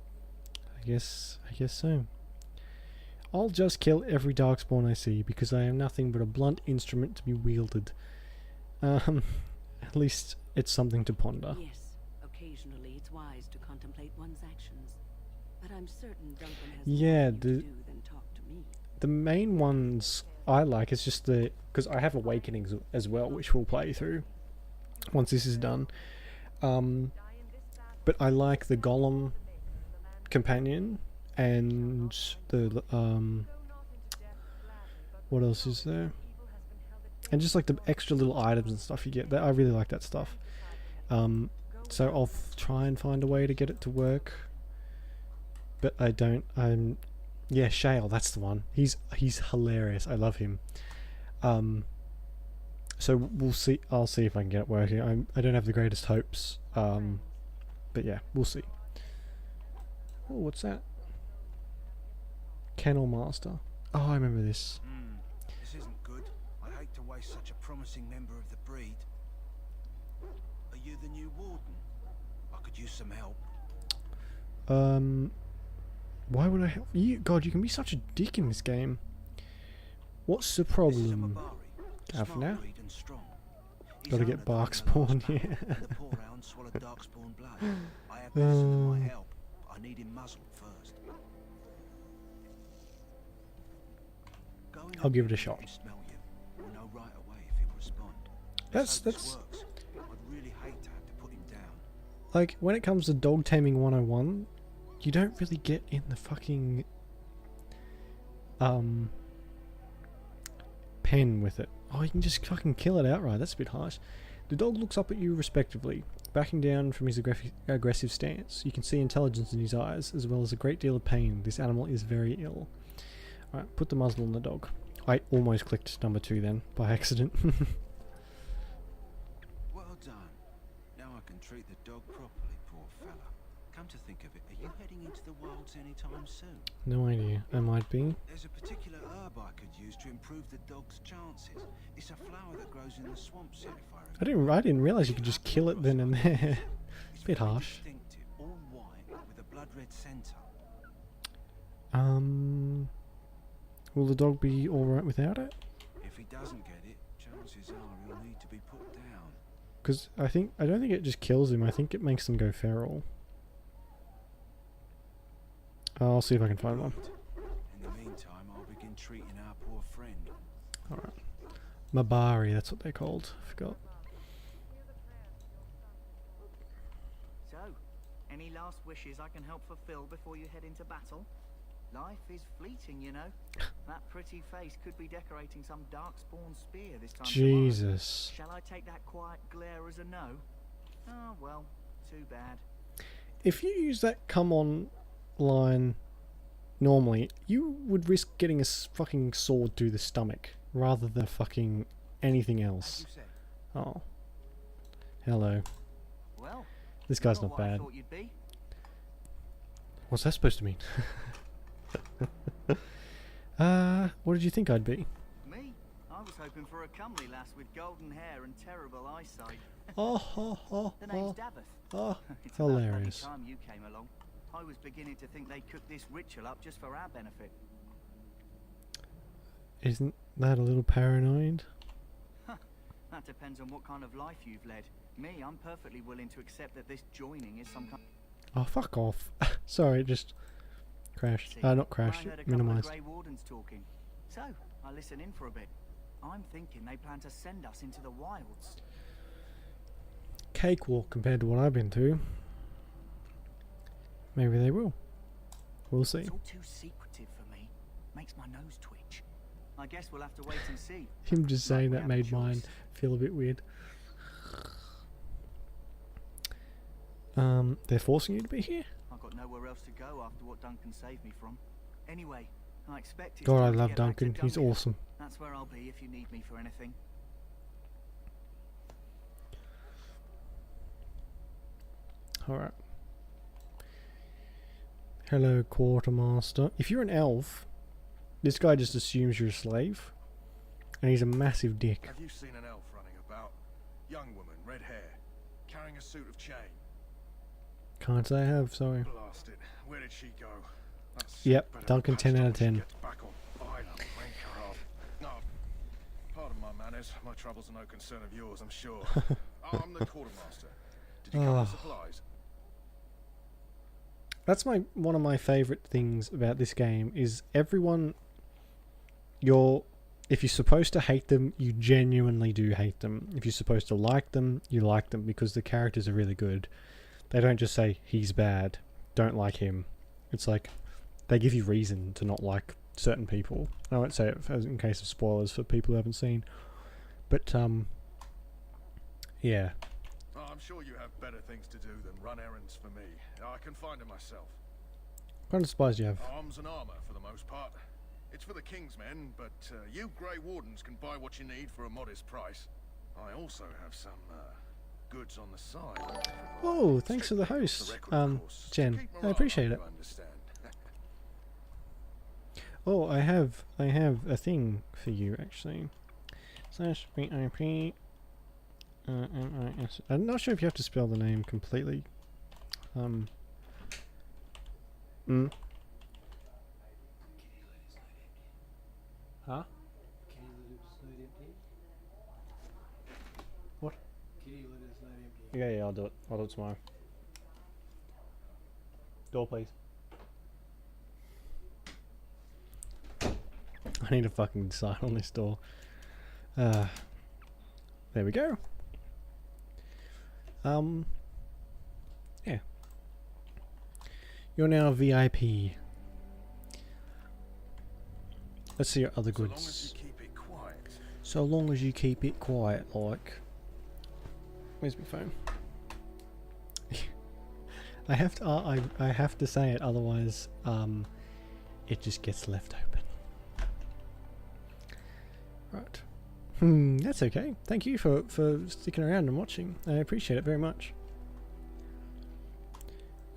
I guess so. I'll just kill every Darkspawn I see, because I am nothing but a blunt instrument to be wielded. At least it's something to ponder. Yes, occasionally it's wise to contemplate one's actions. But I'm certain Duncan has Yeah, more to do than talk to me. The main ones I like is just because I have Awakenings as well, which we'll play through once this is done. But I like the Golem companion and the what else is there? And just like the extra little items and stuff you get. I really like that stuff. So I'll try and find a way to get it to work. But I don't. Yeah, Shale, that's the one. He's hilarious. I love him. So we'll see. I'll see if I can get it working. I don't have the greatest hopes. But yeah, we'll see. Oh, what's that? Kennel Master. Oh, I remember this. This isn't good. I hate to waste such a promising member of the breed. Are you the new warden? I could use some help. Why would I help you? God, you can be such a dick in this game. What's the problem? Have now? Gotta get Darkspawn, yeah. The poor hound swallowed Darkspawn blood. I have listened to my help, but I need him muzzled first. I'll give it a shot. Smell you. We'll know right away if he'll respond. That's Works. I'd really hate to have to put him down. like when it comes to dog taming 101, you don't really get in the fucking pen with it. Oh, you can just fucking kill it outright. That's a bit harsh. The dog looks up at you respectively, backing down from his aggressive stance. You can see intelligence in his eyes, as well as a great deal of pain. This animal is very ill. Alright, put the muzzle on the dog. I almost clicked number 2 then, by accident. Well done. Now I can treat the dog properly, poor fella. Come to think of it, are you heading into the wilds anytime soon? No idea. I might be. There's a particular herb I could use to improve the dog's chances. It's a flower that grows in the swamps here, if I remember. I didn't realise you could just kill it then and there. It's a bit harsh. Distinctive, all white with a blood red centre. Will the dog be alright without it? If he doesn't get it, chances are he'll need to be put down. Because I don't think it just kills him. I think it makes them go feral. I'll see if I can find one. In the meantime, I'll begin treating our poor friend. Alright. Mabari, that's what they're called. I forgot. So, any last wishes I can help fulfill before you head into battle? Life is fleeting, you know. That pretty face could be decorating some darkspawn spear this time Jesus. tomorrow. Shall I take that quiet glare as a no? Oh, well, too bad. If you use that come on line normally, you would risk getting a fucking sword through the stomach rather than fucking anything else. Oh. Hello. Well, this guy's not bad. What's that supposed to mean? What did you think I'd be? Me? I was hoping for a comely lass with golden hair and terrible eyesight. Oh, The name's Davith. Oh, It's hilarious. about bloody time you came along. I was beginning to think they cooked this ritual up just for our benefit. Isn't that a little paranoid? That depends on what kind of life you've led. Me, I'm perfectly willing to accept that this joining is some kind. Oh, fuck off. Sorry, it just crashed. Not crashed, I heard a couple minimized. of Grey Wardens talking. So, I listen in for a bit. I'm thinking they plan to send us into the wilds. Cakewalk compared to what I've been through. Maybe they will. We'll see. It's all too secretive for me. Makes my nose twitch. I guess we'll have to wait and see. Him just saying that made mine feel a bit weird. They're forcing you to be here? I've got nowhere else to go after what Duncan saved me from. Anyway, I expect it's God, I time to love get back to Duncan. He's awesome. That's where I'll be if you need me for anything. Alright. Hello, Quartermaster. If you're an elf, this guy just assumes you're a slave. And he's a massive dick. Have you seen an elf running about? Young woman, red hair, carrying a suit of chain. Can't say I have, sorry. Blast it. Where did she go? Yep, Duncan 10 out of 10. Back on fire, wanker off. No, pardon my manners. My troubles are no concern of yours, I'm sure. I'm the quartermaster. Did you come with supplies? That's one of my favourite things about this game is everyone if you're supposed to hate them, you genuinely do hate them. If you're supposed to like them, you like them because the characters are really good. They don't just say, he's bad, don't like him. It's like, they give you reason to not like certain people. I won't say it in case of spoilers for people who haven't seen. But, yeah. Oh, I'm sure you have better things to do than run errands for me. I can find them myself. What kind of supplies do you have? Arms and armour for the most part. It's for the King's men, but you Grey Wardens can buy what you need for a modest price. I also have some goods on the side. Oh, thanks for the host, Jen. I appreciate it. Oh, I have a thing for you actually. /VIP. I'm not sure if you have to spell the name completely. Huh? What? Yeah, I'll do it. I'll do it tomorrow. Door, please. I need to fucking decide on this door. There we go. Yeah. You're now a VIP. Let's see your other goods. So long as you keep it quiet, like. Where's my phone? I have to say it, otherwise, it just gets left open. Right. That's okay. Thank you for sticking around and watching. I appreciate it very much.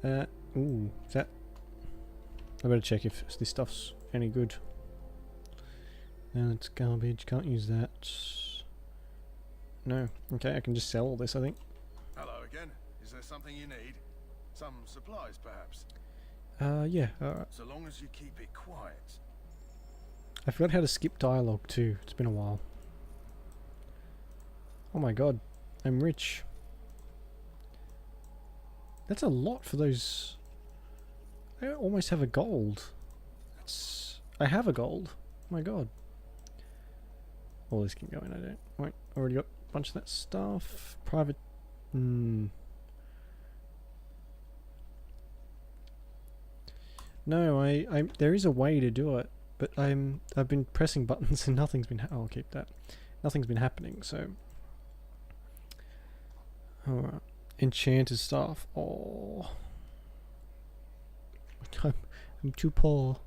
Ooh, is that... I better check if this stuff's any good. No, it's garbage. Can't use that. No. Okay, I can just sell all this, I think. Hello again. Is there something you need? Some supplies, perhaps? Yeah, alright. So long as you keep it quiet. I forgot how to skip dialogue too. It's been a while. Oh my god. I'm rich. That's a lot for those... I almost have a gold. I have a gold. Oh my god. All this can go in, I don't... Wait, already got a bunch of that stuff. Private... No, I there is a way to do it, but I've been pressing buttons and nothing's been I'll keep that. Nothing's been happening, so... Alright. Enchanted stuff. Oh. I'm too poor.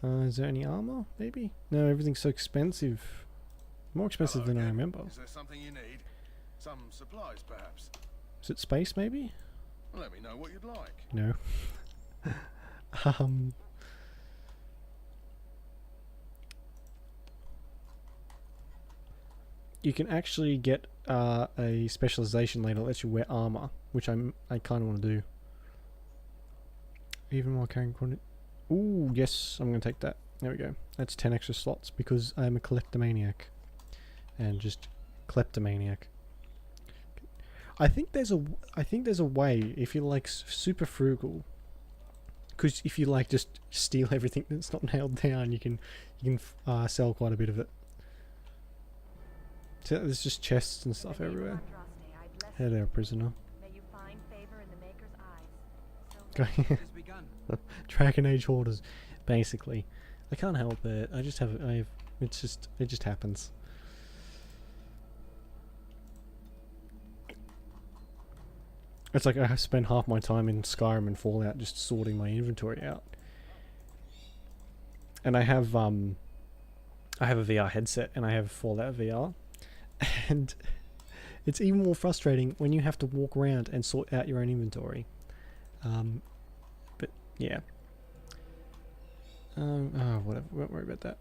Is there any armor? Maybe? No, everything's so expensive. More expensive than I remember. Is there something you need? Some supplies, perhaps? Is it space, maybe? Well, let me know what you'd like. No. You can actually get a specialization later that lets you wear armor, which I kind of want to do. Even while carrying quantity. Ooh, yes, I'm going to take that. There we go. That's 10 extra slots because I'm a kleptomaniac. And just kleptomaniac. I think there's a way if you're like super frugal. Because if you like just steal everything that's not nailed down, you can sell quite a bit of it. So there's just chests and stuff everywhere. Hey there, prisoner. May you find favor in the Maker's eyes. Dragon Age hoarders, basically. I can't help it. I just have. It just happens. It's like I spend half my time in Skyrim and Fallout just sorting my inventory out. And I have a VR headset and I have Fallout VR. And it's even more frustrating when you have to walk around and sort out your own inventory. But yeah. Whatever. Won't worry about that.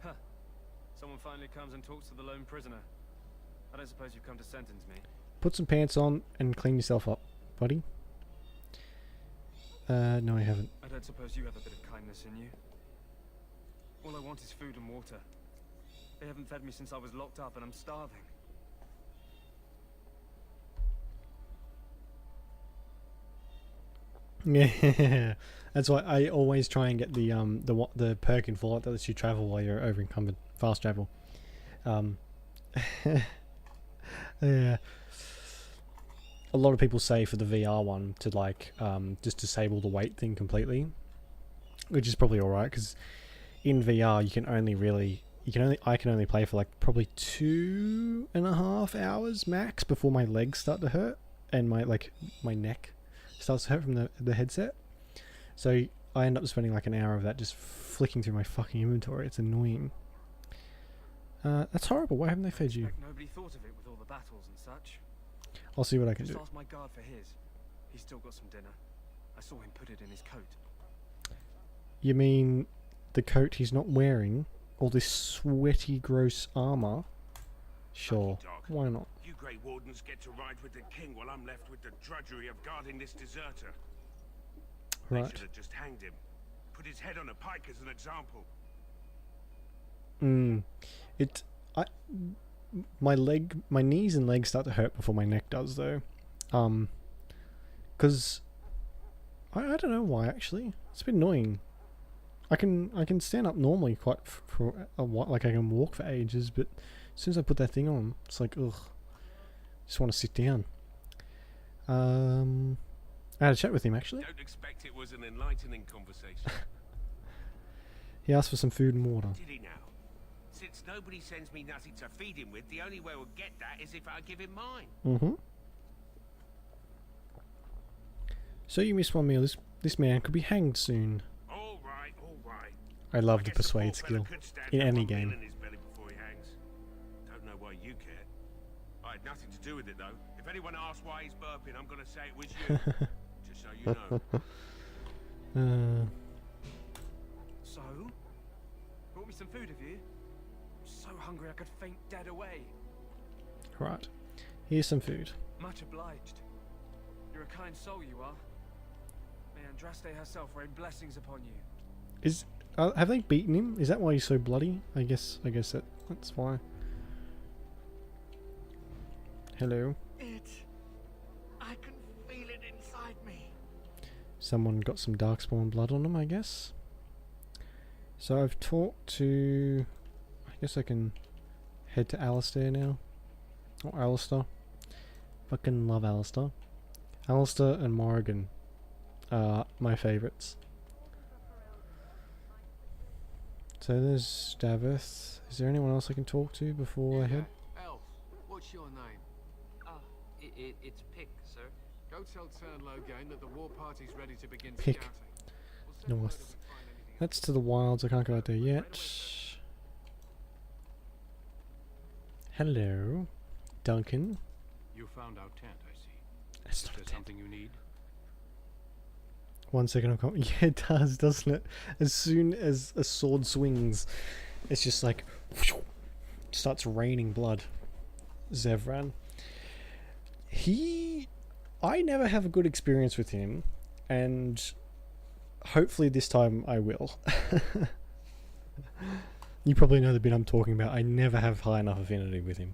Huh. Someone finally comes and talks to the lone prisoner. I don't suppose you've come to sentence me. Put some pants on and clean yourself up, buddy. No, I haven't. I don't suppose you have a bit of kindness in you. All I want is food and water. They haven't fed me since I was locked up and I'm starving. Yeah, that's why I always try and get the perk in Fallout that lets you travel while you're over encumbered. Fast travel. Yeah. A lot of people say for the VR one to like just disable the wait thing completely, which is probably alright because in VR you can only I can only play for like probably 2.5 hours max before my legs start to hurt and my neck starts to hurt from the headset. So I end up spending like an hour of that just flicking through my fucking inventory. It's annoying. That's horrible. Why haven't they fed you? Nobody thought of it with all the battles and such. I'll see what I can Just do. ask my guard for his. He's still got some dinner. I saw him put it in his coat. You mean the coat he's not wearing? All this sweaty, gross armor? Sure. Why not? You Grey Wardens get to ride with the king while I'm left with the drudgery of guarding this deserter. They Right. should have just hanged him. Put his head on a pike as an example. My knees and legs start to hurt before my neck does though. Because I don't know why actually. It's a bit annoying. I can stand up normally quite for a while, like I can walk for ages, but as soon as I put that thing on, it's like, ugh, just want to sit down. I had a chat with him actually. Don't expect it was an enlightening conversation. He asked for some food and water. Did he now? Since nobody sends me nothing to feed him with, the only way we'll get that is if I give him mine. Mm-hmm. So you missed one meal. This man could be hanged soon. All right, all right. I love the persuade skill in any game. In his belly before he hangs. Don't know why you care. I had nothing to do with it though. If anyone asks why he's burping, I'm gonna say it was you. Just so you know. So, brought me some food, have you? I'm so hungry I could faint dead away. Right. Here's some food. Much obliged. You're a kind soul, you are. May Andraste herself rain blessings upon you. Have they beaten him? Is that why he's so bloody? I guess that's why. Hello. I can feel it inside me. Someone got some darkspawn blood on them, I guess. So I've talked to... I guess I can head to Alistair now. Or Alistair. Fucking love Alistair. Alistair and Morrigan are my favourites. So there's Davith. Is there anyone else I can talk to before I head? Elf, what's your name? It's Pick, sir. Go tell Tern Logain that the war party's ready to begin Pick. scouting. North. That's to the wilds. I can't go out there yet. Hello, Duncan. You found our tent, I see. That's Is not there a tent. something you need? 1 second, I'll yeah, it does, doesn't it? As soon as a sword swings, it's just like starts raining blood. Zevran. I never have a good experience with him, and hopefully this time I will. You probably know the bit I'm talking about. I never have high enough affinity with him.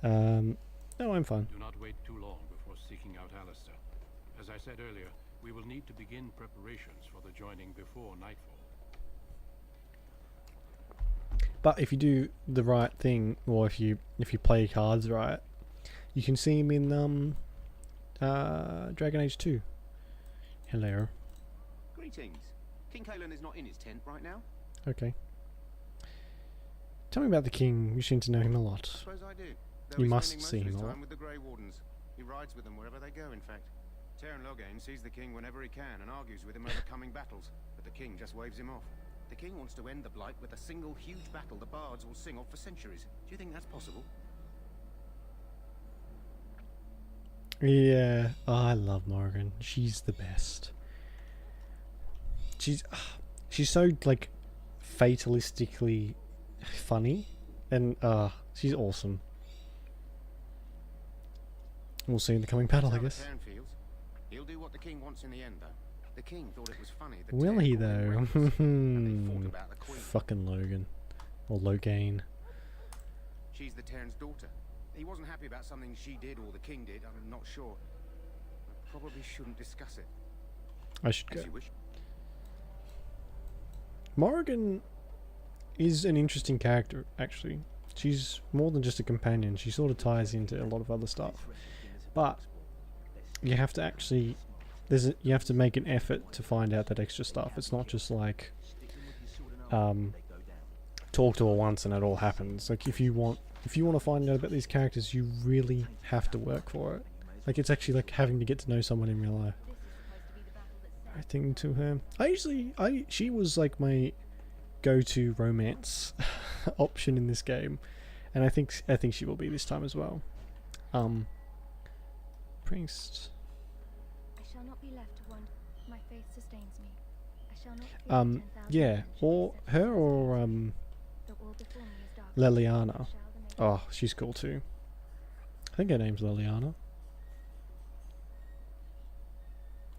No, I'm fine. Do not wait too long before seeking out Alistair. As I said earlier, we will need to begin preparations for the joining before nightfall. But if you do the right thing, or if you play cards right, you can see him in Dragon Age 2. Hello. Greetings. King Kalen is not in his tent right now. Okay. Tell me about the king. You seem to know him a lot. I suppose I do. You must see him a lot. With the Grey Wardens. He rides with them wherever they go, in fact. Tern Logain sees the king whenever he can and argues with him over coming battles, but the king just waves him off. The king wants to end the Blight with a single huge battle the bards will sing of for centuries. Do you think that's possible? Yeah, I love Morrigan. She's the best. She's so like fatalistically funny, and she's awesome. We'll see in the coming battle, I guess. He'll do what the king wants in the end, though. The king thought it was funny. Will he though? Fucking Logan, or Logain. She's the Terran's daughter. He wasn't happy about something she did or the king did. I'm not sure. I probably shouldn't discuss it. I should go. As you wish. Morrigan is an interesting character, actually. She's more than just a companion. She sort of ties into a lot of other stuff. But you have to actually you have to make an effort to find out that extra stuff. It's not just like talk to her once and it all happens. Like if you want to find out about these characters, you really have to work for it. Like it's actually like having to get to know someone in real life. Writing to her. She was like my go-to romance option in this game, and I think she will be this time as well. Priest. I shall not be left to wander. My faith sustains me. I shall not fear yeah, or her or the wall before me is dark. Leliana. Oh, she's cool too. I think her name's Leliana.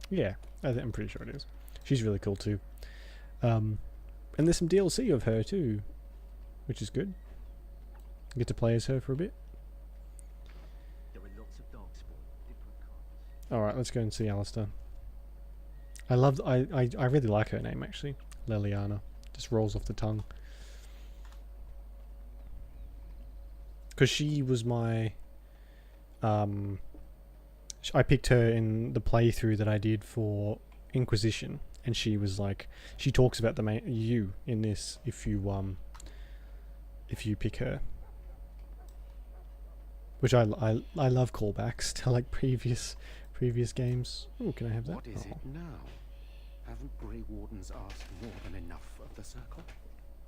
Yeah, I'm pretty sure it is. She's really cool too. And there's some DLC of her too, which is good. Get to play as her for a bit. There are lots of darkspawn, different kinds. All right, let's go and see Alistair. I really like her name actually. Leliana. Just rolls off the tongue. Because she was my... I picked her in the playthrough that I did for Inquisition. And she was like... She talks about the you in this if you pick her. Which I love callbacks to like previous games. Oh, can I have that? What is it now? Haven't Grey Wardens asked more than enough of the Circle?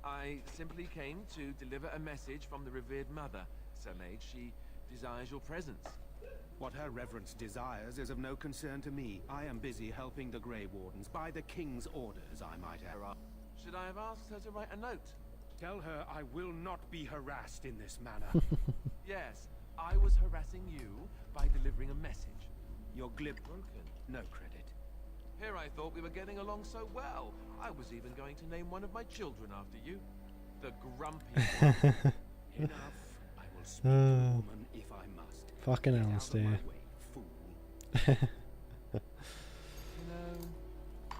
I simply came to deliver a message from the revered mother, Sir Mage. She desires your presence. What her reverence desires is of no concern to me. I am busy helping the Grey Wardens, by the King's orders, I might add. Should I have asked her to write a note? Tell her I will not be harassed in this manner. Yes, I was harassing you by delivering a message. Your glib broken. No credit. Here I thought we were getting along so well. I was even going to name one of my children after you. The Grumpy one. Enough. I will speak to a woman if I must. Fucking Alistair. You know,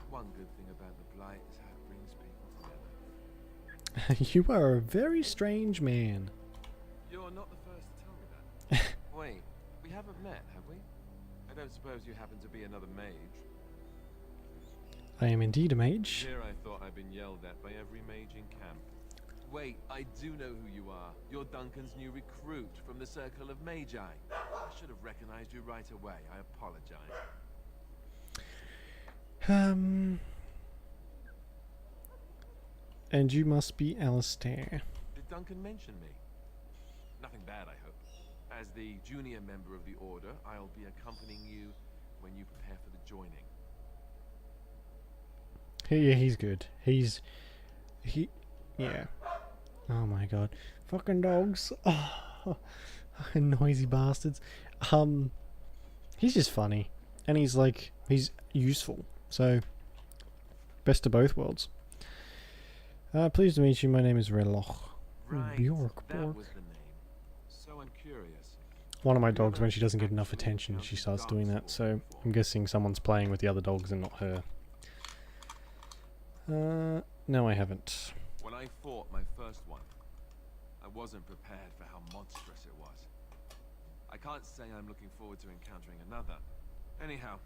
one good thing about the Blight is how it brings people together. You are a very strange man. You're not the first to tell me that. Wait, we haven't met, have we? I don't suppose you happen to be another mage? I am indeed a mage. Here I thought I'd been yelled at by every mage in camp. Wait, I do know who you are. You're Duncan's new recruit from the Circle of Magi. I should have recognized you right away. I apologize. And you must be Alistair. Did Duncan mention me? Nothing bad, I hope. As the junior member of the Order, I'll be accompanying you when you prepare for the joining. Yeah, he's good. Yeah. Oh my god. Fucking dogs. Oh, fucking noisy bastards. He's just funny. And he's useful. So, best of both worlds. Pleased to meet you. My name is Reloch. Right, Bjork. that was the name. So I'm curious. One of my dogs, when she doesn't get enough attention, she starts doing that. So, I'm guessing someone's playing with the other dogs and not her. No, I haven't. When I fought my first one, I wasn't prepared for how monstrous it was. I can't say I'm looking forward to encountering another. Anyhow,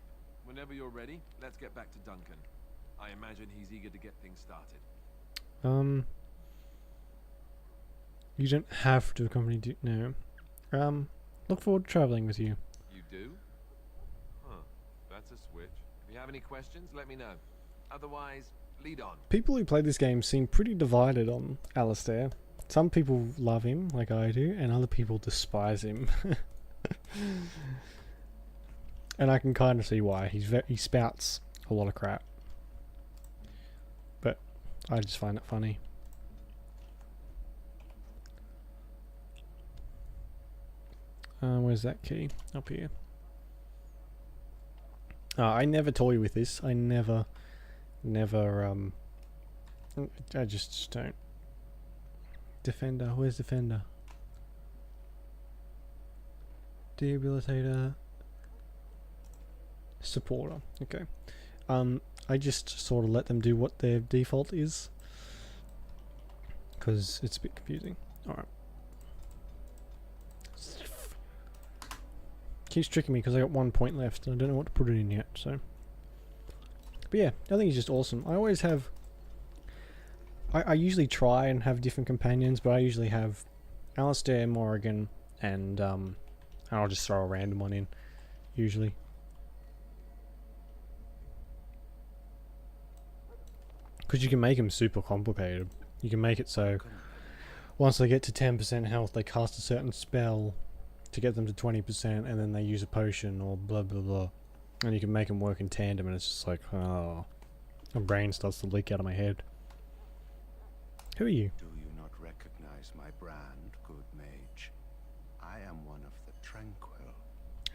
whenever you're ready, let's get back to Duncan. I imagine he's eager to get things started. You don't have to accompany no. Look forward to traveling with you. You do? Huh. That's a switch. If you have any questions, let me know. Otherwise, lead on. People who play this game seem pretty divided on Alistair. Some people love him, like I do, and other people despise him. And I can kind of see why. He spouts a lot of crap. But I just find it funny. Where's that key? Up here. I never toy with this. I never, I just don't. Defender, where's Defender? Debilitator. Supporter, okay. I just sort of let them do what their default is. Because it's a bit confusing. Alright. Keeps tricking me because I got 1 point left and I don't know what to put it in yet, so. But yeah, I think he's just awesome. I always have... I usually try and have different companions, but I usually have Alistair, Morrigan, and I'll just throw a random one in, usually. Because you can make them super complicated. You can make it so once they get to 10% health, they cast a certain spell to get them to 20%, and then they use a potion or blah blah blah. And you can make them work in tandem, and it's just like, oh, my brain starts to leak out of my head. Who are you? Do you not recognize my brand, good mage? I am one of the Tranquil.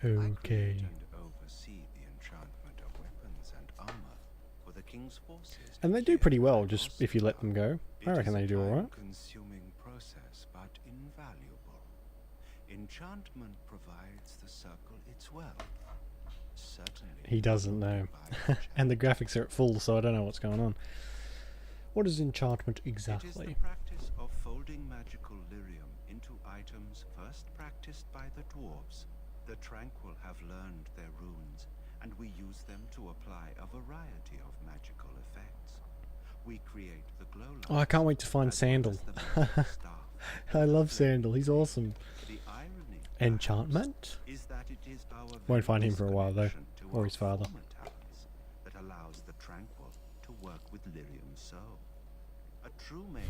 I create and oversee the enchantment of weapons and armor for the king's forces. And they do pretty well, just if you let them go. I reckon they do alright. Consuming process, but invaluable. Enchantment provides the circle its wealth. Certainly. He doesn't know. And the graphics are at full, so I don't know what's going on. What is enchantment It is exactly? the practice of folding magical lyrium into items first practiced by the dwarves. The Tranquil have learned their runes, and we use them to apply a variety of magical effects. We create the glow lights. Oh, I can't wait to find Sandal. I love Sandal. He's awesome. The irony Enchantment? is that it is our Won't find him various for a while though, connection to or our his father. former talents that allows the Tranquil to work with lyrium so. A true mage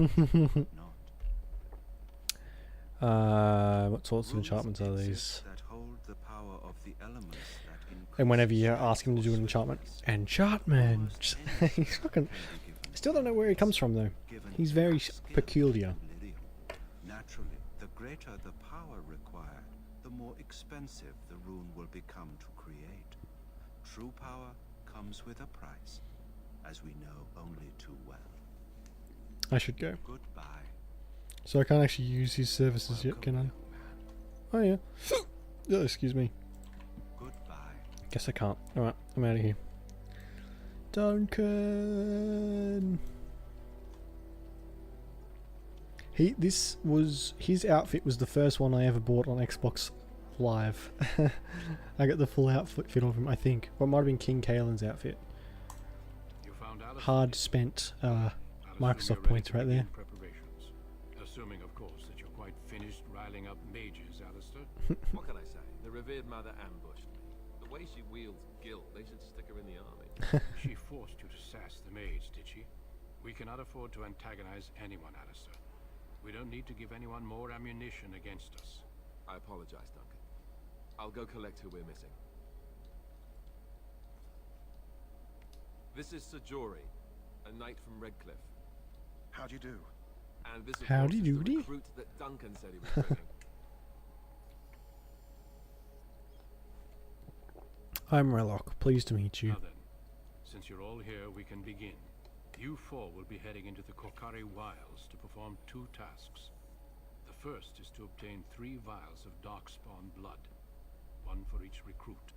would not. What sorts of enchantments are these? That hold the power of the elements that And whenever you ask him to do an enchantment, enchantment! He's fucking... Still don't know where he comes from though. He's very peculiar. Naturally, the greater the power required, the more expensive the rune will become to create. True power comes with a price, as we know only too well. I should go. Goodbye. So I can't actually use his services yet, can I? Oh yeah. Oh, excuse me. Goodbye. Guess I can't. Alright, I'm out of here. Duncan! His outfit was the first one I ever bought on Xbox Live. I got the full outfit of him, I think. Or it might have been King Kaelin's outfit. Hard spent Microsoft points right there. Assuming, of course, that you're quite finished riling up mages, Alistair. What can I say? The revered mother ambushed me. The way she wields guilt, they should stick her in the army. She forced you to sass the mage, did she? We cannot afford to antagonize anyone, Alistair. We don't need to give anyone more ammunition against us. I apologize, Duncan. I'll go collect who we're missing. This is Sir Jory, a knight from Redcliffe. How do you do? And this, of Howdy course, is doody. the recruit that Duncan said he was bringing. I'm Relock. Pleased to meet you. Now then, since you're all here, we can begin. You four will be heading into the Kokari Wilds to perform 2 tasks. The first is to obtain 3 vials of Darkspawn blood, 1 for each recruit.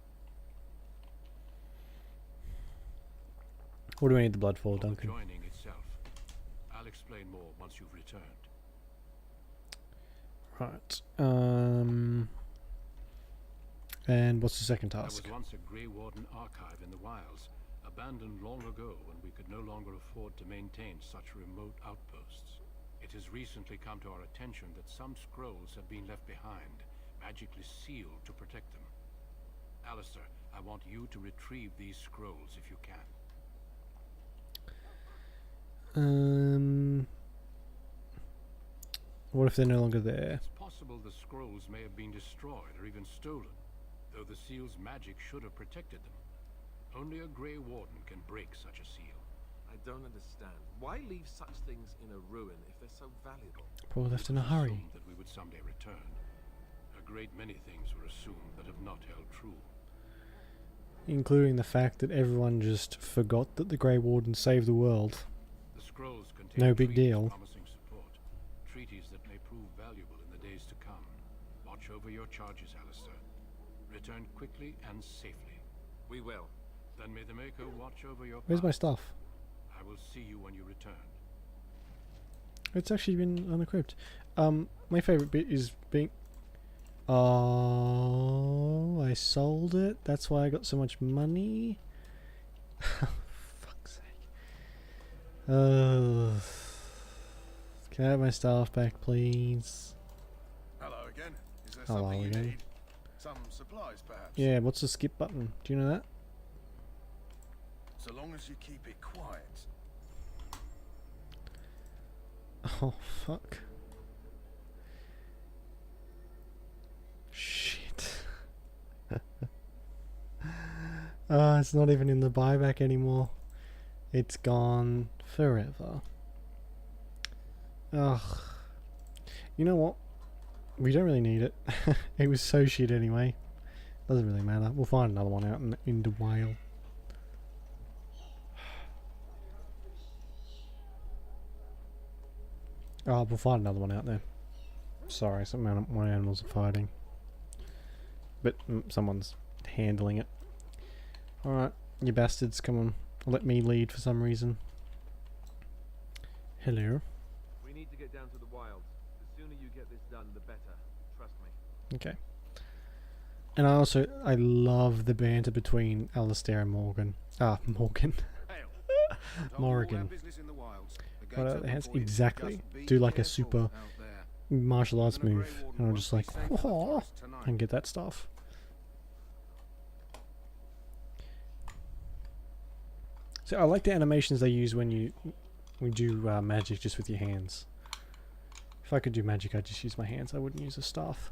What do I need the blood for, Duncan? Joining itself. I'll explain more once you've returned. Right. And what's the second task? There was once a Grey Warden archive in the wilds, abandoned long ago when we could no longer afford to maintain such remote outposts. It has recently come to our attention that some scrolls have been left behind, magically sealed to protect them. Alistair, I want you to retrieve these scrolls if you can. What if they're no longer there? It's possible the scrolls may have been destroyed or even stolen, though the seal's magic should have protected them. Only a Grey Warden can break such a seal. I don't understand. Why leave such things in a ruin if they're so valuable? Probably left in a hurry. Assumed that we would someday return. A great many things were assumed that have not held true. Including the fact that everyone just forgot that the Grey Warden saved the world. The scrolls contain No big treaties deal. promising support, treaties that may prove valuable in the days to come. Watch over your charges, Alistair. Return quickly and safely. We will. Then may the Maker watch over your Where's my path. stuff? I will see you when you return. It's actually been unequipped. My favourite bit is being... Oh, I sold it. That's why I got so much money. Fuck's sake. Can I have my staff back, please? Hello again. Is there Hello something you again. need? Some supplies, perhaps? Yeah, what's the skip button? Do you know that? So long as you keep it quiet. Oh, fuck. Shit. It's not even in the buyback anymore. It's gone forever. Ugh. You know what? We don't really need it. It was so shit anyway. Doesn't really matter. We'll find another one out in the whale. Oh, we'll find another one out there. Sorry, some my animals are fighting. But someone's handling it. Alright, you bastards, come on. Let me lead for some reason. Hello. We need to get down to the wilds. The sooner you get this done, the better. Trust me. Okay. And I love the banter between Alistair and Morgan. Morgan. Morgan. Has exactly do like a super martial arts move, and I'm just like, oh, I can get that stuff. So I like the animations they use when you do magic just with your hands. If I could do magic, I'd just use my hands. I wouldn't use a staff.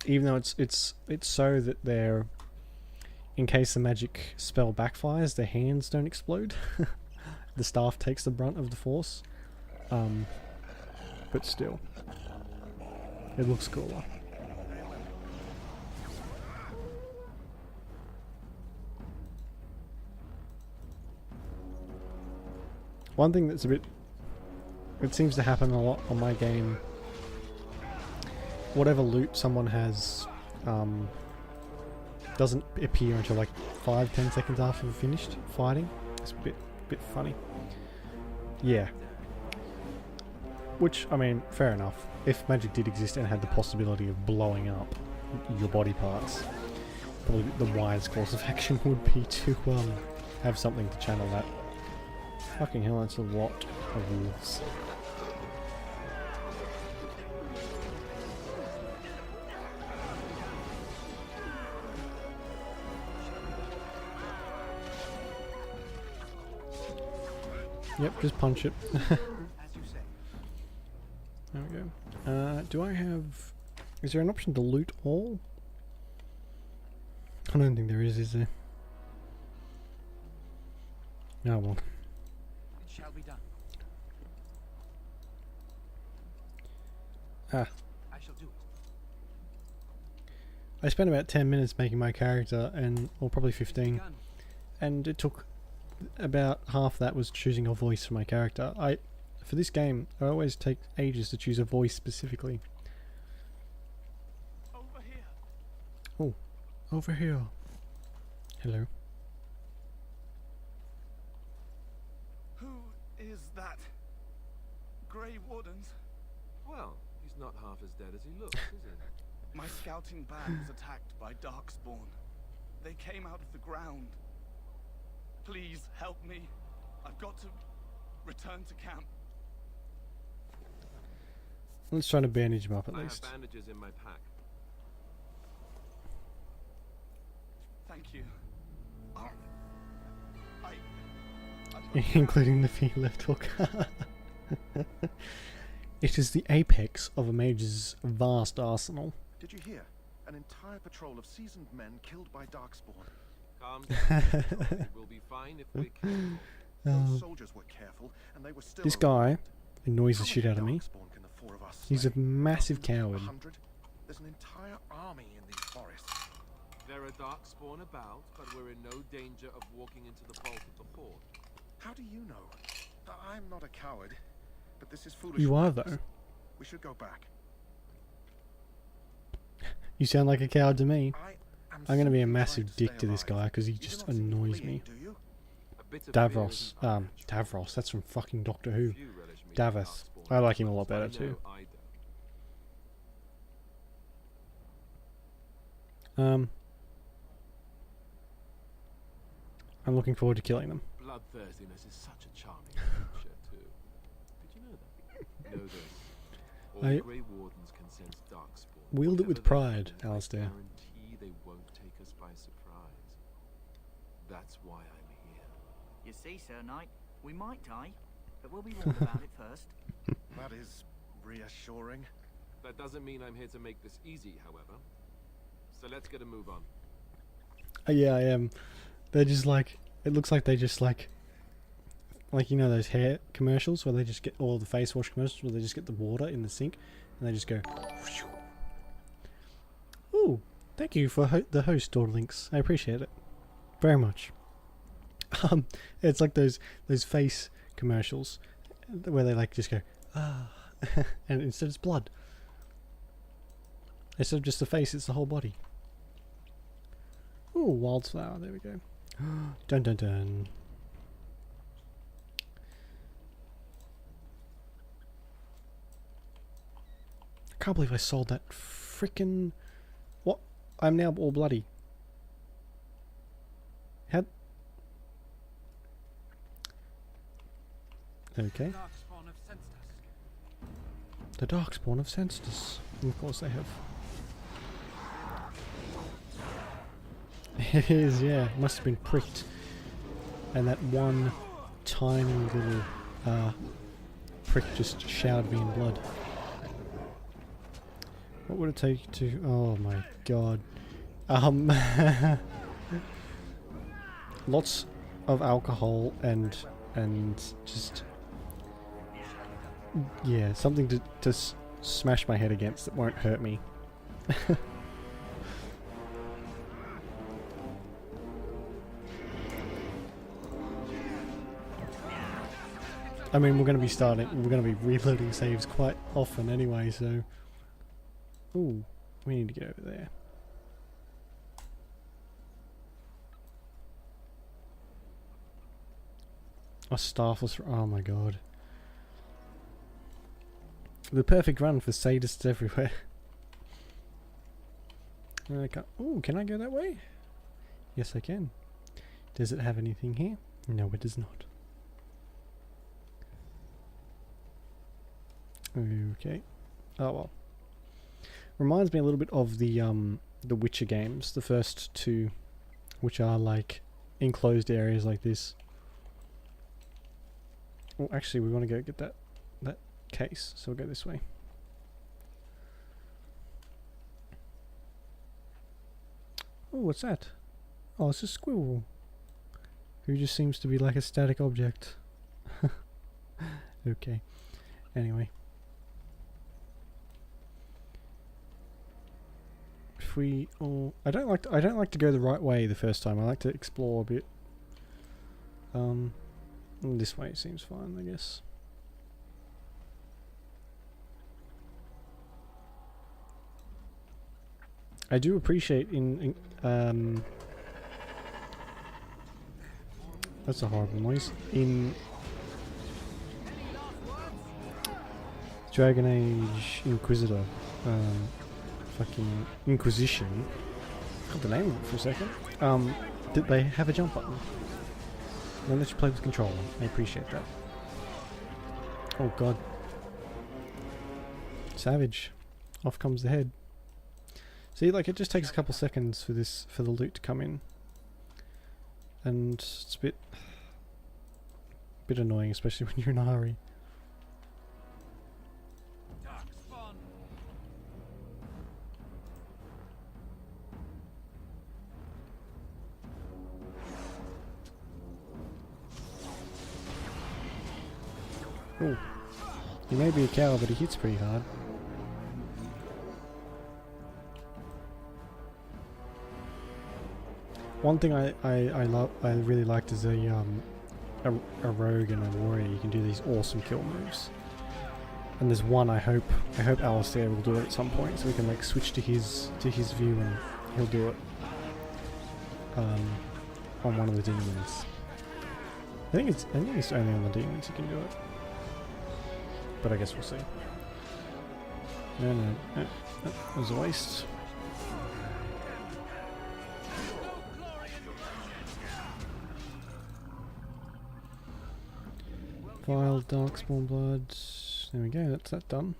Even though it's so that they're, in case the magic spell backfires, their hands don't explode. The staff takes the brunt of the force. But still, it looks cooler. One thing that's it seems to happen a lot on my game, whatever loot someone has doesn't appear until like 5-10 seconds after we've finished fighting. It's a bit funny. Yeah. Which, I mean, fair enough. If magic did exist and had the possibility of blowing up your body parts, probably the wise course of action would be to have something to channel that. Fucking hell, that's a lot of wolves. Yep, just punch it. There we go. Do I have... Is there an option to loot all? I don't think there is there? No, well. It shall be done. Ah. I shall do it. I spent about 10 minutes making my character, or probably 15, and it took about half that was choosing a voice for my character. For this game, I always take ages to choose a voice specifically. Over here. Oh, over here. Hello. Who is that? Grey Wardens? Well, he's not half as dead as he looks, is he? My scouting band was attacked by Darkspawn. They came out of the ground. Please help me. I've got to return to camp. Let's try to bandage him up at least. I have bandages in my pack. Thank you. Including the feet left hook. It is the apex of a mage's vast arsenal. Did you hear? An entire patrol of seasoned men killed by Darkspawn. Calm down. We'll be fine if we're careful. Those soldiers were careful, and they were still This guy annoys the shit out of me. He's a massive coward. There's an entire army in these forests. There are Darkspawn about, but we're in no danger of walking into the vault of the fort. How do you know? I'm not a coward, but this is foolish. You are, though. We should go back. You sound like a coward to me. I'm going to be a massive dick to this guy because he just annoys me. Davros. Davros. That's from fucking Doctor Who. Davith. I like him a lot better too. I'm looking forward to killing them. Bloodthirstiness is such a charming creature too. Did you know that? Know this. All Grey Wardens can sense Darkspawn. Wield it with pride, Alistair. Guarantee they won't take us by surprise. That's why I'm here. You see, Sir Knight, we might die, but we'll be warned about it first. That is reassuring. That doesn't mean I'm here to make this easy, however. So let's get a move on. Yeah, I am. They're just like, it looks like they just like you know those hair commercials where they just get, all the face wash commercials where they just get the water in the sink and they just go. Ooh, thank you for the host, Door Links. I appreciate it very much. It's like those face commercials where they like just go and instead it's blood. Instead of just the face, it's the whole body. Ooh, wildflower. There we go. Dun dun dun. can't believe I sold that frickin'... What? I'm now all bloody. How... Okay. The Darkspawn of Senstus. Of course they have. It is, yeah. Must have been pricked. And that one tiny little prick just showered me in blood. What would it take to... Oh my god. Lots of alcohol and just... Yeah, something to smash my head against that won't hurt me. I mean, we're going to be reloading saves quite often anyway, so... Ooh, we need to get over there. A staffless... Oh my god. The perfect run for sadists everywhere. Ooh, can I go that way? Yes, I can. Does it have anything here? No, it does not. Okay. Oh well. Reminds me a little bit of the Witcher games, the first two, which are like enclosed areas like this. Oh, actually, we want to go get that case, so we'll go this way. Oh, what's that? Oh, it's a squirrel, who just seems to be like a static object. Okay. Anyway. If we... Oh, I don't like to go the right way the first time. I like to explore a bit. This way seems fine, I guess. I do appreciate that's a horrible noise. In Dragon Age Inquisitor, fucking Inquisition, I forgot the name of it for a second. Did they have a jump button? Then let you play with controller. I appreciate that. Oh god. Savage. Off comes the head. See, like, it just takes a couple seconds for the loot to come in. And it's a bit annoying, especially when you're in a hurry. Oh, he may be a coward, but he hits pretty hard. One thing I really liked is a rogue and a warrior. You can do these awesome kill moves. And there's one I hope Alistair will do it at some point, so we can like switch to his view and he'll do it on one of the demons. I think it's only on the demons you can do it. But I guess we'll see. No, that was a waste. Vile Darkspawn blood. There we go, that's that done.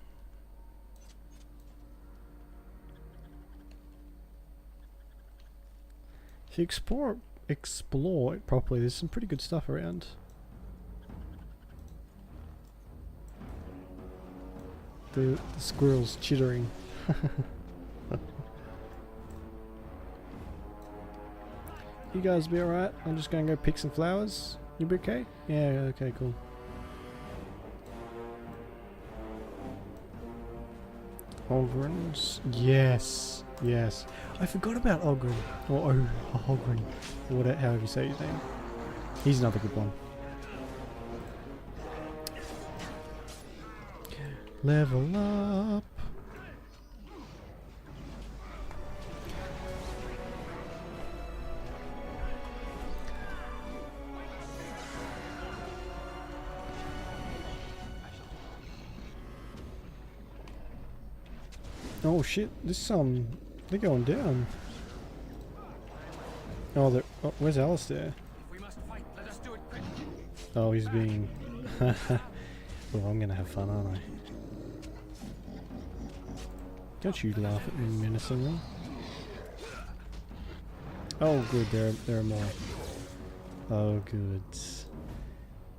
If you explore it properly, there's some pretty good stuff around. The squirrel's chittering. You guys be alright? I'm just gonna go pick some flowers. You be okay? Yeah, okay, cool. Ogrins? Yes, yes. I forgot about Ogren. Or Ogren. Or whatever, however you say his name. He's another good one. Level up. Oh shit, this they're going down. Oh, where's Alistair? We must fight. Let us do it quick. Oh, he's being... Well, I'm gonna have fun, aren't I? Don't you laugh at me menacingly. Oh good, there are more. Oh good.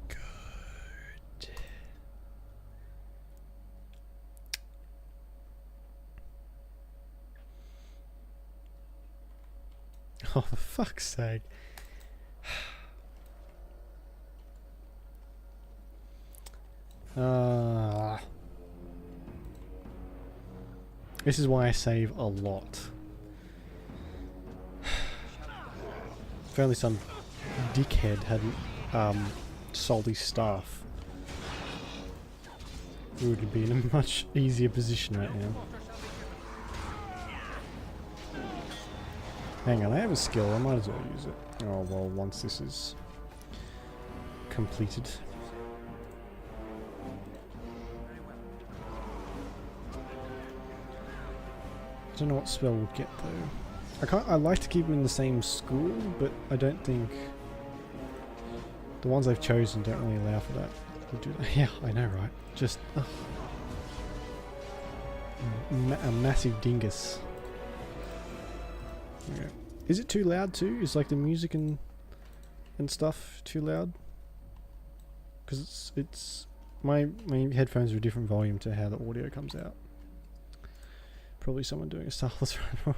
Good. Oh, for fuck's sake. This is why I save a lot. If only some dickhead hadn't sold his stuff, we would be in a much easier position right now. Hang on, I have a skill, I might as well use it. Oh well, once this is completed. I don't know what spell would get though. I like to keep them in the same school, but I don't think the ones I've chosen don't really allow for that. Yeah, I know, right? Just a massive dingus. Okay. Is it too loud too? Is like the music and stuff too loud? Because it's my headphones are a different volume to how the audio comes out. Probably someone doing a Star Wars run.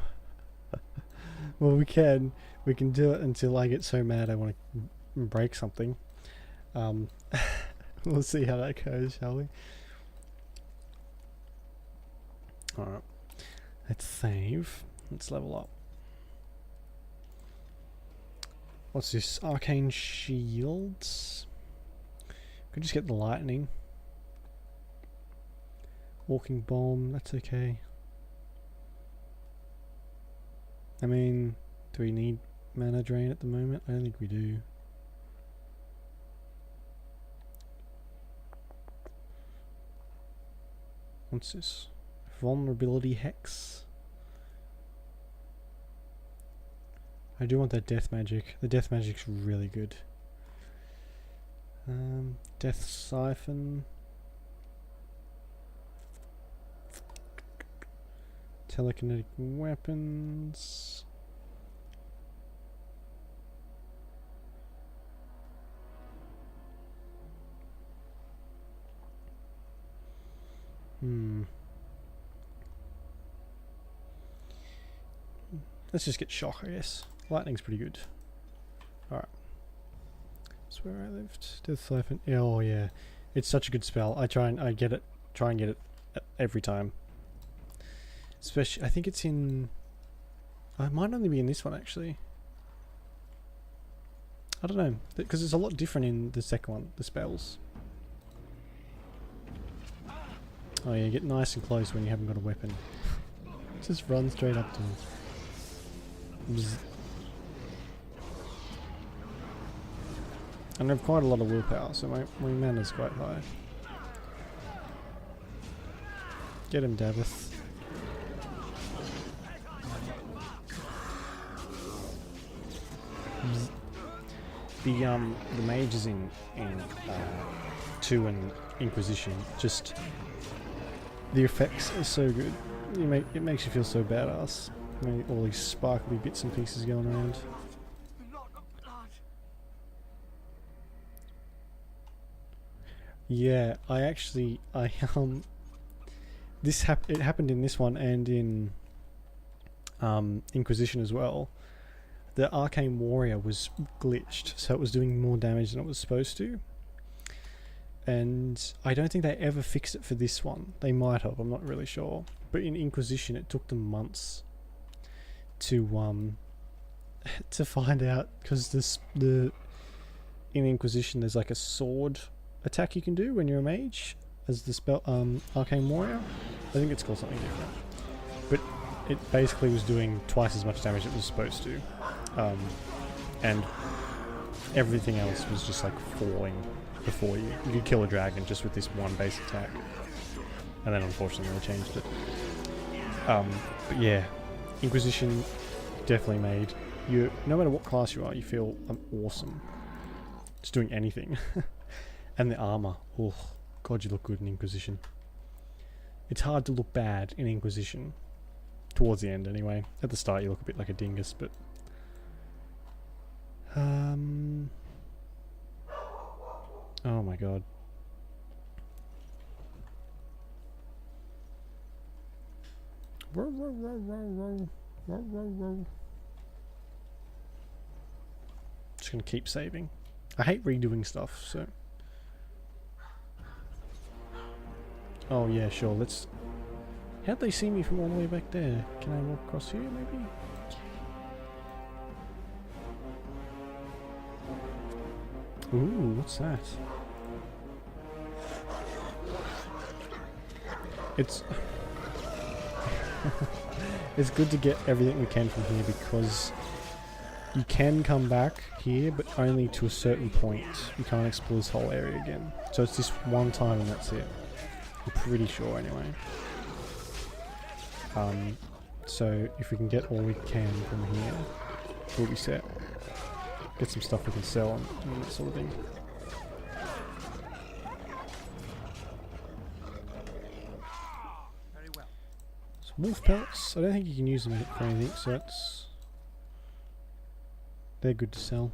Well, we can do it until I get so mad I want to break something. We'll see how that goes, shall we? Alright. Let's save. Let's level up. What's this? Arcane shields. Could just get the lightning. Walking bomb, that's okay. I mean, do we need mana drain at the moment? I don't think we do. What's this? Vulnerability hex. I do want that death magic. The death magic's really good. Death siphon. Telekinetic weapons. Let's just get shock, I guess. Lightning's pretty good. Alright. That's where I lived. Death siphon. Oh yeah. It's such a good spell. I try and get it every time. Especially, I think it's in... it might only be in this one, actually. I don't know. Because it's a lot different in the second one, the spells. Oh yeah, get nice and close when you haven't got a weapon. Just run straight up to them. Bzz. And I have quite a lot of willpower, so my mana's quite high. Get him, Davith. The mages in 2 and Inquisition, just the effects are so good. It makes you feel so badass. All these sparkly bits and pieces going around. Yeah, it happened in this one and in Inquisition as well. The Arcane Warrior was glitched, so it was doing more damage than it was supposed to. And I don't think they ever fixed it for this one. They might have, I'm not really sure. But in Inquisition, it took them months to find out, because in Inquisition there's like a sword attack you can do when you're a mage as the spell Arcane Warrior. I think it's called something different. But it basically was doing twice as much damage as it was supposed to. And everything else was just like falling before you. You could kill a dragon just with this one base attack. And then unfortunately they changed it. But yeah, Inquisition definitely made you, no matter what class you are, you feel awesome. Just doing anything. And the armor. Oh, God, you look good in Inquisition. It's hard to look bad in Inquisition. Towards the end, anyway. At the start, you look a bit like a dingus, but... Oh my God. Just gonna keep saving. I hate redoing stuff, so... Oh yeah, sure, let's... How'd they see me from all the way back there? Can I walk across here, maybe? Ooh, what's that? It's... It's good to get everything we can from here because you can come back here, but only to a certain point. You can't explore this whole area again. So it's this one time and that's it. I'm pretty sure anyway. So if we can get all we can from here, we'll be set. Get some stuff we can sell and that sort of thing. So wolf pelts, I don't think you can use them for anything, so that's... They're good to sell.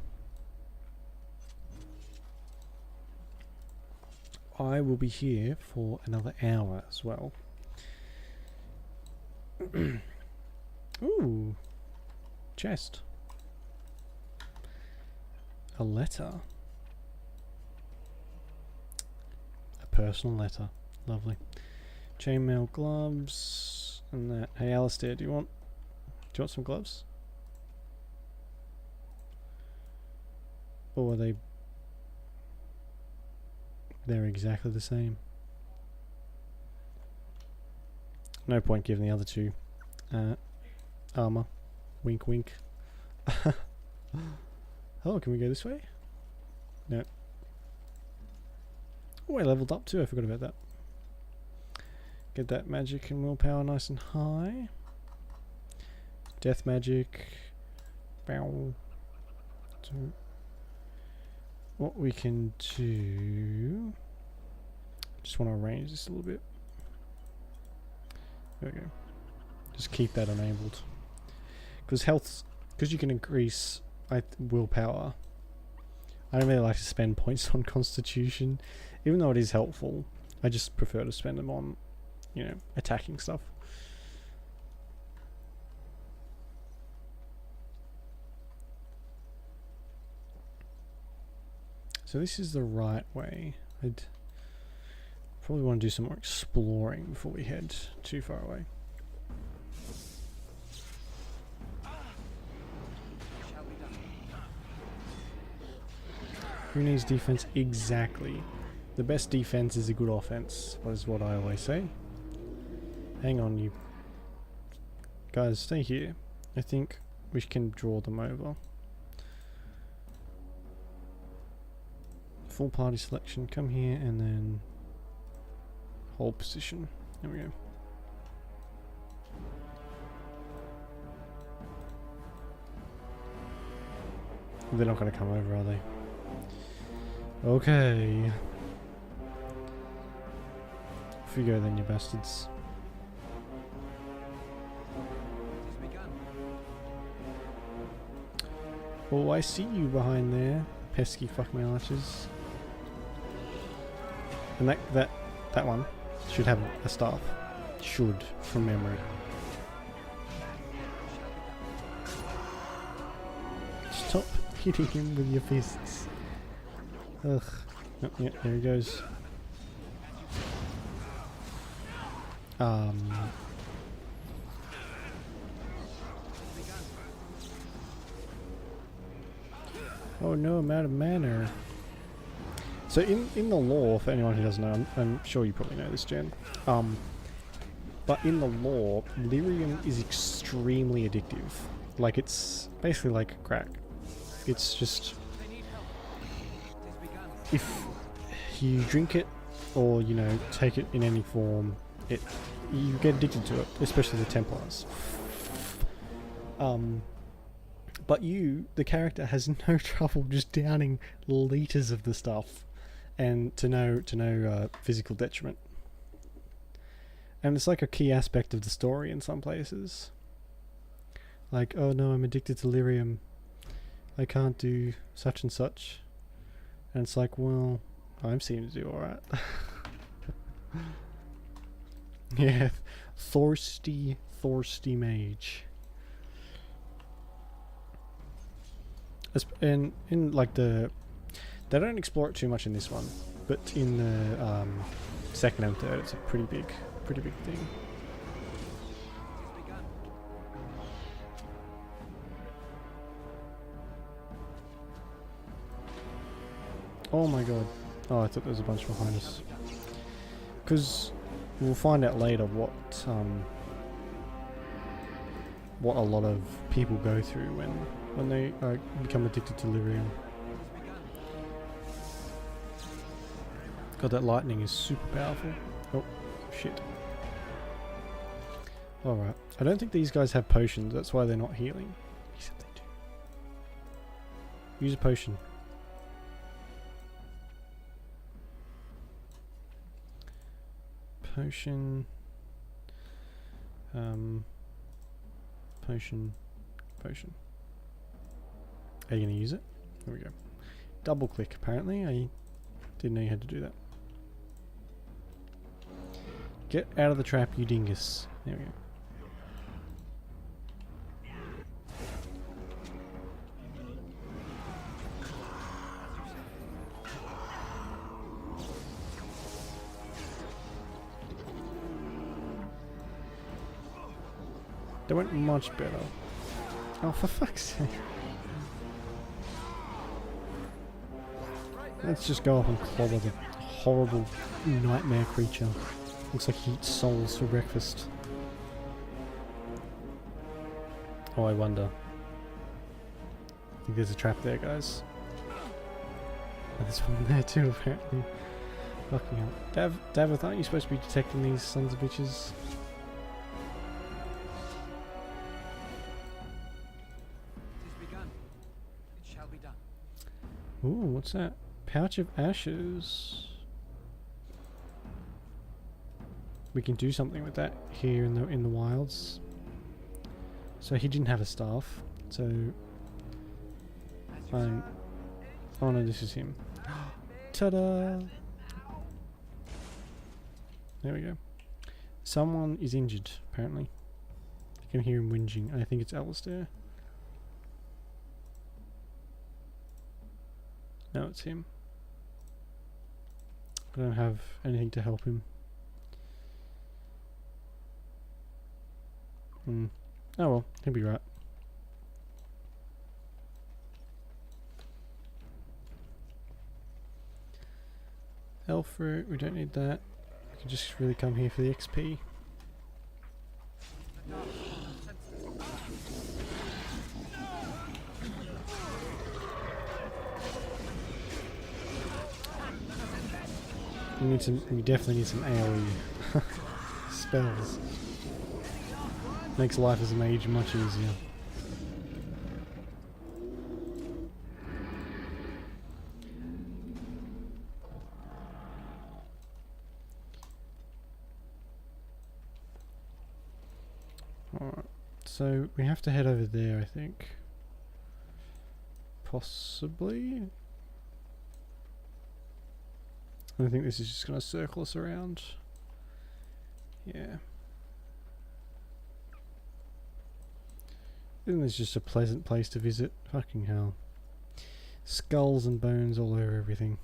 I will be here for another hour as well. Ooh, chest. A letter. A personal letter. Lovely. Chainmail gloves and that. Hey Alistair, do you want some gloves? Or are they... They're exactly the same. No point giving the other two armor. Wink wink. Oh, can we go this way? No. Oh, I leveled up too, I forgot about that. Get that magic and willpower nice and high. Death magic. Bow. So what we can do... Just want to arrange this a little bit. There we go. Just keep that enabled. Because health... Because you can increase willpower. I don't really like to spend points on constitution. Even though it is helpful. I just prefer to spend them on, you know, attacking stuff. So this is the right way. I'd probably want to do some more exploring before we head too far away. Who needs defense? Exactly. The best defense is a good offense, is what I always say. Hang on, you guys, stay here. I think we can draw them over. Full party selection, come here and then hold position. There we go. They're not going to come over, are they? Okay. Off you go then, you bastards. Oh, I see you behind there, pesky fucking archers. And that one should have a staff. Should, from memory. Stop hitting him with your fists. Ugh. Oh, yeah, there he goes. Oh no, I'm out of mana. So in the lore, for anyone who doesn't know, I'm sure you probably know this, Jen. But in the lore, lyrium is extremely addictive. Like, it's basically like crack. It's just... If you drink it, or, you know, take it in any form, it you get addicted to it, especially the Templars. But you, the character, has no trouble just downing liters of the stuff, and to no physical detriment. And it's like a key aspect of the story in some places. Like, oh no, I'm addicted to lyrium. I can't do such and such. And it's like, well, I seem to do alright. Yeah, thirsty mage. And in like they don't explore it too much in this one, but in the second and third, it's a pretty big thing. Oh my god! Oh, I thought there was a bunch behind us. Because we'll find out later what a lot of people go through when they become addicted to lyrium. God, that lightning is super powerful. Oh, shit. Alright. I don't think these guys have potions, that's why they're not healing. He said they do. Use a potion. Potion. Potion. Are you going to use it? There we go. Double click, apparently. I didn't know you had to do that. Get out of the trap, you dingus. There we go. That went much better. Oh, for fuck's sake. Let's just go up and clobber the horrible nightmare creature. Looks like he eats souls for breakfast. Oh, I wonder. I think there's a trap there, guys. And there's one there too, apparently. Fucking hell. Davith, aren't you supposed to be detecting these sons of bitches? Ooh, what's that? Pouch of ashes. We can do something with that here in the wilds. So he didn't have a staff. So oh no, this is him. Ta-da! There we go. Someone is injured, apparently. I can hear him whinging. I think it's Alistair. No, it's him. I don't have anything to help him. Oh well, he'll be right. Elf fruit, we don't need that. We can just really come here for the XP. We definitely need some AoE spells. Makes life as a mage much easier. Alright, so we have to head over there, I think. Possibly? I think this is just going to circle us around. Yeah. Isn't this just a pleasant place to visit? Fucking hell. Skulls and bones all over everything.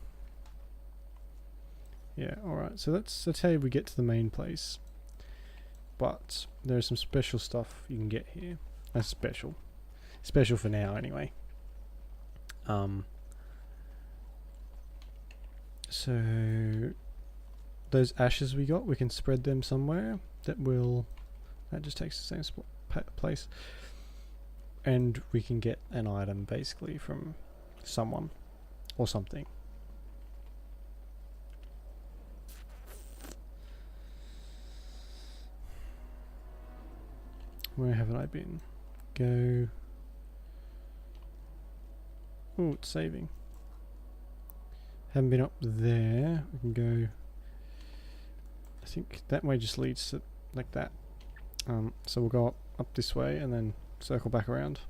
Yeah, alright, so that's how we get to the main place. But there's some special stuff you can get here. That's special. Special for now, anyway. So those ashes we got, we can spread them somewhere. That just takes the same place. And we can get an item basically from someone or something. Where haven't I been? Go. Oh, it's saving. Haven't been up there. We can go. I think that way just leads to like that. So we'll go up this way and then circle back around.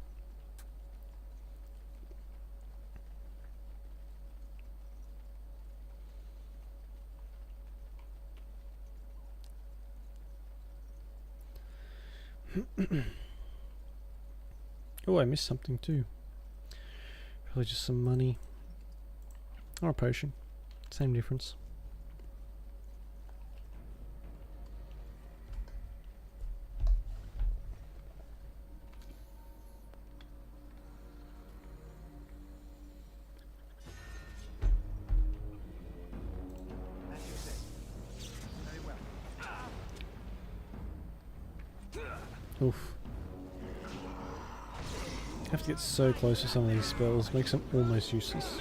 Oh, I missed something too. Probably just some money. Or a potion. Same difference. Oof. Have to get so close to some of these spells, makes them almost useless.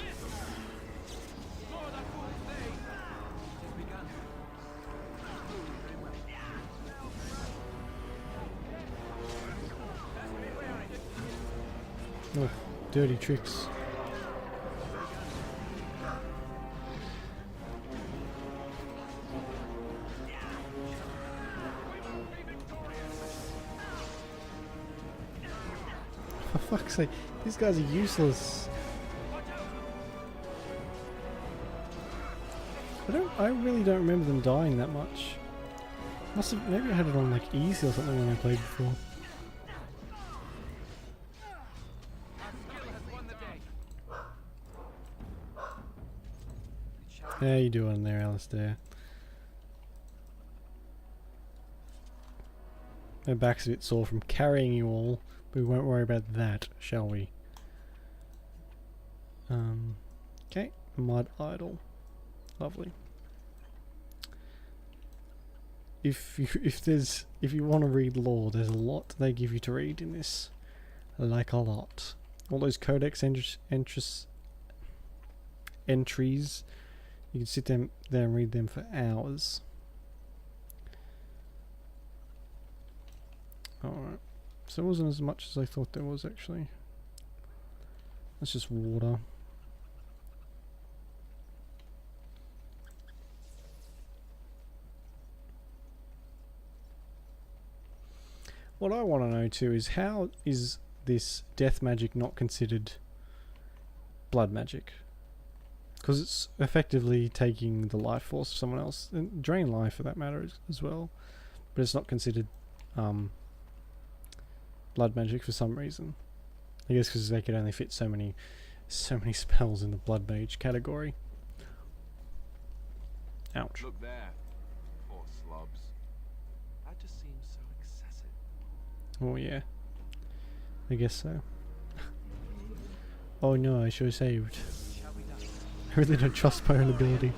Oh, dirty tricks. For fuck's sake, these guys are useless. I really don't remember them dying that much. Maybe I had it on like easy or something when I played before. How you doing there, Alistair? My back's a bit sore from carrying you all, but we won't worry about that, shall we? Okay, Mud Idol. Lovely. If you want to read lore, there's a lot they give you to read in this. Like a lot. All those codex entries. You can sit there and read them for hours. Alright. So it wasn't as much as I thought there was actually. That's just water. What I want to know too is how is this death magic not considered blood magic? Because it's effectively taking the life force of someone else, and drain life for that matter as well, but it's not considered blood magic for some reason. I guess because they could only fit so many spells in the blood mage category. Ouch. Look there, poor slobs. That just seems so excessive. Oh yeah, I guess so. Oh no, I should have saved. I really don't trust my own ability,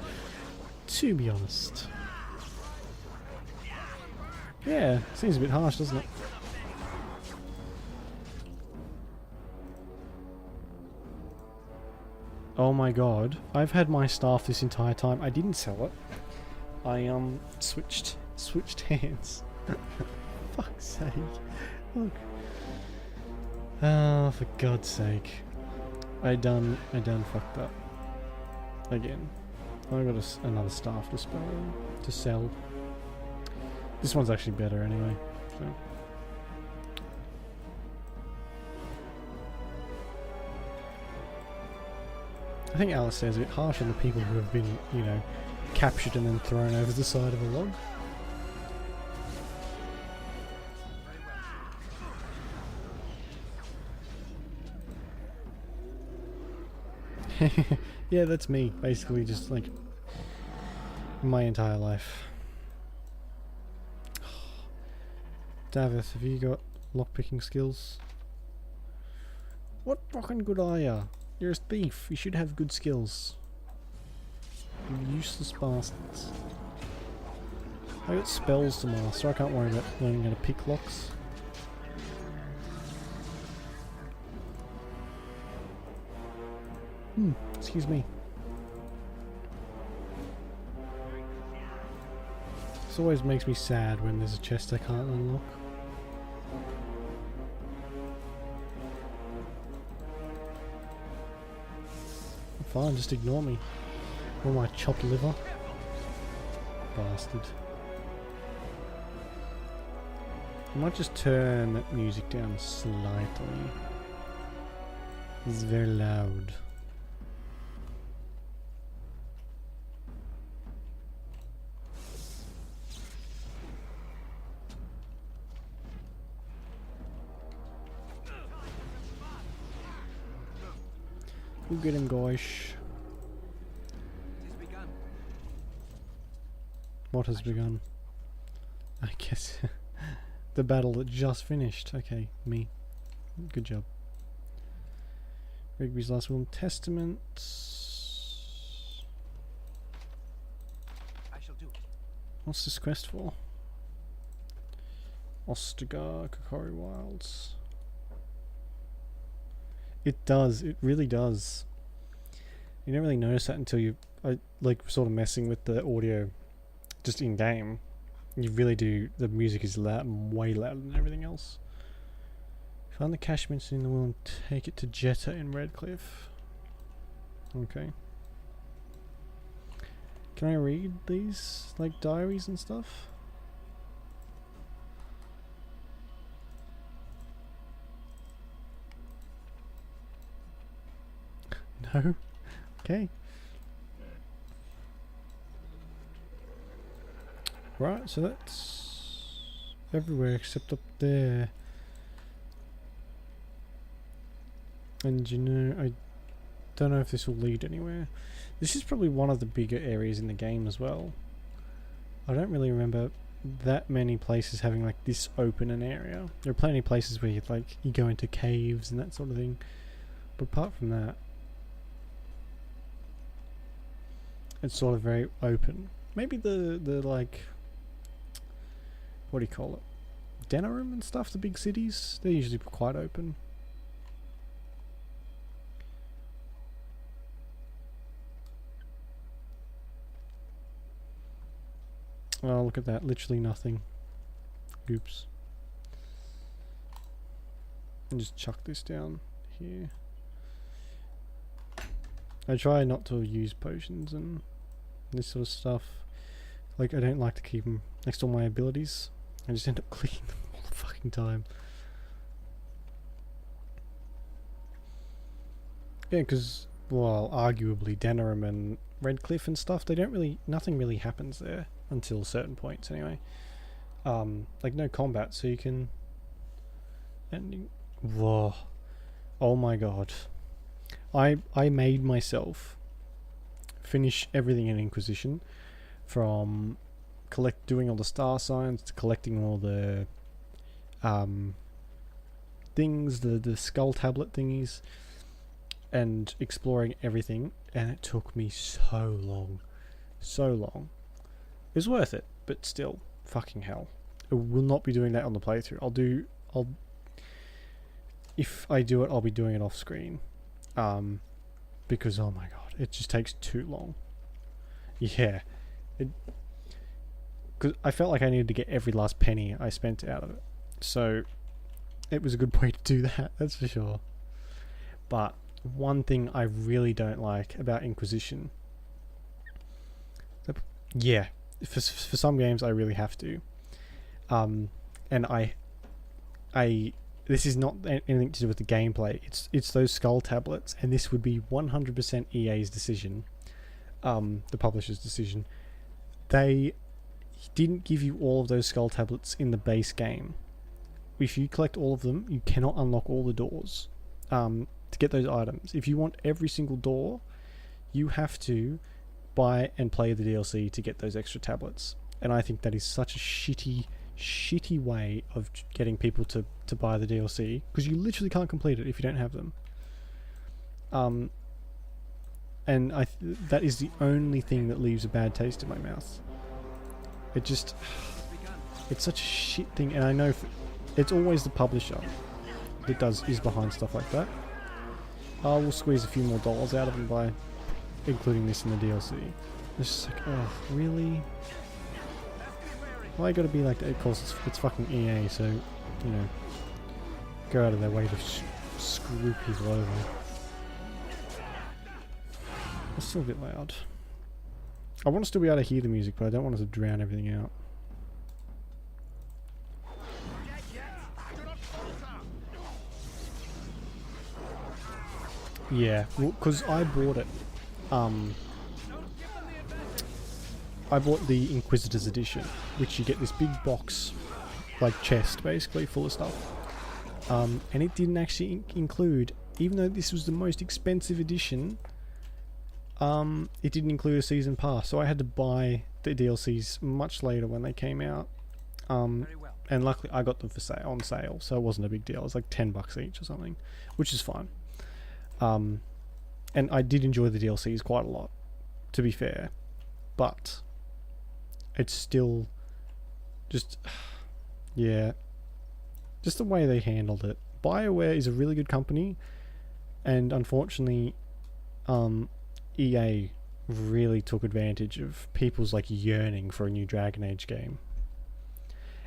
to be honest. Yeah, seems a bit harsh, doesn't it? Oh my god, I've had my staff this entire time. I didn't sell it. I switched hands. Fuck's sake. Look. Oh, for God's sake. I done fucked up. Again. I got another staff to sell. This one's actually better anyway. So. I think Alistair's a bit harsh on the people who have been, you know, captured and then thrown over the side of a log. Yeah, that's me, basically, just like my entire life. Davith, have you got lockpicking skills? What fucking good are ya? You're a thief. You should have good skills. You useless bastards. I got spells to master. I can't worry about learning how to pick locks. Excuse me. This always makes me sad when there's a chest I can't unlock. fine, just ignore me. Or my chopped liver. Bastard. I might just turn that music down slightly. It's very loud. We'll get him, guys. What has begun? I guess the battle that just finished. Okay, me. Good job. Rigby's Last Will and Testament. I shall do it. What's this quest for? Ostagar, Kokori Wilds. It does, it really does. You don't really notice that until you like sort of messing with the audio just in game. You really do. The music is loud, way louder than everything else. Find the cash mentioned in the will and take it to Jetta in Redcliffe. Okay. Can I read these, like, diaries and stuff? No? Okay. Right, so that's everywhere except up there. And you know, I don't know if this will lead anywhere. This is probably one of the bigger areas in the game as well. I don't really remember that many places having like this open an area. There are plenty of places where you go into caves and that sort of thing. But apart from that, it's sort of very open. Maybe the like, what do you call it? Denerim and stuff, the big cities, they're usually quite open. Oh, look at that, literally nothing. Oops. And just chuck this down here. I try not to use potions and this sort of stuff. Like, I don't like to keep them next to all my abilities. I just end up clicking them all the fucking time. Yeah, because, well, arguably Denerim and Redcliffe and stuff, they don't really, nothing really happens there until certain points anyway. Like no combat, so you can, and whoa, oh my god, I made myself finish everything in Inquisition, from doing all the star signs to collecting all the things, the skull tablet thingies, and exploring everything, and it took me so long. It was worth it, but still, fucking hell. I will not be doing that on the playthrough. If I do it, I'll be doing it off screen. Because, oh my god, it just takes too long. Yeah. Because I felt like I needed to get every last penny I spent out of it. So, it was a good way to do that, that's for sure. But, one thing I really don't like about Inquisition... Yeah. For some games I really have to, and this is not anything to do with the gameplay. It's those skull tablets, and this would be 100% EA's decision, the publisher's decision. They didn't give you all of those skull tablets in the base game. If you collect all of them, you cannot unlock all the doors to get those items. If you want every single door, you have to buy and play the DLC to get those extra tablets, and I think that is such a shitty way of getting people to buy the DLC, because you literally can't complete it if you don't have them. And that is the only thing that leaves a bad taste in my mouth. It's such a shit thing, and I know it's always the publisher that is behind stuff like that. We'll squeeze a few more dollars out of them by including this in the DLC. It's just like, oh, really? Why you gotta be like that? Of course, it's fucking EA, so, you know, go out of their way to screw people over. It's still a bit loud. I want to still be able to hear the music, but I don't want it to drown everything out. Yeah, well, because I bought it. I bought the Inquisitor's Edition, which you get this big box, like chest, basically, full of stuff. And it didn't actually include, even though this was the most expensive edition, it didn't include a season pass, so I had to buy the DLCs much later when they came out. And luckily I got them for on sale, so it wasn't a big deal. It was like $10 each or something, which is fine. And I did enjoy the DLCs quite a lot, to be fair, but it's still just, yeah, just the way they handled it. BioWare is a really good company, and unfortunately, EA really took advantage of people's like yearning for a new Dragon Age game.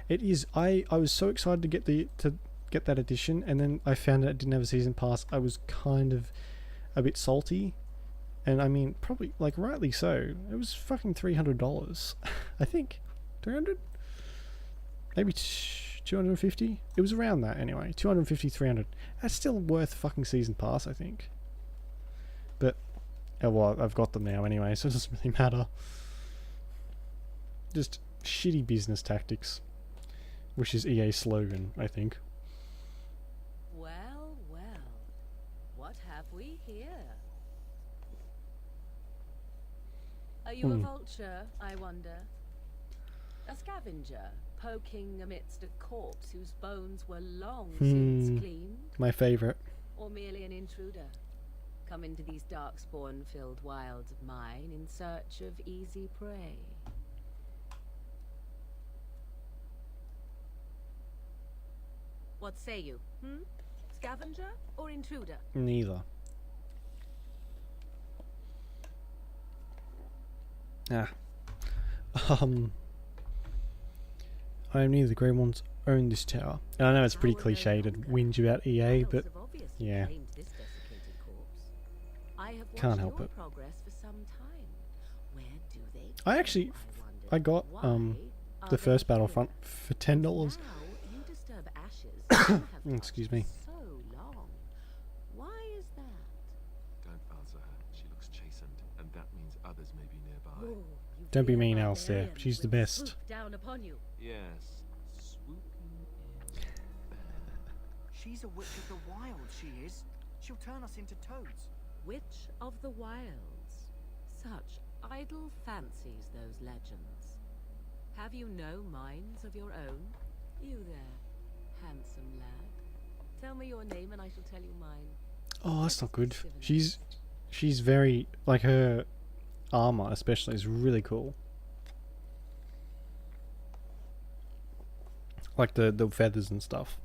It is. I was so excited to get that edition, and then I found out it didn't have a season pass. I was kind of a bit salty, and I mean, probably like rightly so. It was fucking $300, I think. 300, maybe 250. It was around that anyway. 250, 300. That's still worth fucking season pass, I think. But well, I've got them now anyway, so it doesn't really matter. Just shitty business tactics, which is EA's slogan, I think. Well, well. What have we here? Are you a vulture, I wonder? A scavenger, poking amidst a corpse whose bones were long since cleaned? My favourite. Or merely an intruder? Come into these darkspawn-filled wilds of mine in search of easy prey. What say you, Scavenger or intruder? Neither. I am neither. The Grey Ones own this tower. And I know it's pretty cliched to whinge about EA, but yeah. Can't help it. I got the first Battlefront for $10. Excuse me. So long. Why is that? Don't answer her. She looks chastened, and that means others may be nearby. Whoa, Don't be mean, Alistair. She's the best. Down upon you. Yes. Swooping in. She's a witch of the wilds, she is. She'll turn us into toads. Witch of the wilds. Such idle fancies, those legends. Have you no minds of your own? You there, handsome lad. Tell me your name and I shall tell you mine. Oh, that's not good. She's very, like, her armor especially is really cool. Like the feathers and stuff.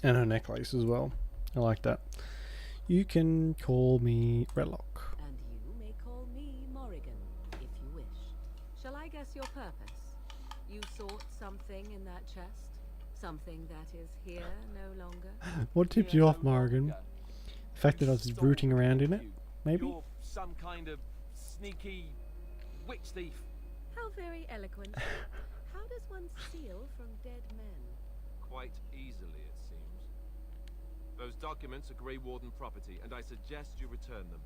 And her necklace as well. I like that. You can call me Redlock. And you may call me Morrigan, if you wish. Shall I guess your purpose? You sought something in that chest? Something that is here no longer? What tipped you off, Morrigan? The fact that I was rooting around in it? Maybe? You're some kind of sneaky witch thief. How very eloquent. How does one steal from dead men? Quite easily, it seems. Those documents are Grey Warden property, and I suggest you return them.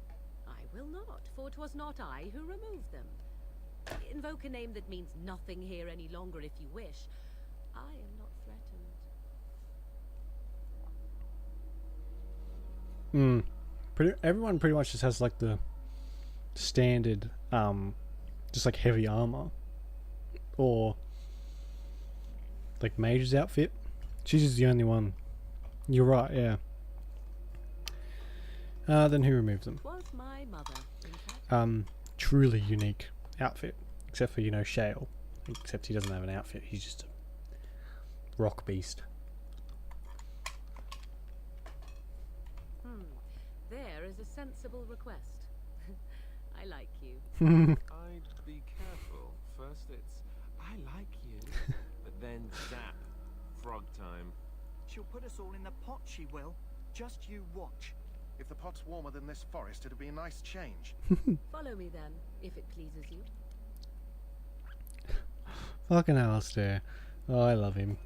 I will not, for 'twas not I who removed them. Invoke a name that means nothing here any longer if you wish. I am not threatened. Everyone pretty much just has like the standard, just like heavy armor, or like mage's outfit. She's just the only one. You're right, yeah. Then who removed them? Was my mother, in fact. Truly unique outfit, except for, you know, Shale. Except he doesn't have an outfit. He's just a rock beast. There is a sensible request. I like you. I'd be careful. First it's, I like you, but then zap. Frog time. She'll put us all in the pot, she will. Just you watch. If the pot's warmer than this forest, it'd be a nice change. Follow me then, if it pleases you. Fucking Alistair. Oh, I love him.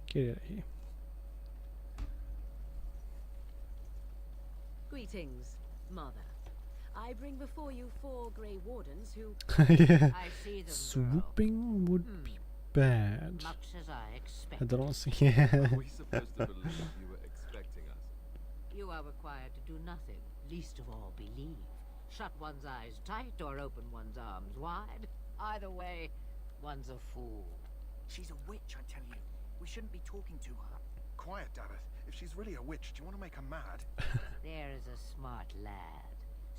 Get out of here. Greetings, Mother. I bring before you 4 Grey Wardens who... Yeah. I see them, Swooping would be bad. Much as I I expected. don't see. Yeah. Are we supposed to believe you were expecting us? You are required to do nothing, least of all believe. Shut one's eyes tight or open one's arms wide. Either way, one's a fool. She's a witch, I tell you. We shouldn't be talking to her. Quiet, Dareth. If she's really a witch, do you want to make her mad? There is a smart lad.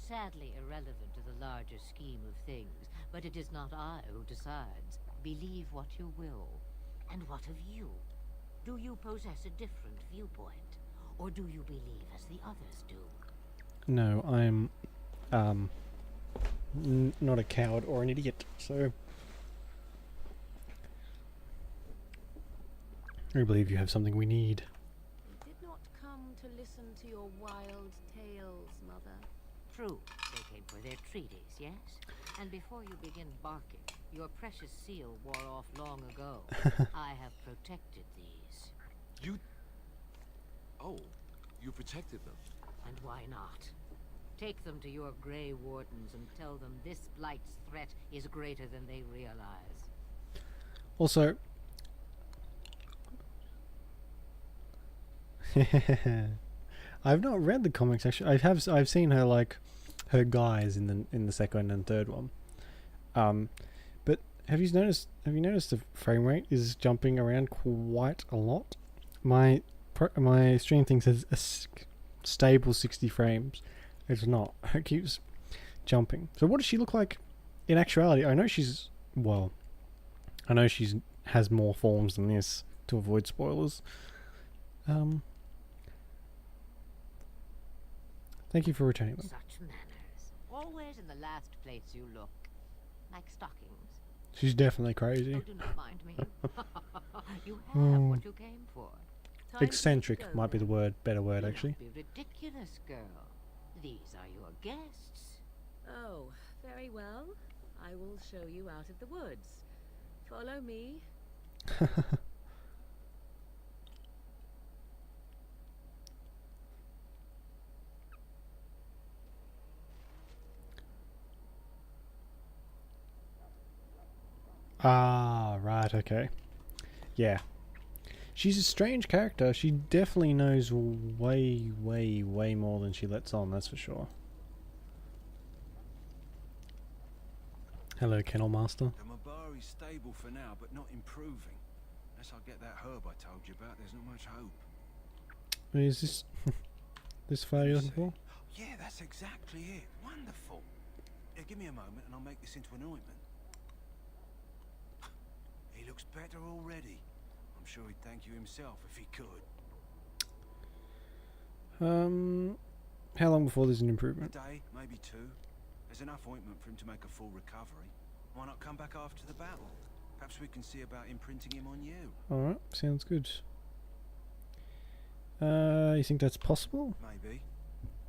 Sadly irrelevant to the larger scheme of things, but it is not I who decides. Believe what you will. And what of you? Do you possess a different viewpoint? Or do you believe as the others do? No, I'm not a coward or an idiot, so I believe you have something we need. We did not come to listen to your wild tales, Mother. True, they came for their treaties, yes? And before you begin barking, your precious seal wore off long ago. I have protected these. You... Oh, you protected them. And why not? Take them to your Grey Wardens and tell them this Blight's threat is greater than they realize. Also, I've not read the comics actually. I've seen her like her guys in the second and third one. But have you noticed the frame rate is jumping around quite a lot? My stream thinks it's a stable 60 frames. It's not. It keeps jumping. So what does she look like in actuality? I know she's has more forms than this to avoid spoilers. Thank you for returning them. Such manners. Always in the last place you look. Like stockings. She's definitely crazy. Oh, do not mind me. You have what you came for. Time Eccentric might be the better word Do actually. not be ridiculous, girl. These are your guests. Oh, very well. I will show you out of the woods. Follow me. Ah, right, okay. Yeah. She's a strange character. She definitely knows way, way, way more than she lets on, that's for sure. Hello, Kennel Master. The Mabari's stable for now, but not improving. Unless I get that herb I told you about, there's not much hope. Is this this far you're looking for? Yeah, that's exactly it. Wonderful. Yeah, give me a moment and I'll make this into an ointment. He looks better already. I'm sure he'd thank you himself if he could. How long before there's an improvement? A day, maybe 2. There's enough ointment for him to make a full recovery. Why not come back after the battle? Perhaps we can see about imprinting him on you. Alright, sounds good. You think that's possible? Maybe.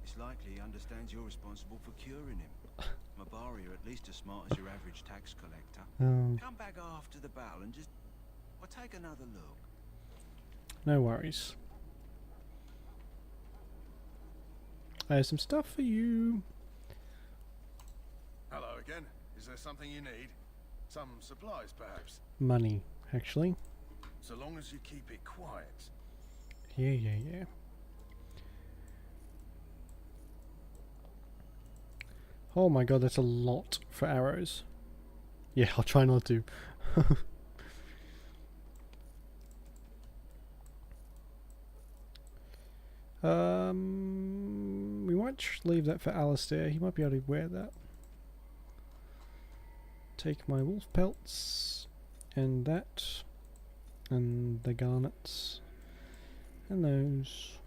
It's likely he understands you're responsible for curing him. Mabari are at least as smart as your average tax collector. Come back after the battle and just... well, take another look. No worries. I have some stuff for you. Hello again. Is there something you need? Some supplies, perhaps? Money, actually. So long as you keep it quiet. Yeah. Oh my god, that's a lot for arrows. Yeah, I'll try not to. We might leave that for Alistair. He might be able to wear that. Take my wolf pelts and that and the garnets and those.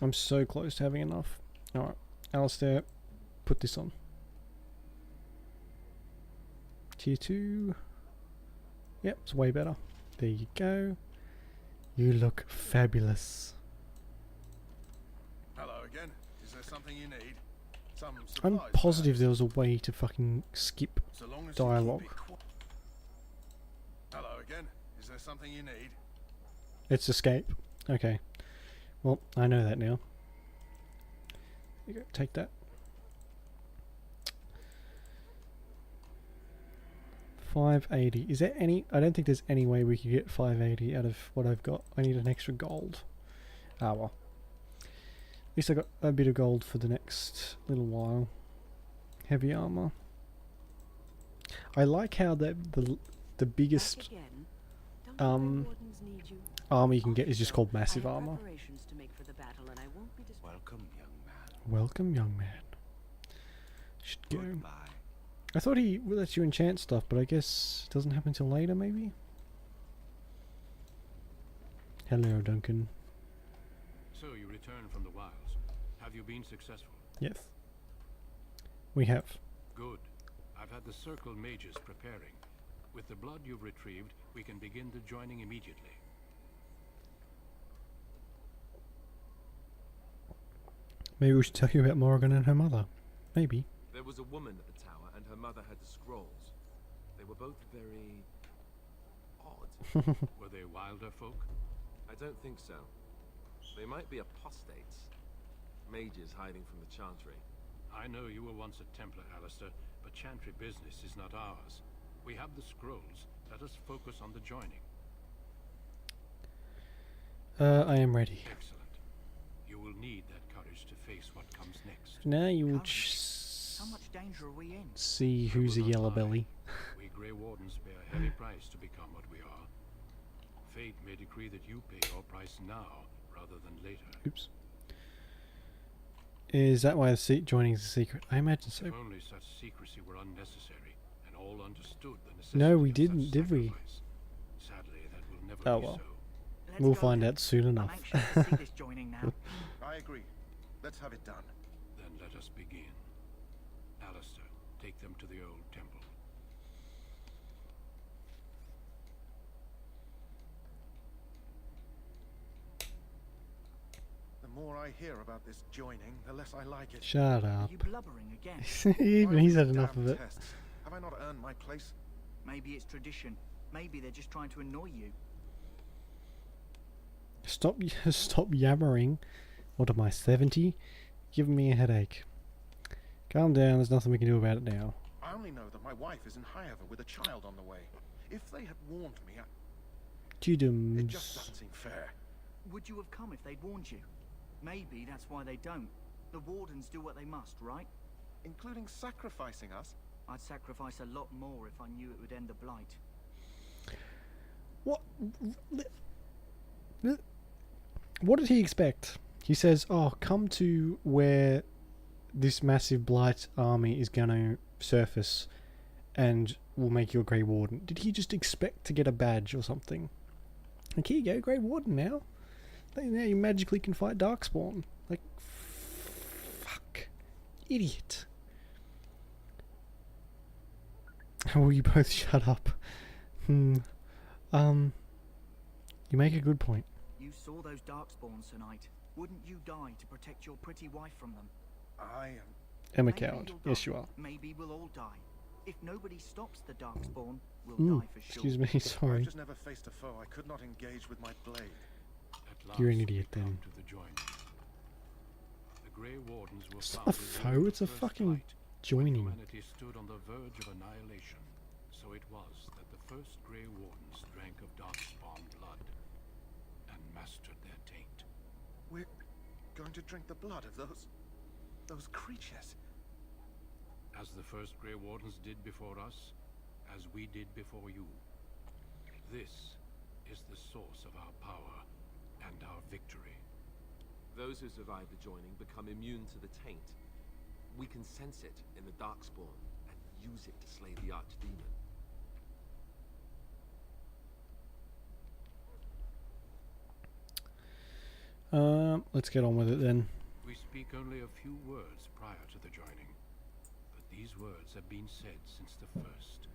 I'm so close to having enough. Alright, Alistair, put this on. Tier 2. Yep, it's way better. There you go. You look fabulous. Hello again. Is there something you need? Some I'm supplies, positive there was a way to fucking skip so long as you keep dialogue. it Hello again. Is there something you need? It's escape. Okay. Well, I know that now. You go, take that. 580. Is there any... I don't think there's any way we could get 580 out of what I've got. I need an extra gold. Ah well. At least I got a bit of gold for the next little while. Heavy armor. I like how the biggest armor you can get is just called massive armor. Welcome, young man. Welcome, young man. Should go. I thought he would let you enchant stuff, but I guess it doesn't happen till later, maybe? Hello, Duncan. So you return from the wilds. Have you been successful? Yes. We have. Good. I've had the Circle mages preparing. With the blood you've retrieved, we can begin the joining immediately. Maybe we should tell you about Morrigan and her mother. Maybe. There was a woman at the tower, and her mother had the scrolls. They were both very odd. Were they wilder folk? I don't think so. They might be apostates. Mages hiding from the Chantry. I know you were once a Templar, Alistair, but Chantry business is not ours. We have the scrolls. Let us focus on the joining. I am ready. Excellent. You will need that courage to face what comes next. Now you will How much danger are we in? see who's a yellow belly. We Grey Wardens pay a heavy price to become what we are. Fate may decree that you pay your price now, rather than later. Oops. Is that why the joining is a secret? I imagine so. If only such secrecy were unnecessary, and all understood the necessity No, we of didn't, such did we? sacrifice. Sadly, that will never Oh be well. so. We'll find out soon enough. I agree. Let's have it done. Then let us begin. Alistair, take them to the old temple. The more I hear about this joining, the less I like it. Shut up. Are you blubbering again? Even he's had enough Damn of it. tests. Have I not earned my place? Maybe it's tradition. Maybe they're just trying to annoy you. Stop yammering. What am I, 70? Giving me a headache. Calm down, there's nothing we can do about it now. I only know that my wife is in Highover with a child on the way. If they had warned me, it just doesn't seem fair. Would you have come if they'd warned you? Maybe that's why they don't. The Wardens do what they must, right? Including sacrificing us? I'd sacrifice a lot more if I knew it would end the Blight. What? What did he expect? He says, oh, come to where this massive Blight army is going to surface and we'll make you a Grey Warden. Did he just expect to get a badge or something? Like, here you go, Grey Warden now. Now you magically can fight Darkspawn. Like, fuck. Idiot. Will you both shut up? You make a good point. You saw those Darkspawns tonight. Wouldn't you die to protect your pretty wife from them? I am a coward. Yes, you are. Maybe we'll all die. If nobody stops the Darkspawn, we'll die for sure. Excuse me, sorry. I've just never faced a foe I could not engage with my blade. You're an idiot then. To the joining. The Grey Wardens were It's not a foe, it's a fucking joining. Humanity stood on the verge of annihilation. So it was that the first Grey Wardens drank of Darkspawn blood and mastered their taint. We're going to drink the blood of those creatures. As the first Grey Wardens did before us, as we did before you. This is the source of our power and our victory. Those who survive the joining become immune to the taint. We can sense it in the Darkspawn and use it to slay the Archdemon. Let's get on with it then. We speak only a few words prior to the joining, but these words have been said since the first.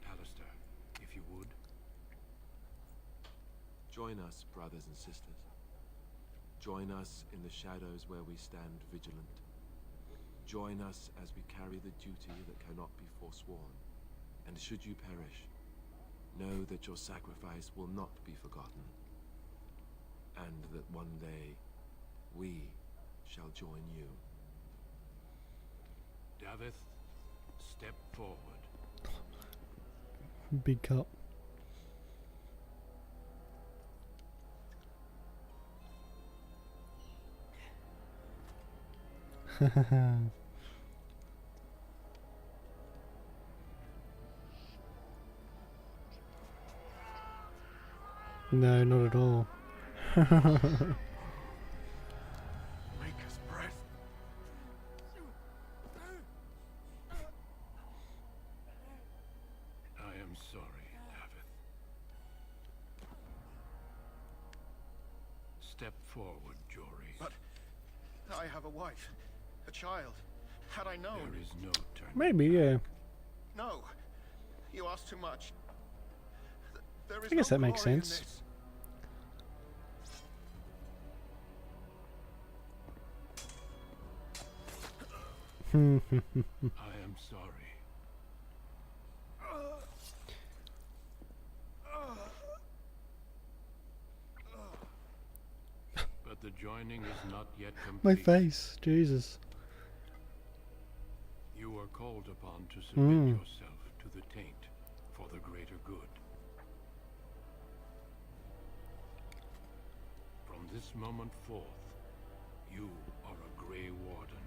Alistair, if you would. Join us, brothers and sisters. Join us in the shadows where we stand vigilant. Join us as we carry the duty that cannot be forsworn. And should you perish, know that your sacrifice will not be forgotten. And that one day, we shall join you. Davith, step forward. Big cup. No, not at all. Maker's breath. I am sorry, Davith. Step forward, Jory. But I have a wife, a child. Had I known... There is no turning. Maybe, yeah. No. You ask too much. There is I guess no that makes glory in sense. this. I am sorry. But the joining is not yet complete. My face, Jesus. You are called upon to submit yourself to the taint for the greater good. From this moment forth, you are a Grey Warden.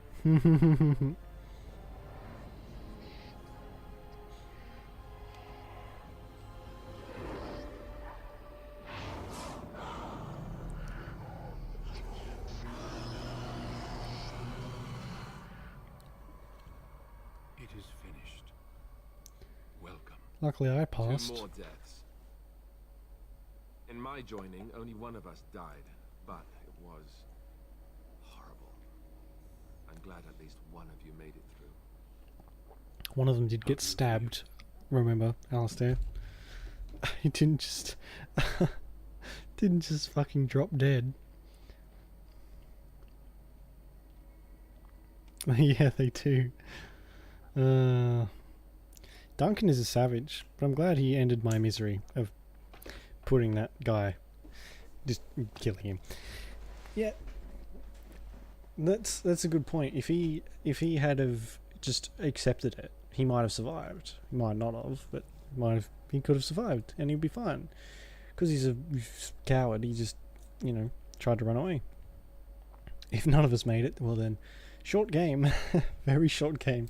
It is finished. Welcome. Luckily I passed. 2 more deaths. In my joining, only one of us died, but it was horrible. I'm glad at least one of you made it through. One of them did get stabbed, remember, Alistair? He didn't just... didn't just fucking drop dead. Yeah, they do. Duncan is a savage, but I'm glad he ended my misery of putting that guy, just killing him. Yeah, that's a good point. If he had have just accepted it, he might have survived. He might not have, but he could have survived, and he'd be fine. Because he's a coward, he just, tried to run away. If none of us made it, well then, short game, very short game.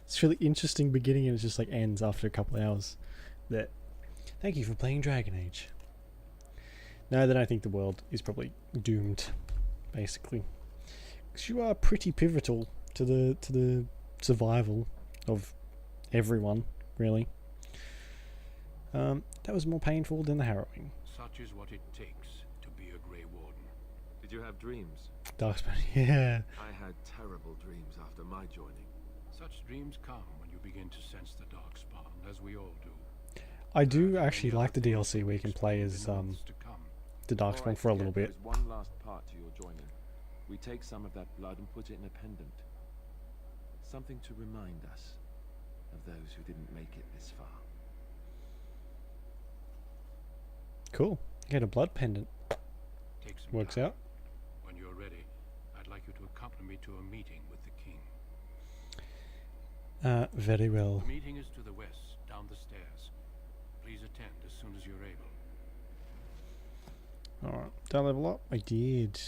It's a really interesting beginning, and it just ends after a couple of hours. That, thank you for playing Dragon Age. Now that I think the world is probably doomed, basically, because you are pretty pivotal to the survival of everyone, really. That was more painful than the harrowing. Such is what it takes to be a Grey Warden. Did you have dreams? Darkmist, yeah. I had terrible dreams after my joining. Such dreams come when you begin to sense the Darkspawn, as we all do. I do actually like the DLC where you can play as the Darkspawn for a little bit. There's one last part to your joining. We take some of that blood and put it in a pendant. Something to remind us of those who didn't make it this far. Cool. Get a blood pendant. Take some Works time. out. When you're ready, I'd like you to accompany me to a meeting with the king. Very well. The meeting is to the west, down the stairs. Please attend as soon as you're able. Alright. Did I level up? I did.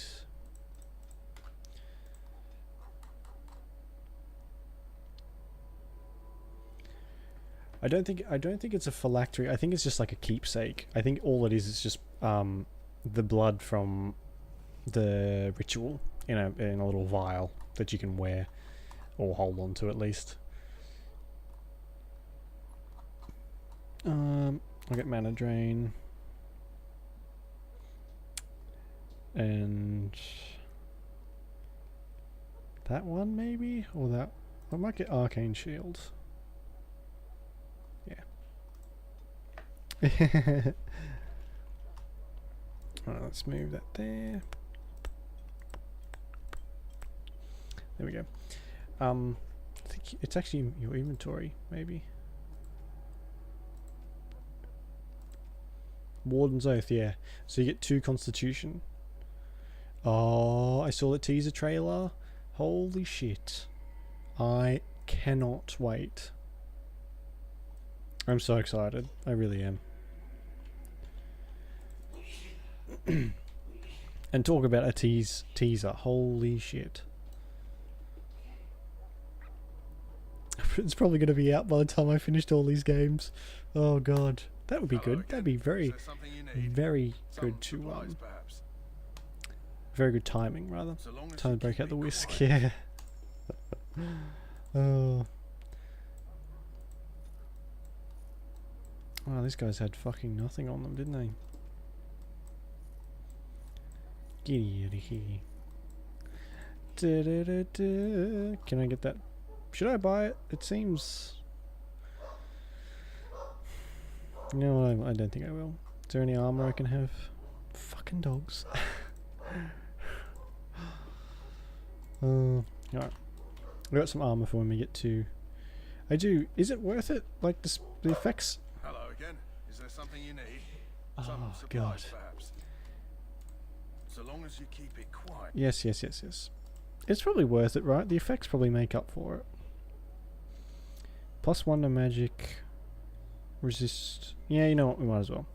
I don't think it's a phylactery. I think it's just like a keepsake. I think all it is just the blood from the ritual in a little vial that you can wear or hold on to at least. I'll get mana drain and that one maybe, or that I might get arcane shield. Yeah. Alright, let's move that there. There we go. I think it's actually your inventory, maybe. Warden's Oath, yeah. So you get 2 Constitution. Oh, I saw the teaser trailer. Holy shit. I cannot wait. I'm so excited. I really am. And talk about a teaser. Holy shit. It's probably going to be out by the time I finished all these games. Oh god. That would be good. That'd be very, very good to, very good timing, rather. Time to break out the whisk, yeah. Oh. Wow, these guys had fucking nothing on them, didn't they? Get out of here. Da-da-da-da. Can I get that? Should I buy it? It seems... No, I don't think I will. Is there any armor I can have? Fucking dogs. Alright. I got some armor for when we get to... I do. Is it worth it? Like, the effects... Hello again. Is there something you need? Oh, Some supplies, perhaps. So long as you keep it quiet. Yes. It's probably worth it, right? The effects probably make up for it. +1 to magic. Resist. Yeah, you know what? We might as well.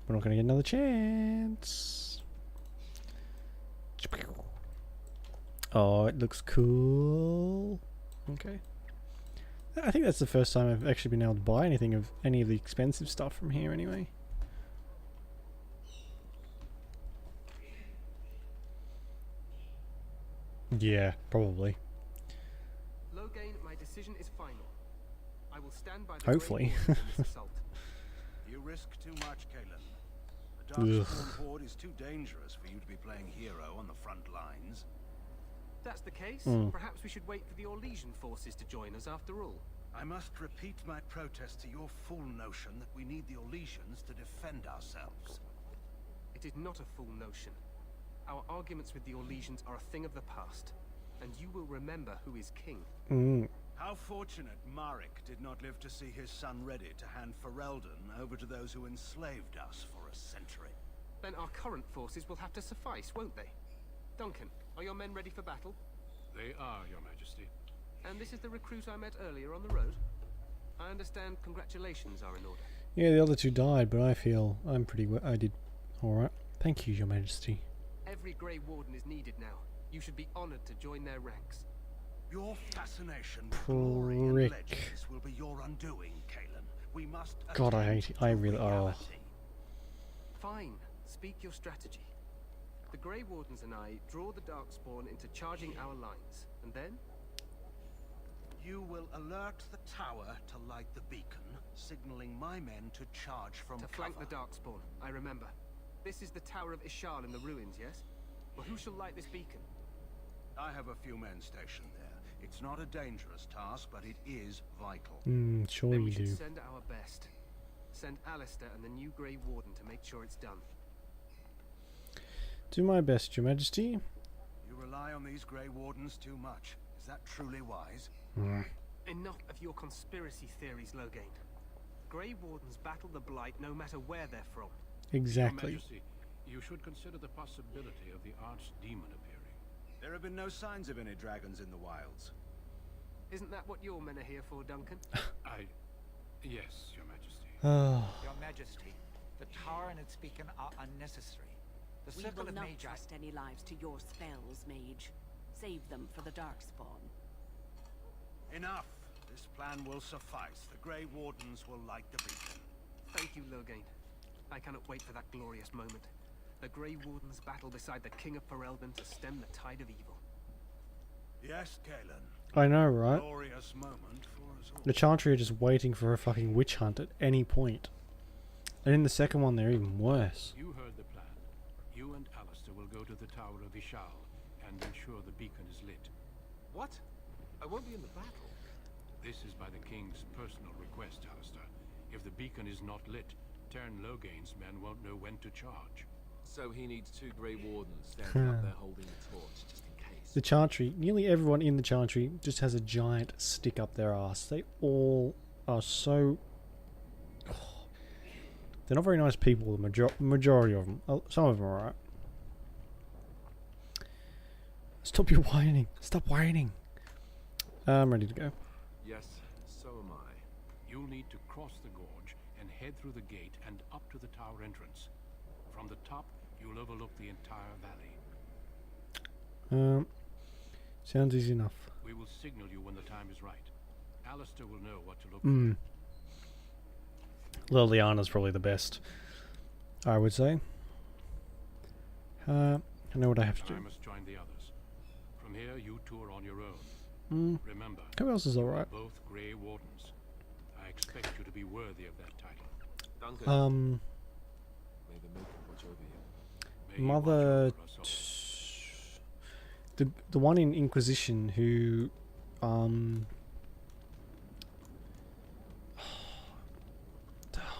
We're not going to get another chance. Oh, it looks cool. Okay. I think that's the first time I've actually been able to buy anything of any of the expensive stuff from here anyway. Yeah, probably. Loghain, my decision is final. I will stand by the Hopefully. You risk too much, Kalen. The Darkspawn Horde is too dangerous for you to be playing hero on the front lines. That's the case. Mm. Perhaps we should wait for the Orlesian forces to join us after all. I must repeat my protest to your fool notion that we need the Orlesians to defend ourselves. It is not a fool notion. Our arguments with the Orlesians are a thing of the past, and you will remember who is king. Mm. How fortunate Marek did not live to see his son ready to hand Ferelden over to those who enslaved us for a century. Then our current forces will have to suffice, won't they? Duncan, are your men ready for battle? They are, Your Majesty. And this is the recruit I met earlier on the road? I understand congratulations are in order. Yeah, the other 2 died, but I feel I'm pretty... I did alright. Thank you, Your Majesty. Every Grey Warden is needed now. You should be honored to join their ranks. Your fascination with glory and legends will be your undoing, Kalen. We must... God, I hate it. I really... Oh. Fine. Speak your strategy. The Grey Wardens and I draw the Darkspawn into charging our lines, and then? You will alert the tower to light the beacon, signaling my men to charge from to flank the Darkspawn, I remember. This is the Tower of Ishal in the ruins, yes? Well, who shall light this beacon? I have a few men stationed there. It's not a dangerous task, but it is vital. Sure then you we should do. send our best. Send Alistair and the new Grey Warden to make sure it's done. Do my best, Your Majesty. You rely on these Grey Wardens too much. Is that truly wise? Enough of your conspiracy theories, Loghain. Grey Wardens battle the Blight no matter where they're from. Exactly. Your Majesty, you should consider the possibility of the archdemon appearing. There have been no signs of any dragons in the wilds. Isn't that what your men are here for, Duncan? Yes, Your Majesty. Your Majesty, the tower and its beacon are unnecessary. The We circle will of not Magi... trust any lives to your spells, Mage. Save them for the Darkspawn. Enough. This plan will suffice. The Grey Wardens will light the beacon. Thank you, Loghain. I cannot wait for that glorious moment. The Grey Wardens battle beside the King of Ferelden to stem the tide of evil. Yes, Kalen. I know, right? Glorious moment for us all. The Chantry are just waiting for a fucking witch hunt at any point. And in the second one, they're even worse. You heard the plan. You and Alistair will go to the Tower of Ishal and ensure the beacon is lit. What? I won't be in the battle. This is by the King's personal request, Alistair. If the beacon is not lit, Tern Loghain's men won't know when to charge. So he needs 2 Grey Wardens standing up there holding the torch, just in case. The Chantry, nearly everyone in the Chantry just has a giant stick up their ass. They all are so... They're not very nice people, the majority of them. Some of them are alright. Stop your whining. Stop whining. I'm ready to go. Yes, so am I. You'll need to cross the gorge and head through the gate and up to the tower entrance. From the top, you'll overlook the entire valley. Sounds easy enough. We will signal you when the time is right. Alistair will know what to look for. Liliana's probably the best, I would say. I know what I have to do. I must join the others. From here, you two are on your own. Remember, who else is alright? Both Grey Wardens. I expect you to be worthy of that title. Duncan. May the Maker watch over you. Mother... The one in Inquisition who...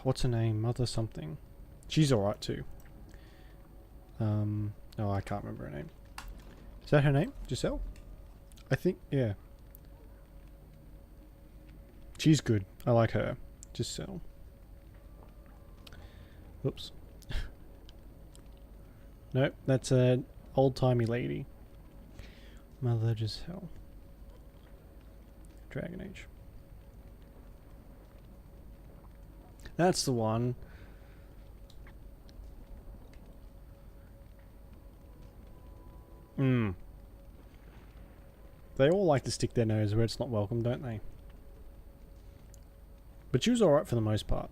what's her name? Mother something. She's alright too. Oh, I can't remember her name. Is that her name? Giselle? I think, yeah. She's good. I like her. Giselle. Oops. Nope, that's an old-timey lady. Mother Giselle. Dragon Age. That's the one. They all like to stick their nose where it's not welcome, don't they? But she was alright for the most part.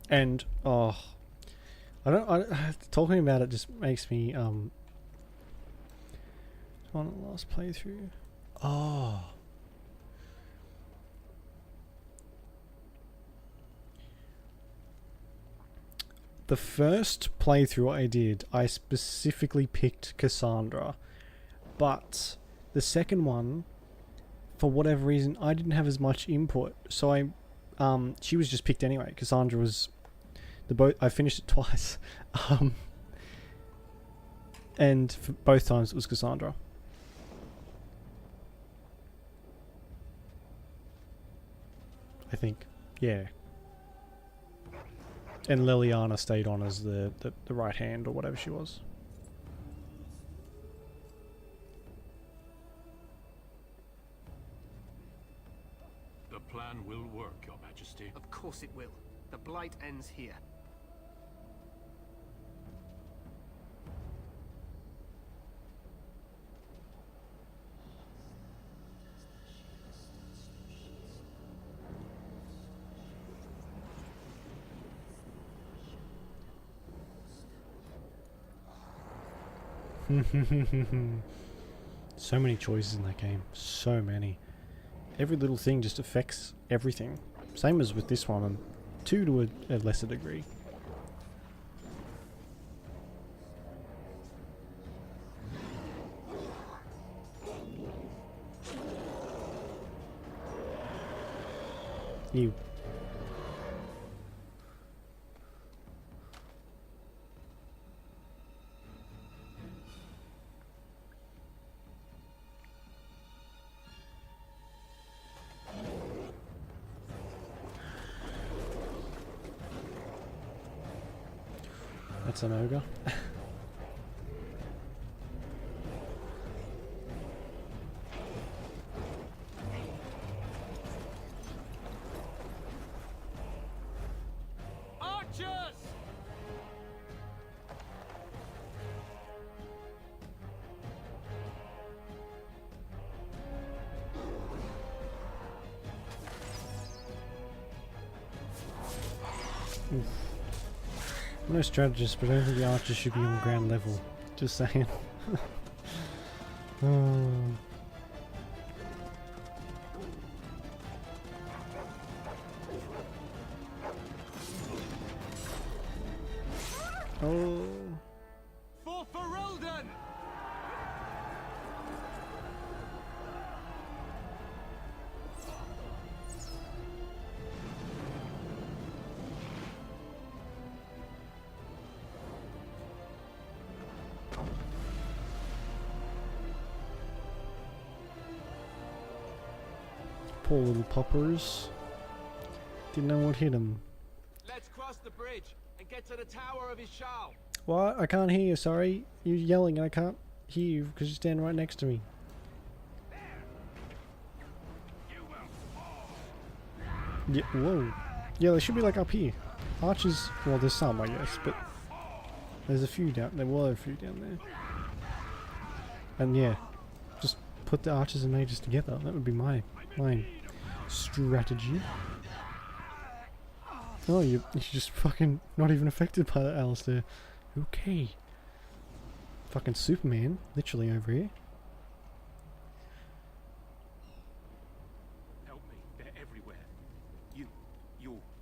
And talking about it just makes me on the last playthrough. The first playthrough I did, I specifically picked Cassandra, but the second one, for whatever reason, I didn't have as much input, so she was just picked anyway. Cassandra was I finished it twice, and for both times it was Cassandra. I think, yeah. And Liliana stayed on as the right hand or whatever she was. The plan will work, Your Majesty. Of course it will. The Blight ends here. So many choices in that game. So many. Every little thing just affects everything. Same as with this one, and to a lesser degree. You. That's an ogre. Archers! I'm no strategist, but I don't think the archers should be on ground level. Just saying. Oh. For Ferelden! Poor little poppers. Didn't know what hit him. Let's cross the bridge and get to the tower of Ishal. What? I can't hear you, sorry. You're yelling and I can't hear you because you're standing right next to me. Yeah, whoa. Yeah, they should be like up here. Archers, well there's some I guess, but there's a few down, there were a few down there. And yeah, just put the archers and mages together. That would be my strategy. Oh, you're just fucking not even affected by that, Alistair. Okay. Fucking Superman, literally over here. Help me, they're everywhere. You're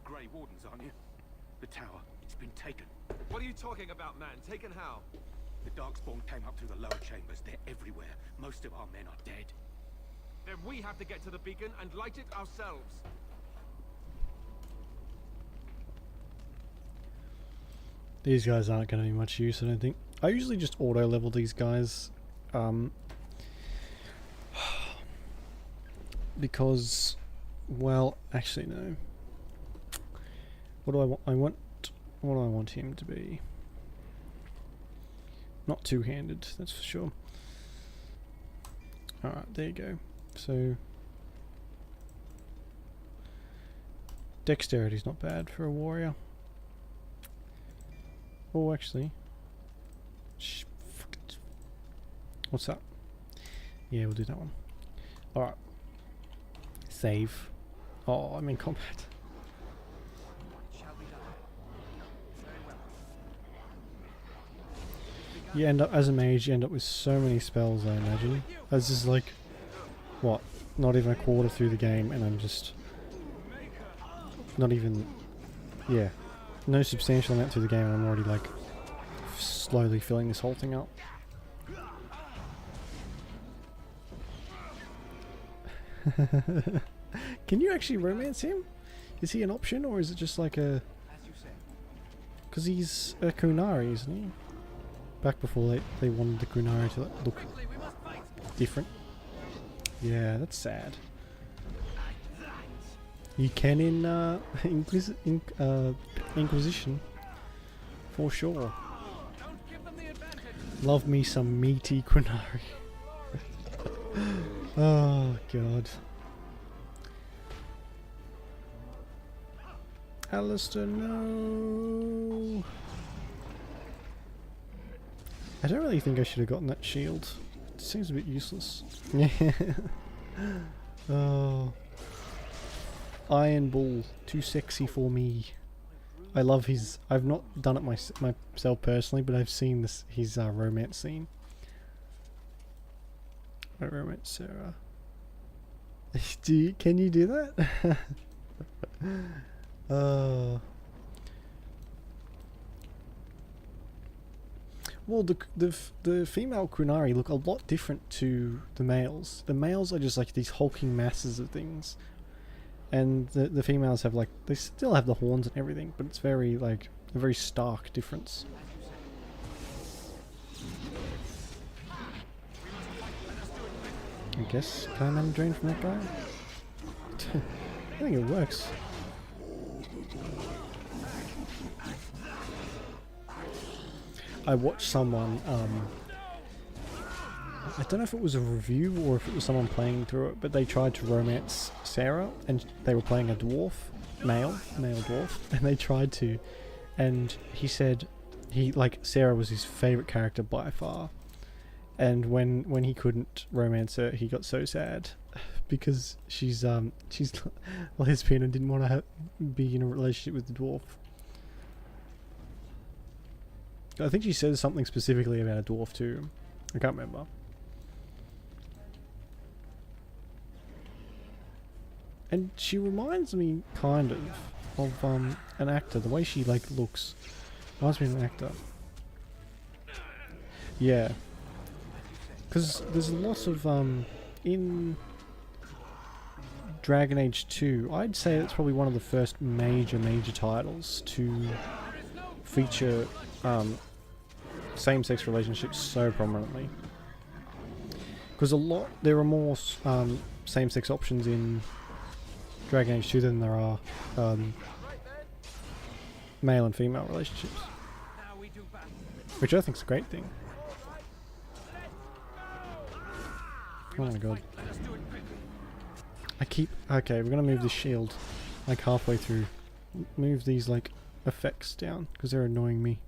Grey Wardens, aren't you? The tower, it's been taken. What are you talking about, man? Taken how? The Darkspawn came up through the lower chambers. They're everywhere. Most of our men are dead. Then we have to get to the beacon and light it ourselves. These guys aren't going to be much use, I don't think. I usually just auto-level these guys. Because, well, actually no. What do I want? What do I want him to be? Not two-handed, that's for sure. Alright, there you go. So, dexterity's not bad for a warrior. Oh, actually. Fuck it. What's that? Yeah, we'll do that one. Alright. Save. Oh, I'm in combat. You end up, as a mage, you end up with so many spells, I imagine. This is like, what, not even a quarter through the game, and I'm just not even, yeah, no substantial amount through the game, and I'm already like slowly filling this whole thing up. Can you actually romance him? Is he an option, or is it just like a... Because he's a Kunari, isn't he? Back before they wanted the Kunari to look different. Yeah, that's sad. You can in Inquisition, for sure. Love me some meaty Kunari. Oh god. Alistair, no. I don't really think I should have gotten that shield. It seems a bit useless. Yeah. Oh. Iron Bull, too sexy for me. I love his... I've not done it myself personally, but I've seen his romance scene. I romance Sarah. Can you do that? Well, the female Kunari look a lot different to the males. The males are just like these hulking masses of things, and the females have like, they still have the horns and everything, but it's very like a very stark difference. I guess can I man drain from that guy? I think it works. I watched someone, I don't know if it was a review or if it was someone playing through it, but they tried to romance Sarah, and they were playing a dwarf, male dwarf, and they tried to, and he said Sarah was his favourite character by far, and when he couldn't romance her, he got so sad, because she's lesbian and didn't want to be in a relationship with the dwarf. I think she says something specifically about a dwarf too. I can't remember. And she reminds me kind of an actor. The way she like looks reminds me of an actor. Yeah. Because there's a lot of, in Dragon Age 2, I'd say it's probably one of the first major titles to feature same-sex relationships so prominently. Because there are more same-sex options in Dragon Age 2 than there are male and female relationships. Which I think is a great thing. Oh my god. Okay, we're gonna move the shield like halfway through. Move these like effects down because they're annoying me.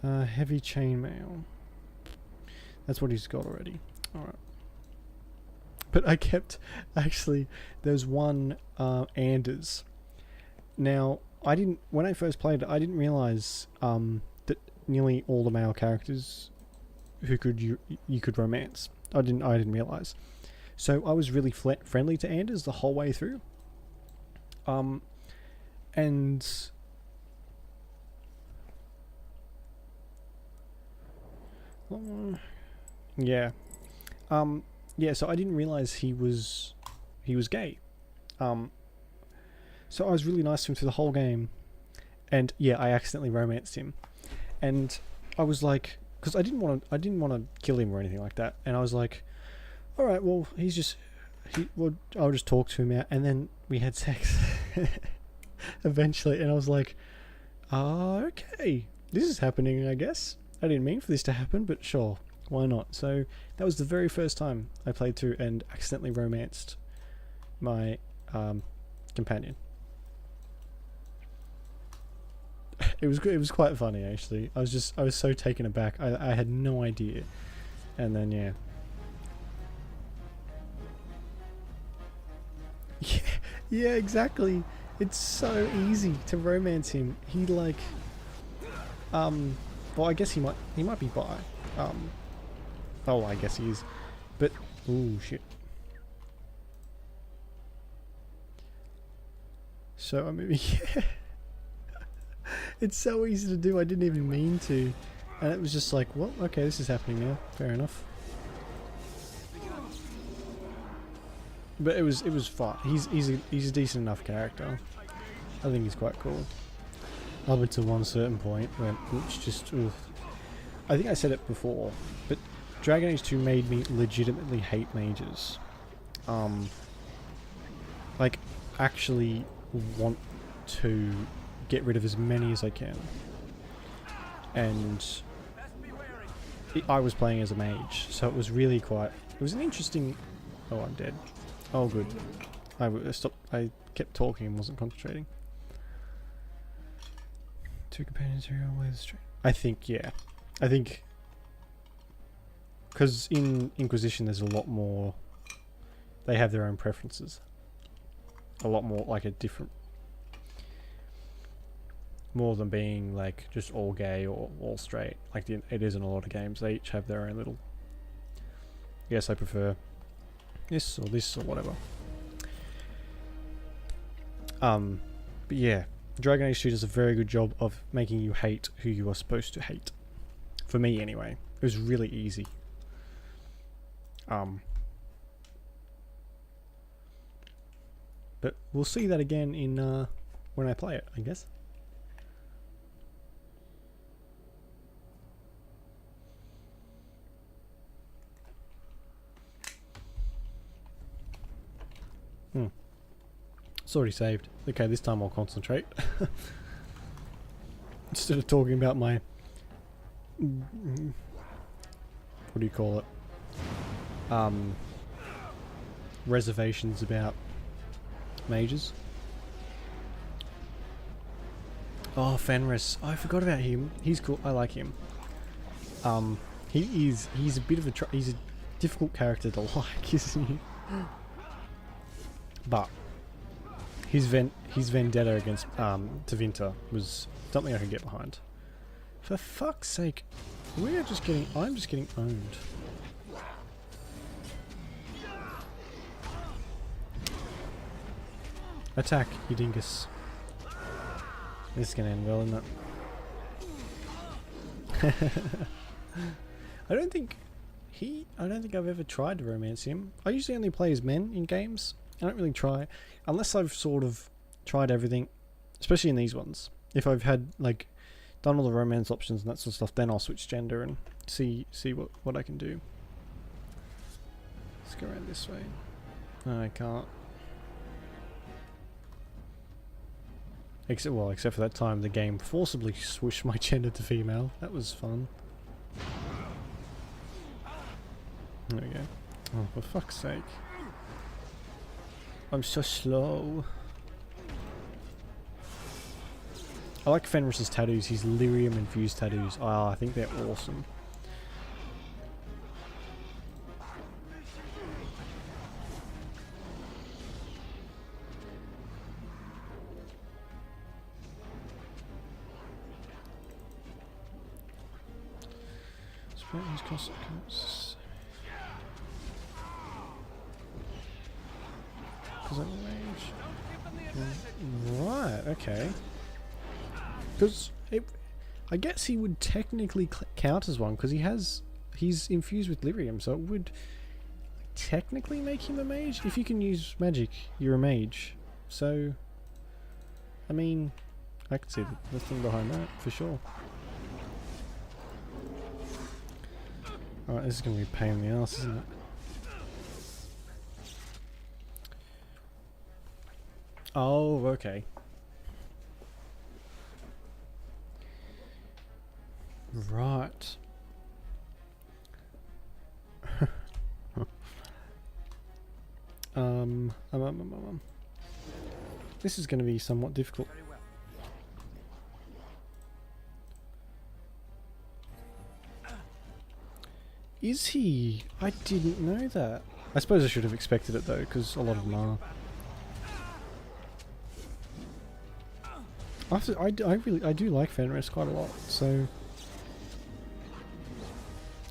Heavy chainmail. That's what he's got already. Alright. But I kept... Actually, there's one Anders. Now, when I first played it, I didn't realise that nearly all the male characters who you could romance. I didn't realise. So I was really friendly to Anders the whole way through. And... yeah. Yeah, so I didn't realise he was gay. So I was really nice to him through the whole game. And yeah, I accidentally romanced him. And I was like, because I didn't want to kill him or anything like that. And I was like, all right, well, I'll just talk to him out. And then we had sex eventually. And I was like, okay, this is happening, I guess. I didn't mean for this to happen, but sure, why not? So that was the very first time I played through and accidentally romanced my companion. It was quite funny actually. I was so taken aback. I had no idea, and then yeah. Yeah, exactly. It's so easy to romance him. He like, well, I guess he might be bi. Oh, I guess he is. But ooh, shit. So I mean, yeah. It's so easy to do. I didn't even mean to, and it was just like, well, okay, this is happening now. Fair enough. But it was fun. He's a decent enough character. I think he's quite cool. Up until one certain point, which just, oof. I think I said it before, but Dragon Age 2 made me legitimately hate mages. Like, actually want to get rid of as many as I can. And I was playing as a mage, so it was really quite... It was an interesting... Oh, I'm dead. Oh, good. I kept talking and wasn't concentrating. Two companions who are with straight. I think, yeah. I think... Because in Inquisition there's a lot more... They have their own preferences. A lot more, like, a different... More than being, like, just all gay or all straight. Like, it is in a lot of games. They each have their own little... Yes, I prefer this or whatever. But yeah. Dragon Age 2 does a very good job of making you hate who you are supposed to hate. For me, anyway. It was really easy. But we'll see that again in when I play it, I guess. It's already saved. Okay, this time I'll concentrate. Instead of talking about my... What do you call it? Reservations about mages. Oh, Fenris. Oh, I forgot about him. He's cool. I like him. He's a bit of he's a difficult character to like, isn't he? But his vendetta against Tevinter was something I could get behind. For fuck's sake, I'm just getting owned. Attack, you dingus. This is gonna end well, isn't it? I don't think I've ever tried to romance him. I usually only play as men in games. I don't really try, unless I've sort of tried everything, especially in these ones. If I've had like done all the romance options and that sort of stuff, then I'll switch gender and see what I can do. Let's go around this way. No, I can't. Except for that time the game forcibly switched my gender to female. That was fun. There we go. Oh, for fuck's sake. I'm so slow. I like Fenris's tattoos, his lyrium infused tattoos. Ah, I think they're awesome. Right, okay. Because I guess he would technically count as one because he's infused with lyrium, so it would technically make him a mage. If you can use magic, you're a mage. So, I mean, I can see the thing behind that for sure. Alright, this is going to be a pain in the ass, isn't it? Oh, okay. Right. This is going to be somewhat difficult. Is he? I didn't know that. I suppose I should have expected it though, because a lot of them are. I do like Fenris quite a lot, so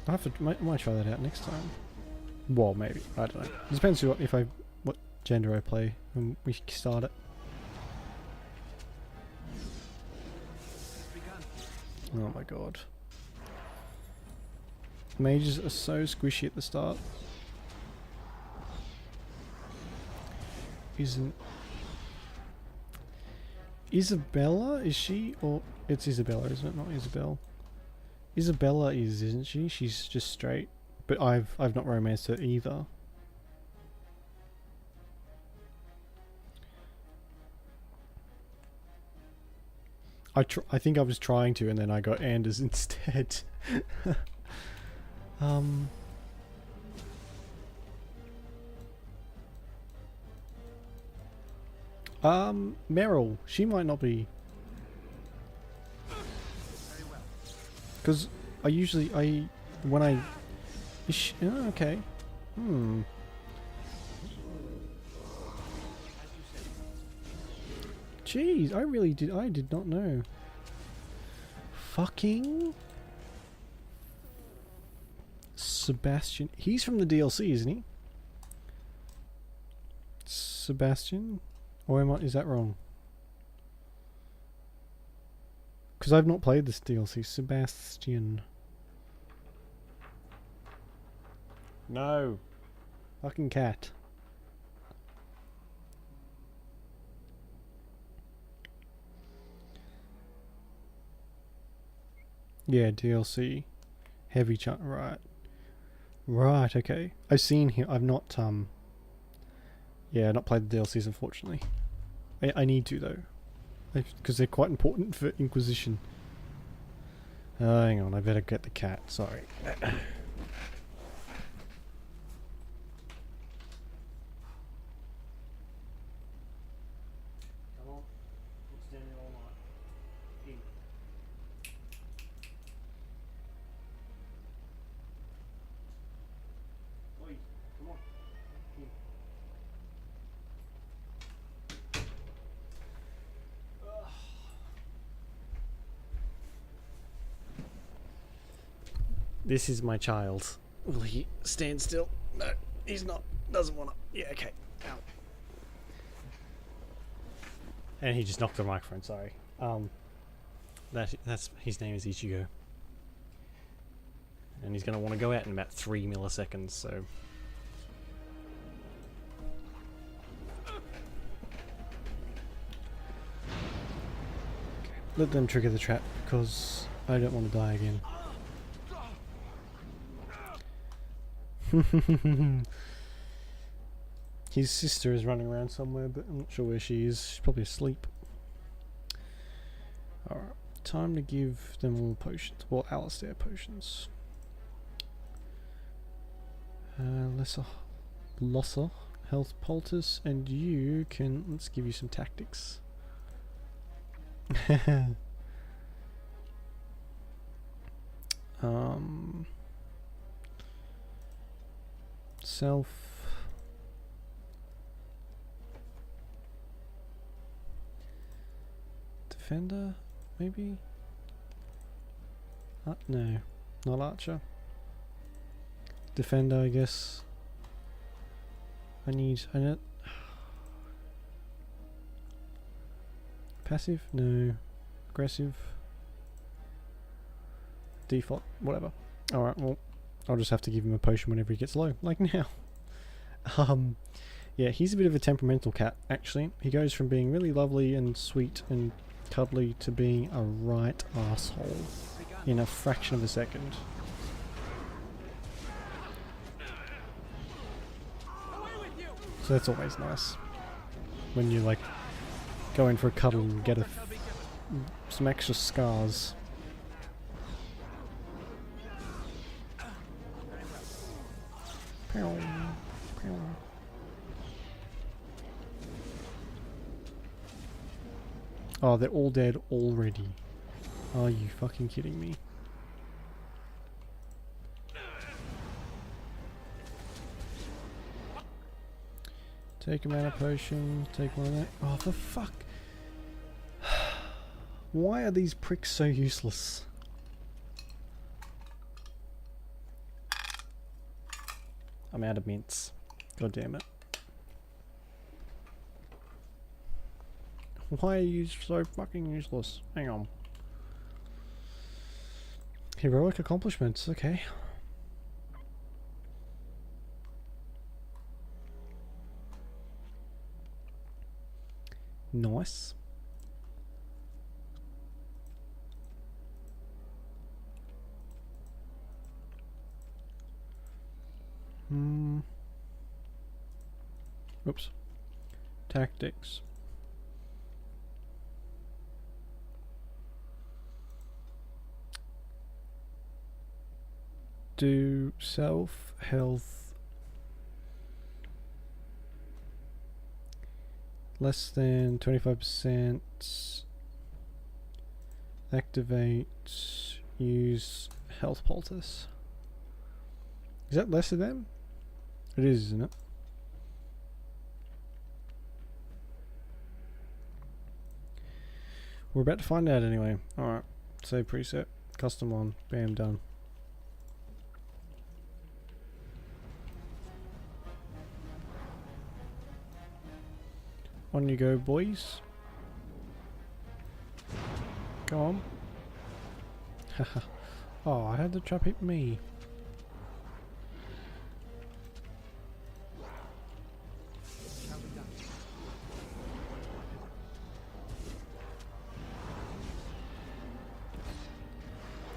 I have to might try that out next time. Well, maybe, I don't know. It depends what gender I play when we start it. Oh my god. Mages are so squishy at the start. Isabella? Is she? Or it's Isabella, isn't it? Not Isabel. Isabella isn't she? She's just straight. But I've not romanced her either. I think I was trying to, and then I got Anders instead. Meryl, she might not be. Because when I... Is she, oh, okay. Jeez, I did not know. Fucking... Sebastian. He's from the DLC, isn't he? Sebastian? Or is that wrong? Because I've not played this DLC. Sebastian. No. Fucking cat. Yeah, DLC. Heavy chunk. Right. Right, okay. I've seen him. I've not, yeah, not played the DLCs, unfortunately. I need to, though. Because they're quite important for Inquisition. Hang on, I better get the cat. Sorry. Come on. What's down here all night? In. Please, come on. In. This is my child. Will he stand still? No, he's not. Doesn't want to. Yeah, okay. Ow. And he just knocked the microphone, sorry. That's his name is Ichigo. And he's going to want to go out in about 3 milliseconds, so... Let them trigger the trap, because I don't want to die again. His sister is running around somewhere, but I'm not sure where she is. She's probably asleep. Alright, time to give them all potions. Well, Alistair potions. Losser, health poultice, and you can... Let's give you some tactics. Self... Defender, maybe? No, not Archer. Defender, I guess. I need... Passive? No. Aggressive? Default? Whatever. Alright, well, I'll just have to give him a potion whenever he gets low, like now. Yeah, he's a bit of a temperamental cat, actually. He goes from being really lovely and sweet and cuddly to being a right asshole in a fraction of a second. So that's always nice. When you like go in for a cuddle and get some extra scars. Oh, they're all dead already. Are you fucking kidding me? Take a mana potion, take one of that. Oh, for fuck. Why are these pricks so useless? I'm out of mints. God damn it. Why are you so fucking useless? Hang on. Heroic accomplishments, okay. Nice. Oops. Tactics. Do self, health, less than 25%, activate, use health poultice. Is that less of them? It is, isn't it? We're about to find out anyway. Alright, save preset, custom on, bam, done. On you go, boys. Go on. Haha. Oh, I had the trap hit me.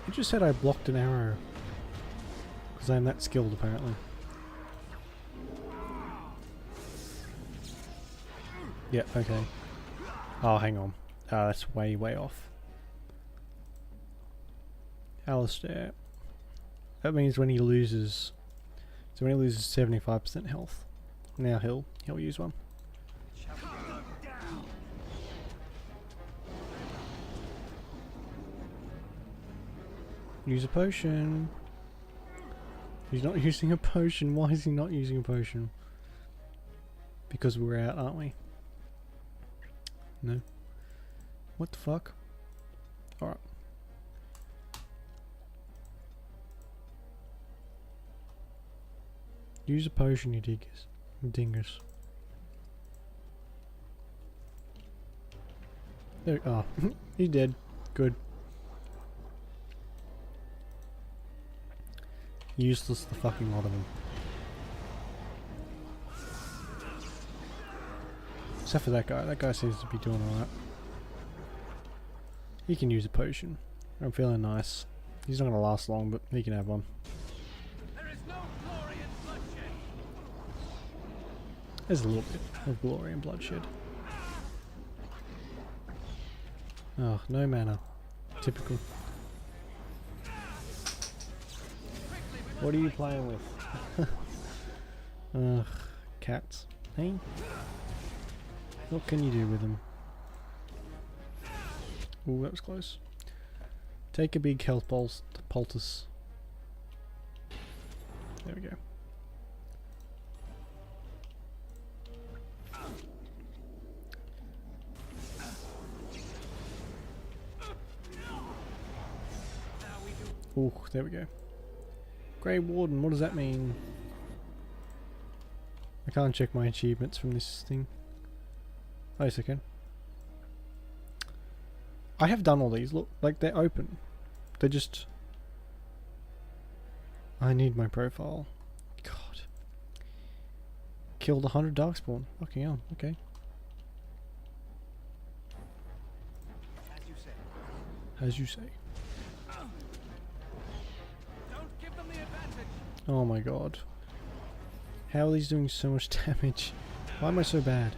You just said I blocked an arrow. Because I'm that skilled, apparently. Yep, okay. Oh, hang on. That's way, way off. Alistair. That means when he loses... So when he loses 75% health. Now he'll use one. Use a potion. He's not using a potion. Why is he not using a potion? Because we're out, aren't we? No. What the fuck? Alright. Use a potion, you dingus. There, oh, he's dead. Good. Useless, the fucking lot of them. Except for that guy. That guy seems to be doing alright. He can use a potion. I'm feeling nice. He's not going to last long, but he can have one. There is no glory in bloodshed. There's a little bit of glory and bloodshed. Oh, no mana. Typical. What are you playing with? Ugh, cats. Hey? What can you do with them? Ooh, that was close. Take a big health poultice. There we go. Ooh, there we go. Grey Warden, what does that mean? I can't check my achievements from this thing. Wait a second. I have done all these, look, like they're open. They're just... I need my profile. God. Killed 100 Darkspawn. Fucking hell, okay. As you say. As you say. Don't give them the advantage. Oh my god. How are these doing so much damage? Why am I so bad?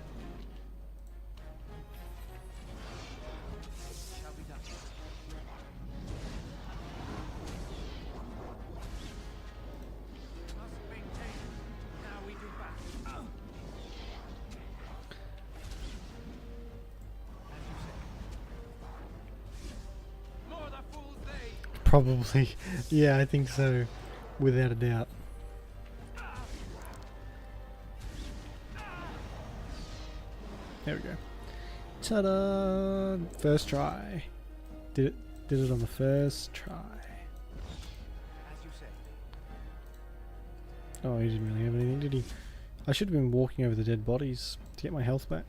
Probably. Yeah, I think so. Without a doubt. There we go. Ta-da! First try. Did it on the first try. As you say. Oh, he didn't really have anything, did he? I should have been walking over the dead bodies to get my health back.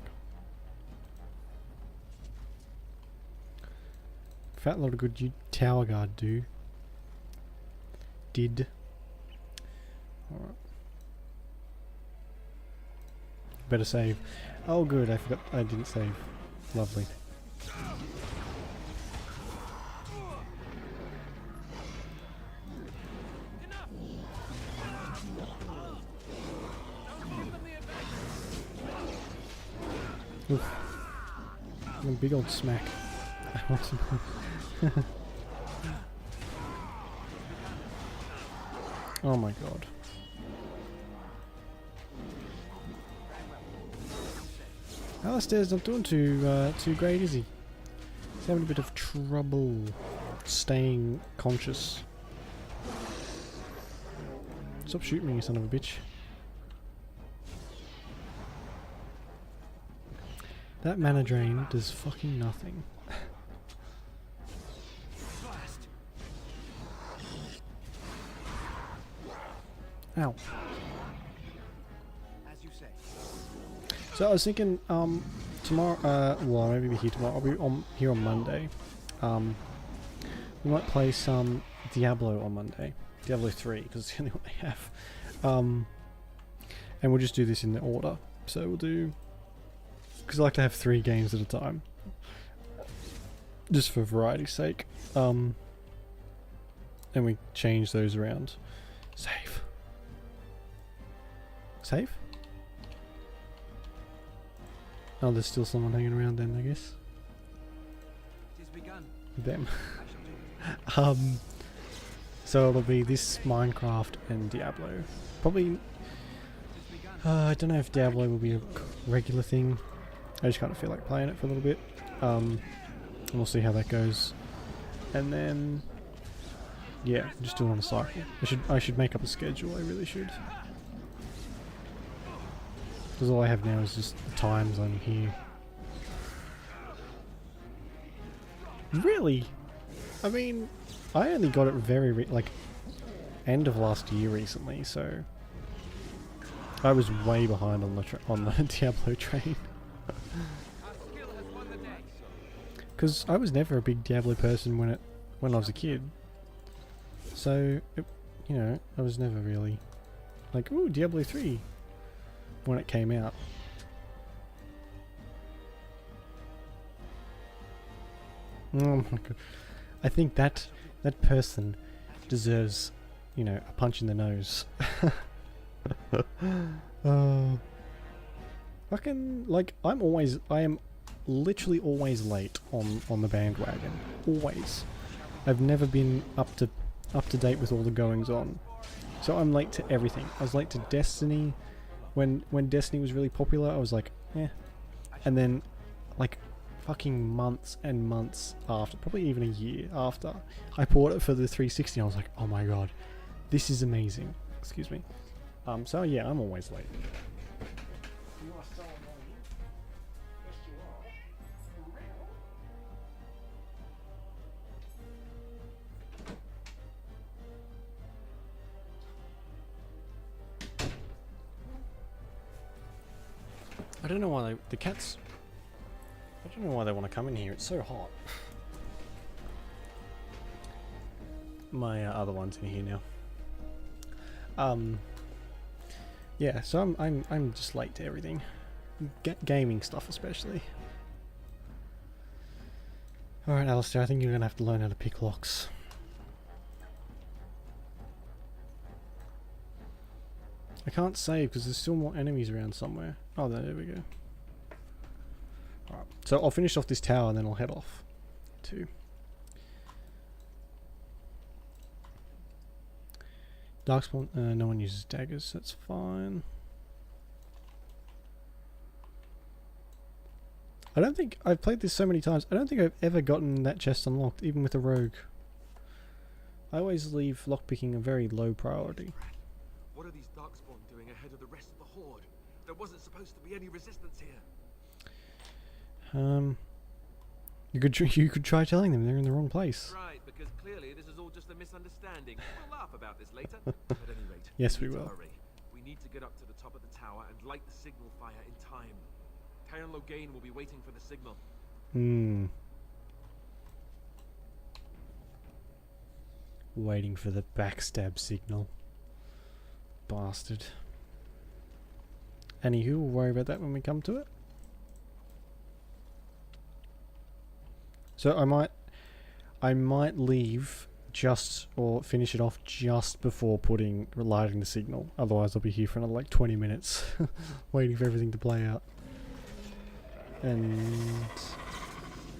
Fat lot of good tower guard do. Did. Alright. Better save. Oh good, I forgot I didn't save. Lovely. Oof. A big old smack. I want some. Oh my god. Alistair's not doing too great, is he? He's having a bit of trouble staying conscious. Stop shooting me, you son of a bitch. That mana drain does fucking nothing. Ow. As you say. So I was thinking, tomorrow, well, I maybe be here tomorrow. I'll be here on Monday. We might play some Diablo on Monday. Diablo 3, because it's the only one I have. And we'll just do this in the order. So we'll do... Because I like to have 3 games at a time. Just for variety's sake. And we change those around. Save. Save? Oh, there's still someone hanging around then, I guess. It is begun. Them. So it'll be this Minecraft and Diablo. Probably... I don't know if Diablo will be a regular thing. I just kind of feel like playing it for a little bit. And we'll see how that goes. And then... yeah, just do it on a cycle. I should make up a schedule, I really should. Because all I have now is just the times I'm here. Really? I mean, I only got it very, like, end of last year recently, so... I was way behind on the Diablo train. because I was never a big Diablo person when I was a kid. So, you know, I was never really like, ooh, Diablo 3 when it came out. Oh my god. I think that person deserves, you know, a punch in the nose. Fucking, like, I am literally always late on the bandwagon. Always. I've never been up to date with all the goings on. So I'm late to everything. I was late to Destiny. When Destiny was really popular, I was like, eh. And then, like, fucking months and months after, probably even a year after, I bought it for the 360 and I was like, oh my god, this is amazing. Excuse me. So yeah, I'm always late. You are so annoying. Yes, you are. I don't know why the cats. I don't know why they want to come in here. It's so hot. My other one's in here now. Yeah, so I'm just late to everything, gaming stuff especially. All right, Alistair, I think you're gonna have to learn how to pick locks. I can't save because there's still more enemies around somewhere. Oh, there we go. Alright, so I'll finish off this tower and then I'll head off too. Darkspawn, no one uses daggers, that's fine. I don't think, I've played this so many times, I don't think I've ever gotten that chest unlocked, even with a rogue. I always leave lockpicking a very low priority. What are these Darkspawn doing ahead of the rest of the Horde? There wasn't supposed to be any resistance here. You could try telling them they're in the wrong place. Right, because clearly this is all just a misunderstanding. We'll laugh about this later. At any rate, yes, we will. Hurry. We need to get up to the top of the tower and light the signal fire in time. Tyron Loghain will be waiting for the signal. Waiting for the backstab signal. Bastard. Anywho, we'll worry about that when we come to it. So I might leave just, or finish it off just before lighting the signal. Otherwise I'll be here for another like 20 minutes waiting for everything to play out. And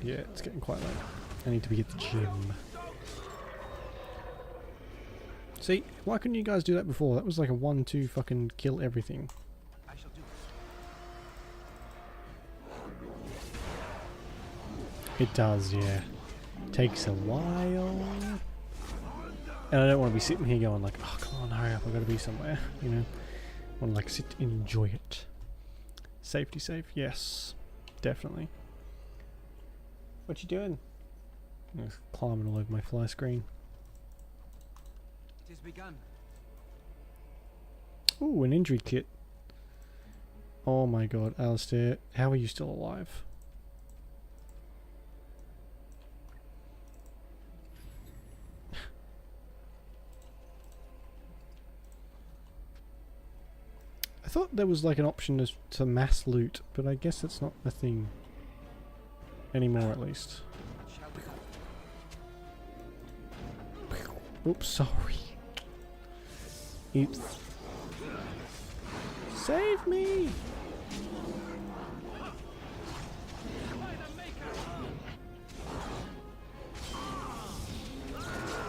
yeah, it's getting quite late. I need to be at the gym. See, why couldn't you guys do that before? That was like a 1-2 fucking kill everything. It does, yeah. Takes a while. And I don't want to be sitting here going like, oh come on, hurry up, I've got to be somewhere, you know. I want to like sit and enjoy it. Safety safe, yes. Definitely. What you doing? I'm just climbing all over my fly screen. It has begun. Ooh, an injury kit. Oh my god, Alistair, how are you still alive? I thought there was like an option to mass loot, but I guess that's not a thing anymore, at least. Oops, sorry. Oops. Save me!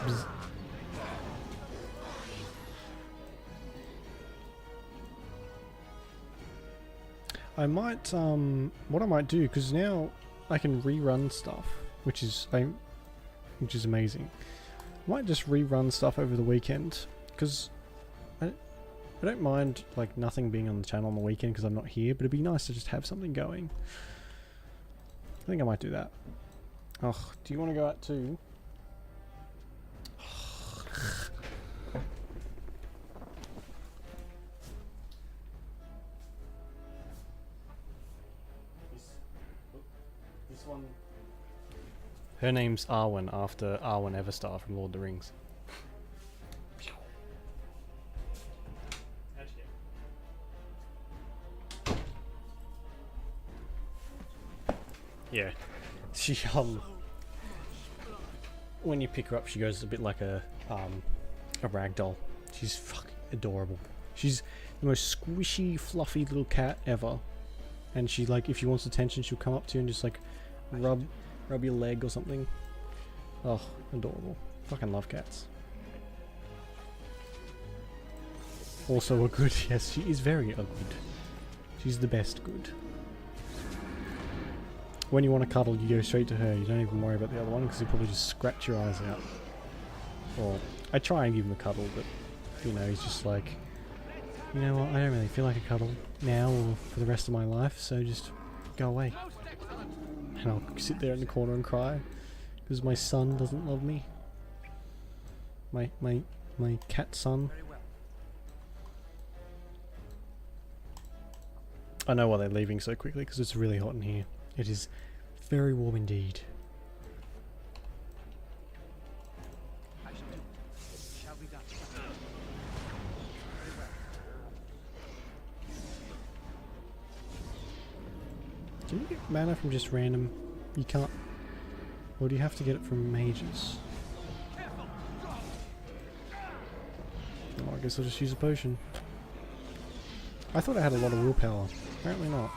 Bzz. I might, what I might do, because now I can rerun stuff, which is amazing. I might just rerun stuff over the weekend, because I don't mind like nothing being on the channel on the weekend because I'm not here, but it'd be nice to just have something going. I think I might do that. Oh, do you want to go out too? Her name's Arwen after Arwen Everstar from Lord of the Rings. Yeah, she when you pick her up, she goes a bit like a rag doll. She's fucking adorable. She's the most squishy, fluffy little cat ever. And she, like, if she wants attention, she'll come up to you and just like rub your leg or something. Oh, adorable. Fucking love cats. Also a good, yes, she is very a good. She's the best good. When you want to cuddle, you go straight to her. You don't even worry about the other one because he'll probably just scratch your eyes out. Or I try and give him a cuddle, but you know, he's just like, you know what, I don't really feel like a cuddle now or for the rest of my life, so just go away. And I'll sit there in the corner and cry because my son doesn't love me. My cat son. I know why they're leaving so quickly because it's really hot in here. It is very warm indeed. Can you get mana from just random? You can't. Or do you have to get it from mages? Oh, I guess I'll just use a potion. I thought I had a lot of willpower. Apparently not.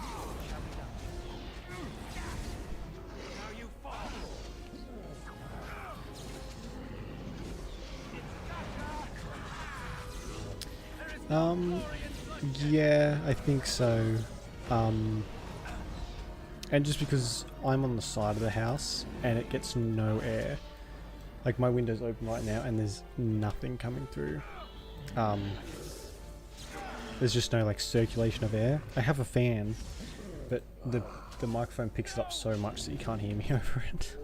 Yeah, I think so. And just because I'm on the side of the house and it gets no air. Like my window's open right now and there's nothing coming through. There's just no like circulation of air. I have a fan, but the microphone picks it up so much that you can't hear me over it.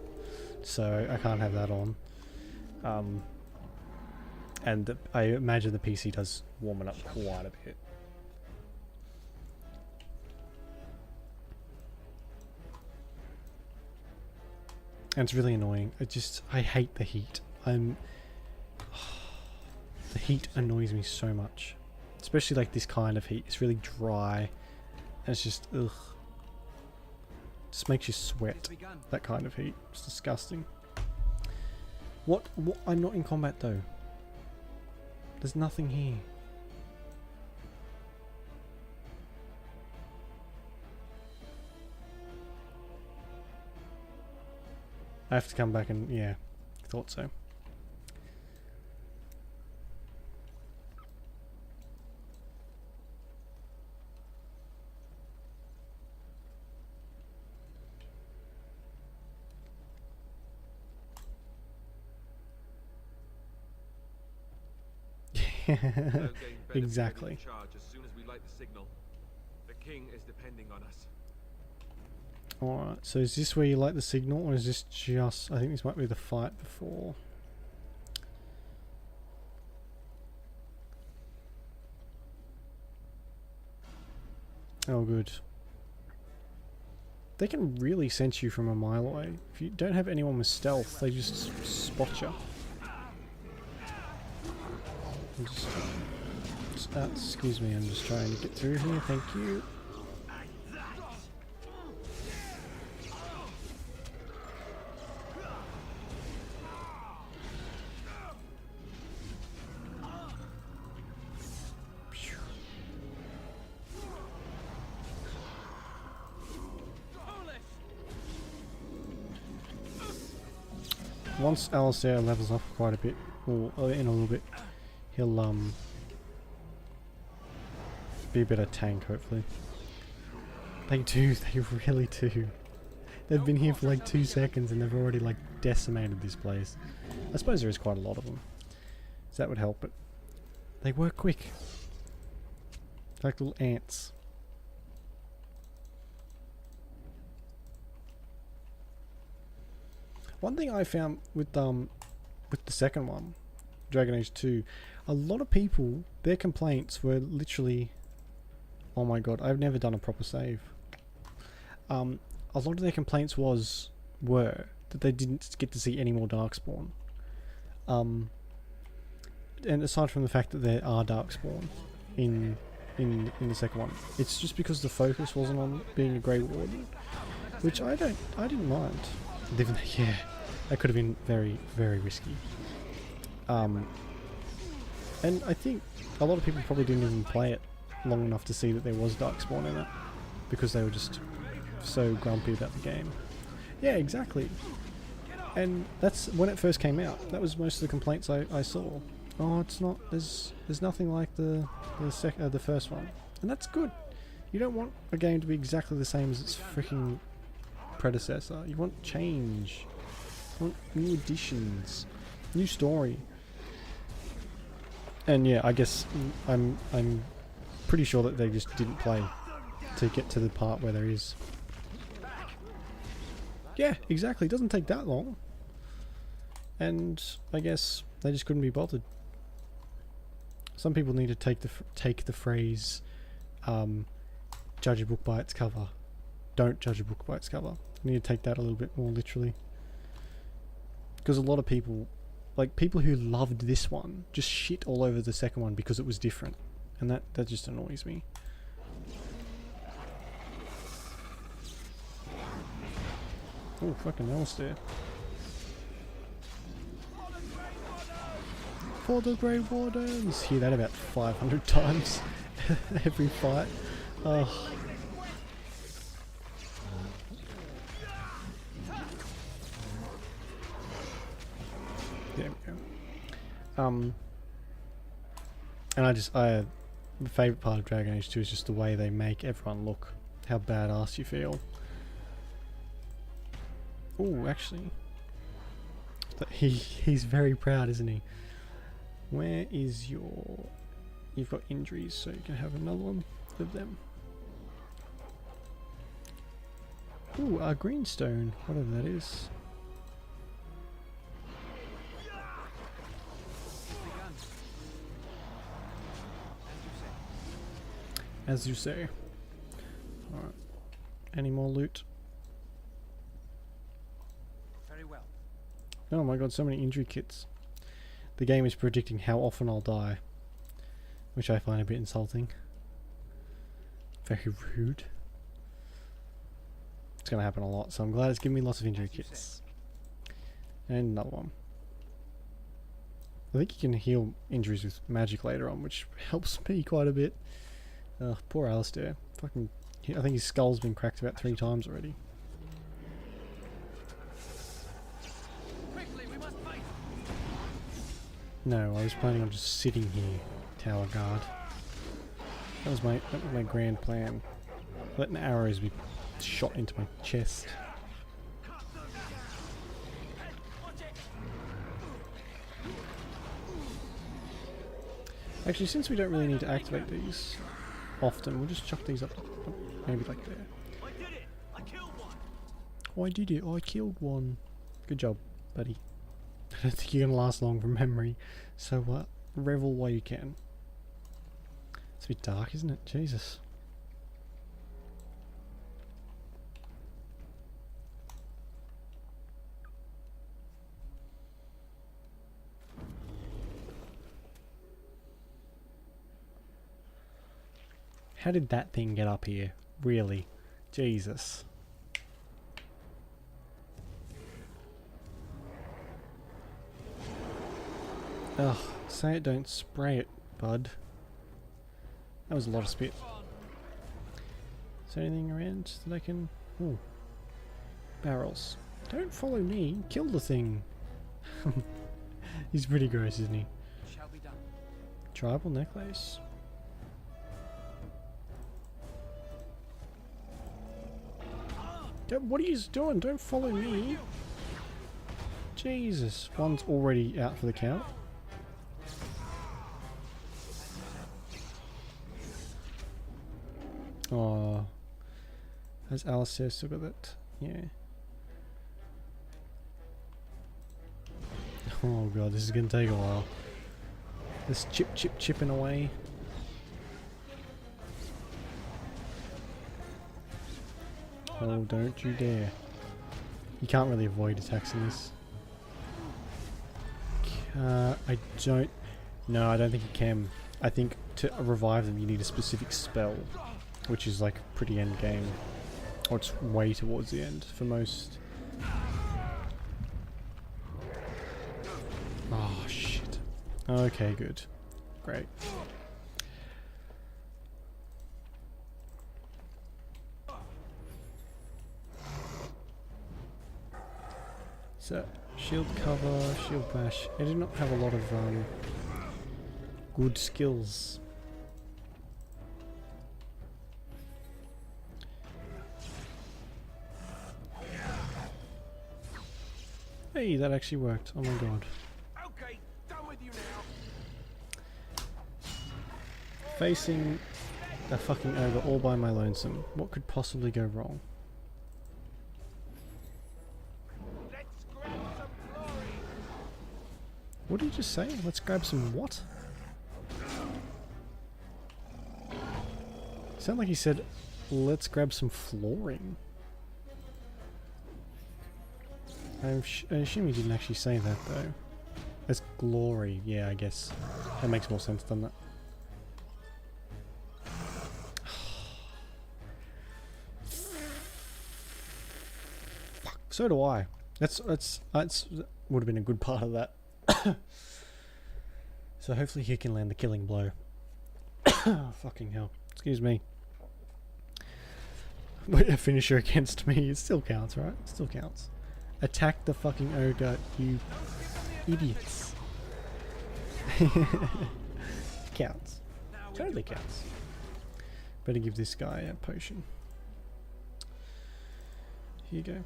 So I can't have that on. And I imagine the PC does warm it up quite a bit. And it's really annoying. I hate the heat. The heat annoys me so much. Especially like this kind of heat. It's really dry. And it's just, ugh. Just makes you sweat. That kind of heat. It's disgusting. What? I'm not in combat though. There's nothing here. I have to come back and, yeah, thought so. Exactly. As soon as we light the signal. The king is depending on us. Alright, so is this where you light the signal, or is this just... I think this might be the fight before. Oh, good. They can really sense you from a mile away. If you don't have anyone with stealth, they just spot you. Excuse me, I'm just trying to get through here, thank you. Once Alistair levels up quite a bit, or in a little bit, he'll be a better tank, hopefully. They do, they really do. They've been here for like 2 seconds and they've already like decimated this place. I suppose there is quite a lot of them, so that would help, but they work quick. Like little ants. One thing I found with the second one, Dragon Age 2, a lot of people, their complaints were literally, oh my god, I've never done a proper save. A lot of their complaints were that they didn't get to see any more Darkspawn. And aside from the fact that there are Darkspawn in the second one, it's just because the focus wasn't on being a Grey Warden, which I didn't mind. Even though, yeah, that could have been very, very risky. And I think a lot of people probably didn't even play it long enough to see that there was Darkspawn in it, because they were just so grumpy about the game. Yeah, exactly. And that's when it first came out. That was most of the complaints I saw. Oh, it's not. There's nothing like the first one, and that's good. You don't want a game to be exactly the same as its freaking predecessor. You want change. You want new additions, new story. And yeah, I guess I'm pretty sure that they just didn't play to get to the part where there is. Yeah, exactly. It doesn't take that long. And I guess they just couldn't be bothered. Some people need to take the phrase, judge a book by its cover. Don't judge a book by its cover. You need to take that a little bit more literally. Because a lot of people, like people who loved this one, just shit all over the second one because it was different. And that just annoys me. Oh, fucking Alistair. For the Grey Wardens! Hear that about 500 times every fight. Oh. There we go. And the favourite part of Dragon Age 2 is just the way they make everyone look. How badass you feel. Oh, actually. He's very proud, isn't he? Where is your... You've got injuries, so you can have another one of them. Ooh, a greenstone, whatever that is. As you say. Alright. Any more loot? Very well. Oh my god, so many injury kits. The game is predicting how often I'll die, which I find a bit insulting. Very rude. It's going to happen a lot, so I'm glad it's giving me lots of injury kits. And another one. I think you can heal injuries with magic later on, which helps me quite a bit. Poor Alistair. Fucking, I think his skull's been cracked about 3 times already. No, I was planning on just sitting here, tower guard. That was my grand plan. Letting arrows be shot into my chest. Actually, since we don't really need to activate these often, we'll just chuck these up, maybe like there. I did it! I killed one! I did it, I killed one. Good job, buddy. I don't think you're going to last long from memory, so revel while you can. It's a bit dark, isn't it? Jesus. How did that thing get up here? Really? Jesus. Ugh, say it, don't spray it, bud. That was a lot of spit. Is there anything around that I can... Ooh. Barrels. Don't follow me, kill the thing. He's pretty gross, isn't he? Shall be done. Tribal necklace. What are you doing? Don't follow me. Jesus. One's already out for the count. Oh, has Alistair still got that? Yeah. Oh god, this is gonna take a while. This chipping away. Oh, don't you dare. You can't really avoid attacks in this. I don't... No, I don't think you can. I think to revive them you need a specific spell, which is like pretty end game. Or it's way towards the end for most. Oh shit. Okay, good. Great. So, shield cover, shield bash. I do not have a lot of good skills. Hey, that actually worked. Oh my god. Okay, done with you now. Facing a fucking ogre all by my lonesome. What could possibly go wrong? What did you just say? Let's grab some what? Sound like he said, let's grab some flooring. I assume he didn't actually say that though. It's glory. Yeah, I guess. That makes more sense, doesn't it? Fuck. So do I. That's would have been a good part of that. So hopefully he can land the killing blow. Fucking hell. Excuse me. But a finisher against me, it still counts, right? It still counts. Attack the fucking ogre, you idiots. Counts. Totally counts. Better give this guy a potion. Here you go.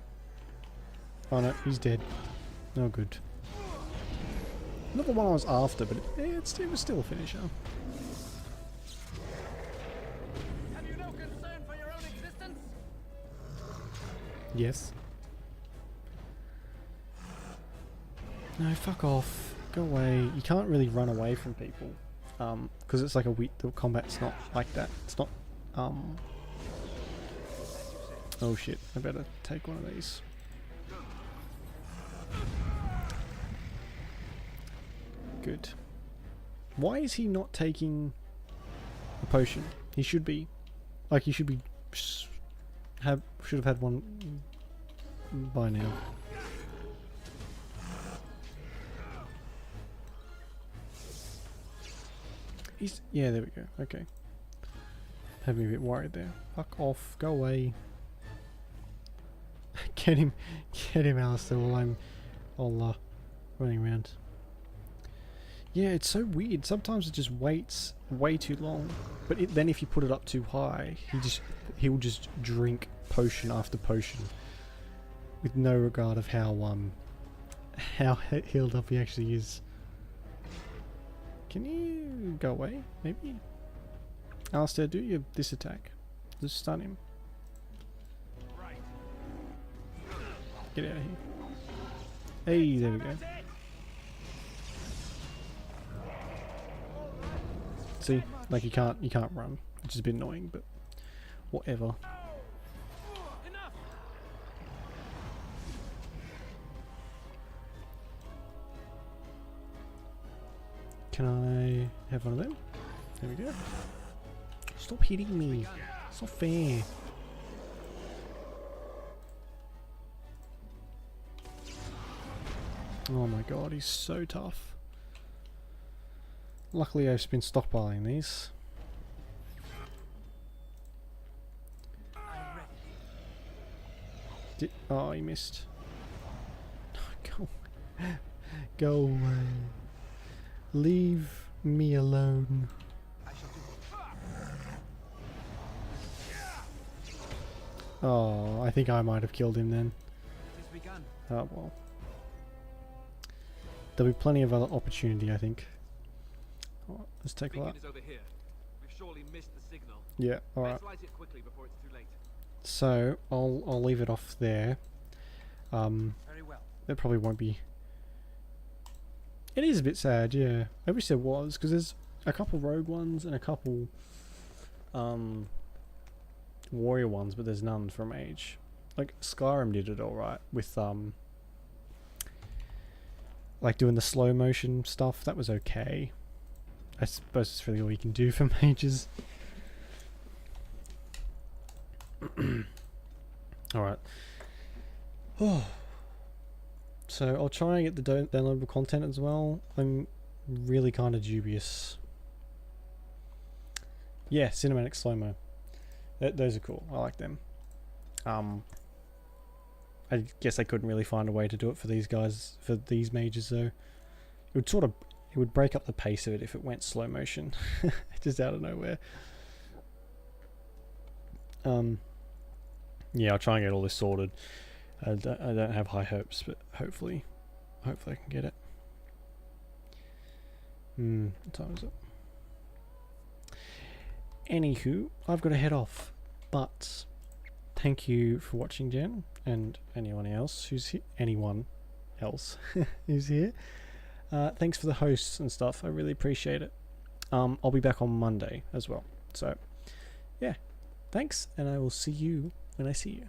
Oh no, he's dead. No good. Not the one I was after, but it was still a finisher. Have you no concern for your own existence? Yes. No, fuck off. Go away. You can't really run away from people. Because it's like the combat's not like that. It's not, Oh shit, I better take one of these. Good. Why is he not taking a potion? He should be. Like, he should be... should have had one by now. Yeah, there we go. Okay. Had me a bit worried there. Fuck off. Go away. Get him, Alistair, while I'm all running around. Yeah, it's so weird. Sometimes it just waits way too long. But then if you put it up too high, he will just drink potion after potion, with no regard of how healed up he actually is. Can you go away? Maybe. Alistair, do this attack. Just stun him. Get out of here. Hey, there we go. See, like you can't run, which is a bit annoying, but whatever. Can I have one of them? There we go. Stop hitting me. It's not fair. Oh my god, he's so tough. Luckily I've been stockpiling these. Oh, he missed. Go, go away. Leave me alone. Oh, I think I might have killed him then. Oh well. There'll be plenty of other opportunity, I think. Oh, let's take a look. Yeah, alright. So, I'll leave it off there. There probably won't be... It is a bit sad, yeah. I wish there was, because there's a couple rogue ones and a couple warrior ones, but there's none for mage. like Skyrim did it all right with like doing the slow motion stuff. That was okay. I suppose it's really all you can do for mages. Alright. So I'll try and get the downloadable content as well. I'm really kind of dubious. Yeah, cinematic slow-mo. Those are cool. I like them. I guess I couldn't really find a way to do it for these guys, for these mages though. It would break up the pace of it if it went slow motion. Just out of nowhere. Yeah, I'll try and get all this sorted. I don't have high hopes, but hopefully I can get it. What time is it? Anywho, I've got to head off, but thank you for watching, Jen, and anyone else who's here. Who's here. Thanks for the hosts and stuff. I really appreciate it. I'll be back on Monday as well. So, yeah, thanks, and I will see you when I see you.